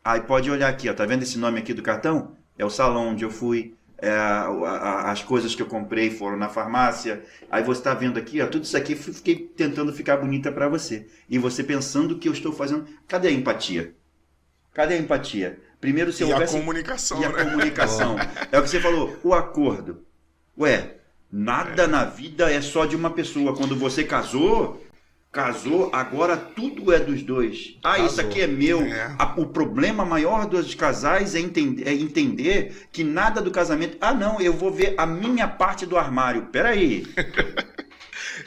S3: Aí pode olhar aqui, ó, tá vendo esse nome aqui do cartão? É o salão onde eu fui, as coisas que eu comprei foram na farmácia. Aí você tá vendo aqui, ó, tudo isso aqui, fiquei tentando ficar bonita para você. E você pensando que eu estou fazendo... Cadê a empatia? Primeiro, se houvesse...
S1: a comunicação,
S3: né? A comunicação. É o que você falou, o acordo. Nada na vida é só de uma pessoa. Quando você casou, agora tudo é dos dois. Isso aqui é meu. O problema maior dos casais é entender que nada do casamento... não, eu vou ver a minha parte do armário. Peraí.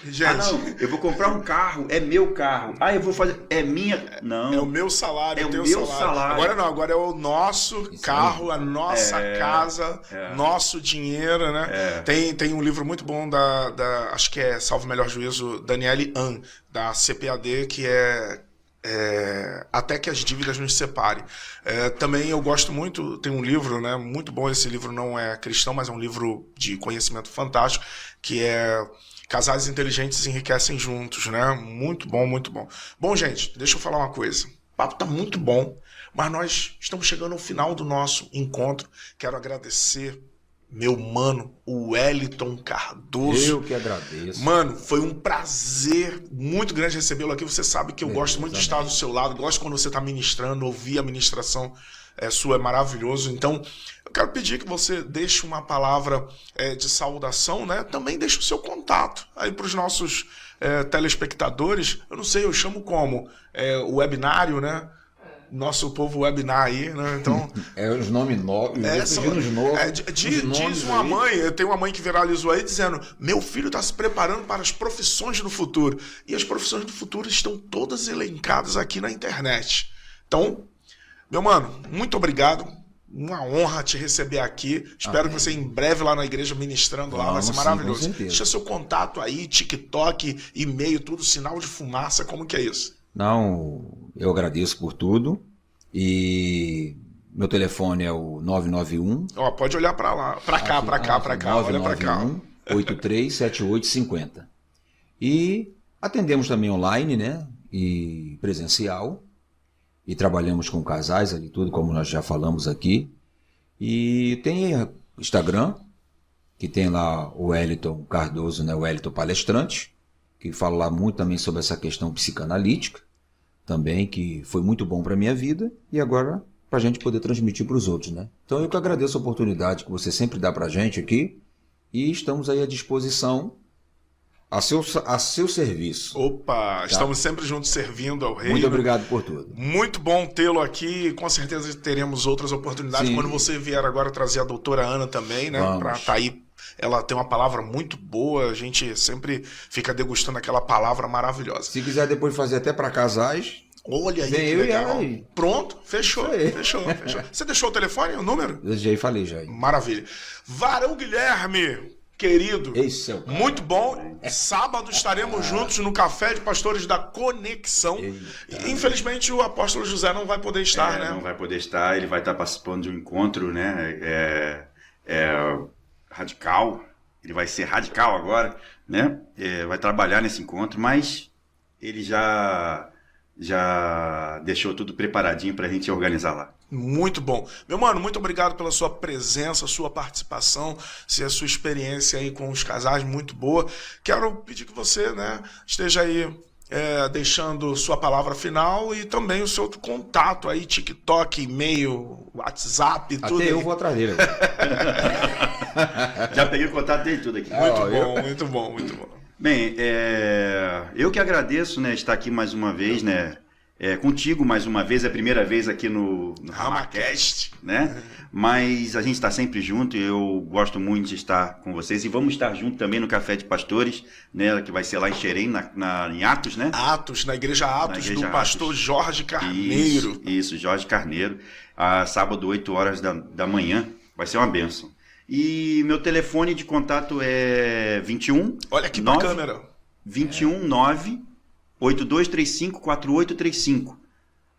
S1: Gente,
S3: não, eu vou comprar um carro, é meu carro. Eu vou fazer, é minha... Não.
S1: É o meu salário,
S3: é o meu salário.
S1: Agora não, agora é o nosso carro, a nossa casa, nosso dinheiro, né? Tem um livro muito bom acho que é Salvo o Melhor Juízo, Daniele An, da CPAD, que é Até que as Dívidas nos Separem. Também eu gosto muito, tem um livro, né, muito bom, esse livro não é cristão, mas é um livro de conhecimento fantástico, que é Casais inteligentes enriquecem juntos, né? Muito bom, muito bom. Bom, gente, deixa eu falar uma coisa. O papo tá muito bom, mas nós estamos chegando ao final do nosso encontro. Quero agradecer meu mano, o Wellington Cardoso.
S2: Eu que agradeço.
S1: Mano, foi um prazer muito grande recebê-lo aqui. Você sabe que eu gosto muito de estar do seu lado, gosto quando você está ministrando, ouvir a ministração sua é maravilhoso. Então, eu quero pedir que você deixe uma palavra de saudação, né? Também deixe o seu contato aí para os nossos telespectadores. Eu não sei, eu chamo como? O webinário, né? Nosso povo webinar aí, né? Então.
S2: Os nomes novos.
S1: Diz uma mãe, eu tenho uma mãe que viralizou aí dizendo: meu filho está se preparando para as profissões do futuro. E as profissões do futuro estão todas elencadas aqui na internet. Então, meu mano, muito obrigado. Uma honra te receber aqui. Espero que você em breve lá na igreja ministrando lá. Vai ser maravilhoso. Deixa seu contato aí, TikTok, e-mail, tudo, sinal de fumaça. Como que é isso?
S2: Não, eu agradeço por tudo e meu telefone é o 991.
S1: Pode olhar para lá, para cá, olha para cá.
S2: 837850. E atendemos também online, né? E presencial. E trabalhamos com casais ali, tudo como nós já falamos aqui. E tem Instagram, que tem lá o Wellington Cardoso, né? O Wellington Palestrante, que fala lá muito também sobre essa questão psicanalítica. Também, que foi muito bom para a minha vida e agora para a gente poder transmitir para os outros, né? Então eu que agradeço a oportunidade que você sempre dá para a gente aqui e estamos aí à disposição, a seu serviço.
S1: Opa, estamos sempre juntos servindo ao reino.
S2: Muito obrigado por tudo.
S1: Muito bom tê-lo aqui, com certeza teremos outras oportunidades. Sim. Quando você vier agora trazer a doutora Ana também, né? Para estar aí. Ela tem uma palavra muito boa, a gente sempre fica degustando aquela palavra maravilhosa.
S2: Se quiser depois fazer até para casais,
S1: olha aí, que legal. Pronto, fechou. Você deixou o telefone, o número?
S2: Eu já falei, já.
S1: Maravilha. Varão Guilherme, querido,
S2: esse é o cara.
S1: Muito bom. Sábado estaremos juntos no Café de Pastores da Conexão. Infelizmente o apóstolo José não vai poder estar, né?
S3: Não vai poder estar, ele vai estar participando de um encontro, né? Radical, ele vai ser radical agora, né? Vai trabalhar nesse encontro, mas ele já deixou tudo preparadinho para a gente organizar lá.
S1: Muito bom. Meu mano, muito obrigado pela sua presença, sua participação, a sua experiência aí com os casais, muito boa. Quero pedir que você, né, esteja aí deixando sua palavra final e também o seu contato aí, TikTok, e-mail, WhatsApp, tudo.
S2: Até eu
S1: aí.
S2: vou atrás dele.
S3: Já peguei o contato dele tudo aqui.
S1: Muito bom.
S3: Bem, eu que agradeço, né, estar aqui mais uma vez, né, contigo mais uma vez, é a primeira vez aqui no
S1: RamaCast,
S3: né? Mas a gente está sempre junto e eu gosto muito de estar com vocês e vamos estar junto também no Café de Pastores, né, que vai ser lá em Xerém, em Atos, né?
S1: Na igreja Atos, do pastor Jorge Carneiro.
S3: Isso, Jorge Carneiro, sábado, 8 horas da manhã, vai ser uma bênção. E meu telefone de contato é 21...
S1: Olha aqui pra câmera.
S3: 219-8235-4835.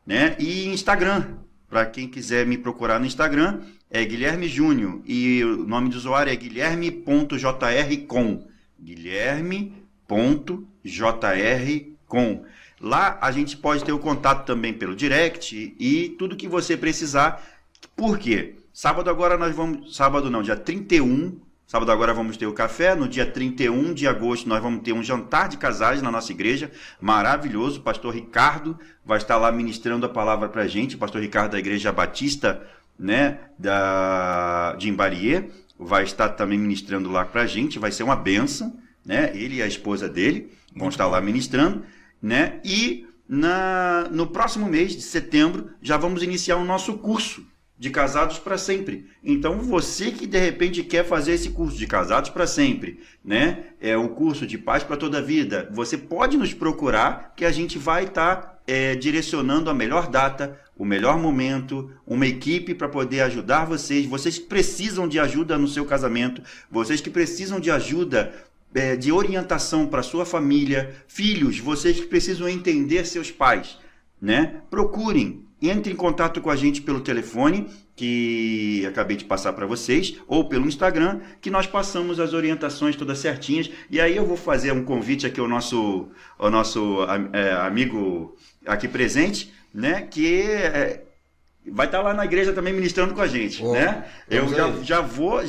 S3: Né? E Instagram, para quem quiser me procurar no Instagram, é Guilherme Júnior. E o nome do usuário é guilherme.jrcom. Guilherme.jrcom. Lá a gente pode ter o contato também pelo direct e tudo que você precisar. Por quê? Dia 31, sábado agora vamos ter o café, no dia 31 de agosto nós vamos ter um jantar de casais na nossa igreja, maravilhoso, o pastor Ricardo vai estar lá ministrando a palavra pra gente, o pastor Ricardo da Igreja Batista, né, de Imbariê, vai estar também ministrando lá pra gente, vai ser uma bênção, né, ele e a esposa dele vão estar lá ministrando, né, e no próximo mês de setembro já vamos iniciar o nosso curso de Casados para Sempre. Então, você que de repente quer fazer esse curso de Casados para Sempre, né? É o curso de Paz para Toda a Vida, você pode nos procurar que a gente vai estar direcionando a melhor data, o melhor momento, uma equipe para poder ajudar vocês que precisam de ajuda no seu casamento, vocês que precisam de ajuda de orientação para sua família, filhos, vocês que precisam entender seus pais, né? Procurem entre em contato com a gente pelo telefone, que acabei de passar para vocês, ou pelo Instagram, que nós passamos as orientações todas certinhas. E aí eu vou fazer um convite aqui ao nosso amigo aqui presente, né, que vai estar lá na igreja também ministrando com a gente, né? Eu já vou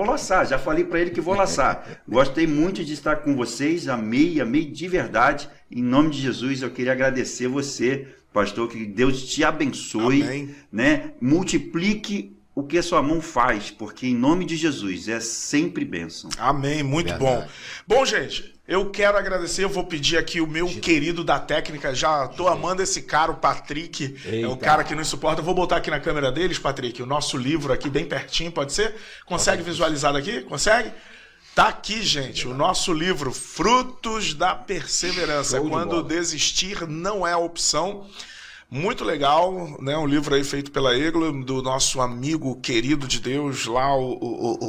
S3: laçar, já falei para ele que vou laçar. Gostei muito de estar com vocês, amei de verdade. Em nome de Jesus, eu queria agradecer você, pastor, que Deus te abençoe, amém, né? Multiplique o que a sua mão faz, porque em nome de Jesus é sempre bênção.
S1: Amém, muito bom. Bom, gente, eu quero agradecer, eu vou pedir aqui o meu querido da técnica, já tô amando esse cara, o Patrick, é o cara que nos suporta. Eu vou botar aqui na câmera deles, Patrick, o nosso livro aqui bem pertinho, pode ser? Consegue visualizar daqui? Consegue? Tá aqui, gente, o nosso livro, Frutos da Perseverança, quando desistir não é a opção. Muito legal, né? Um livro aí feito pela Eglo, do nosso amigo querido de Deus lá,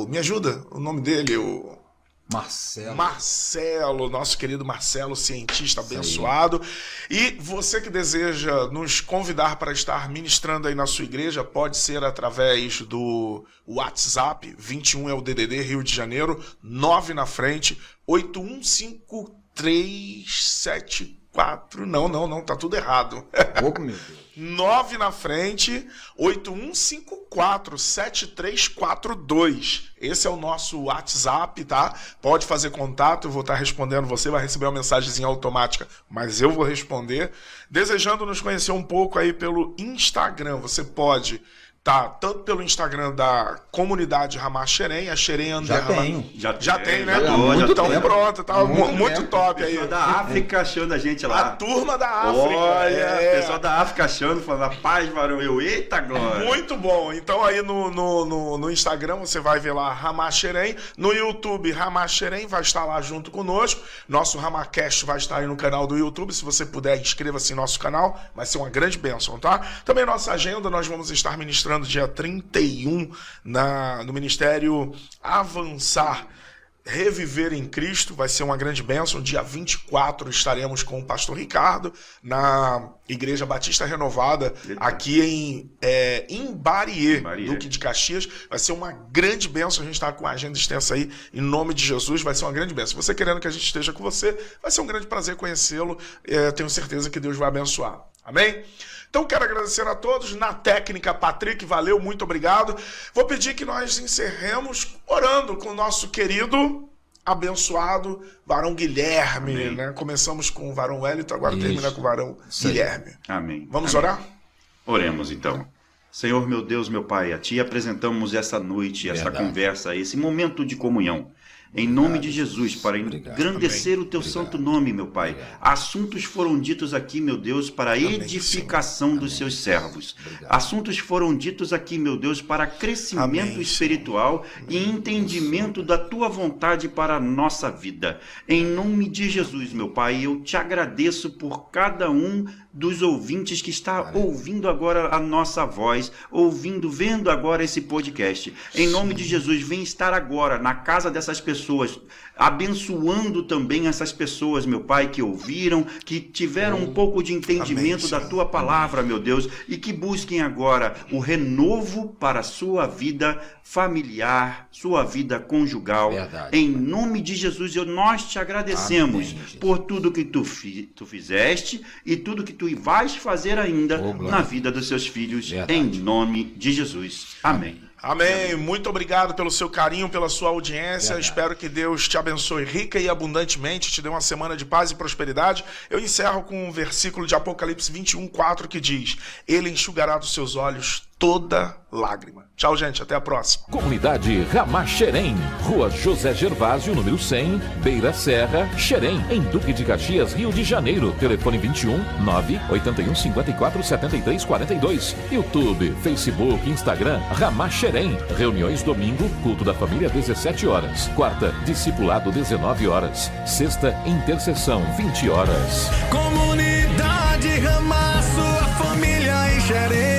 S1: me ajuda, o nome dele, o Marcelo, nosso querido Marcelo, cientista abençoado. E você que deseja nos convidar para estar ministrando aí na sua igreja, pode ser através do WhatsApp, 21 é o DDD, Rio de Janeiro, 9 na frente, 815374. Não, tá tudo errado.
S2: Pouco, meu Deus.
S1: 9 na frente, 81547342. Esse é o nosso WhatsApp, tá? Pode fazer contato, eu vou estar respondendo você, vai receber uma mensagenzinha automática, mas eu vou responder. Desejando nos conhecer um pouco aí pelo Instagram, você pode... Tá, tanto pelo Instagram da comunidade Ramá Xerém, a Xerém Underline. Já tem, né? Então pronto, tá muito top aí.
S3: Pessoal da África achando a gente lá.
S1: A turma da África.
S3: Olha, pessoal da África achando, falando, paz, varão, eita glória.
S1: Muito bom. Então aí no Instagram você vai ver lá Ramá Xerém. No YouTube, Ramá Xerém vai estar lá junto conosco. Nosso RamaCast vai estar aí no canal do YouTube. Se você puder, inscreva-se em nosso canal. Vai ser uma grande bênção, tá? Também nossa agenda, nós vamos estar ministrando dia 31 no Ministério Avançar, Reviver em Cristo, vai ser uma grande bênção. Dia 24 estaremos com o pastor Ricardo na Igreja Batista Renovada, aqui em Imbariê, Duque de Caxias. Vai ser uma grande bênção, a gente está com a agenda extensa aí, em nome de Jesus, vai ser uma grande bênção. Você querendo que a gente esteja com você, vai ser um grande prazer conhecê-lo, tenho certeza que Deus vai abençoar. Amém? Então quero agradecer a todos. Na técnica, Patrick, valeu, muito obrigado. Vou pedir que nós encerremos orando com o nosso querido, abençoado varão Guilherme, né? Começamos com o varão Wellington, agora termina com o varão Guilherme.
S3: Amém.
S1: Vamos orar?
S3: Oremos então. Senhor, meu Deus, meu Pai, a Ti apresentamos essa noite, essa conversa, esse momento de comunhão. Em nome de Jesus, para engrandecer o Teu santo nome, meu Pai. Assuntos foram ditos aqui, meu Deus, para a edificação dos Seus servos. Assuntos foram ditos aqui, meu Deus, para crescimento espiritual e entendimento da Tua vontade para a nossa vida. Em nome de Jesus, meu Pai, eu Te agradeço por cada um dos ouvintes que está ouvindo agora a nossa voz, vendo agora esse podcast. Em nome de Jesus, vem estar agora na casa dessas pessoas, abençoando também essas pessoas, meu Pai, que ouviram, que tiveram um pouco de entendimento da Tua palavra, meu Deus, e que busquem agora o renovo para a sua vida familiar, sua vida conjugal. Em nome de Jesus, nós Te agradecemos por tudo que Tu fizeste e tudo que Tu vais fazer ainda na vida dos Seus filhos, em nome de Jesus. Amém.
S1: Amém. Muito obrigado pelo seu carinho, pela sua audiência. Espero que Deus te abençoe rica e abundantemente, te dê uma semana de paz e prosperidade. Eu encerro com um versículo de Apocalipse 21:4 que diz: Ele enxugará dos seus olhos toda lágrima. Tchau, gente. Até a próxima.
S4: Comunidade Ramá Xerém, Rua José Gervásio, número 100, Beira Serra, Xerém, em Duque de Caxias, Rio de Janeiro. Telefone 21 981 54 73 42. YouTube, Facebook, Instagram, Ramá Xerém. Reuniões domingo, culto da família 17 horas. Quarta, discipulado 19 horas. Sexta, intercessão 20 horas.
S5: Comunidade Ramá, sua família em Xerém.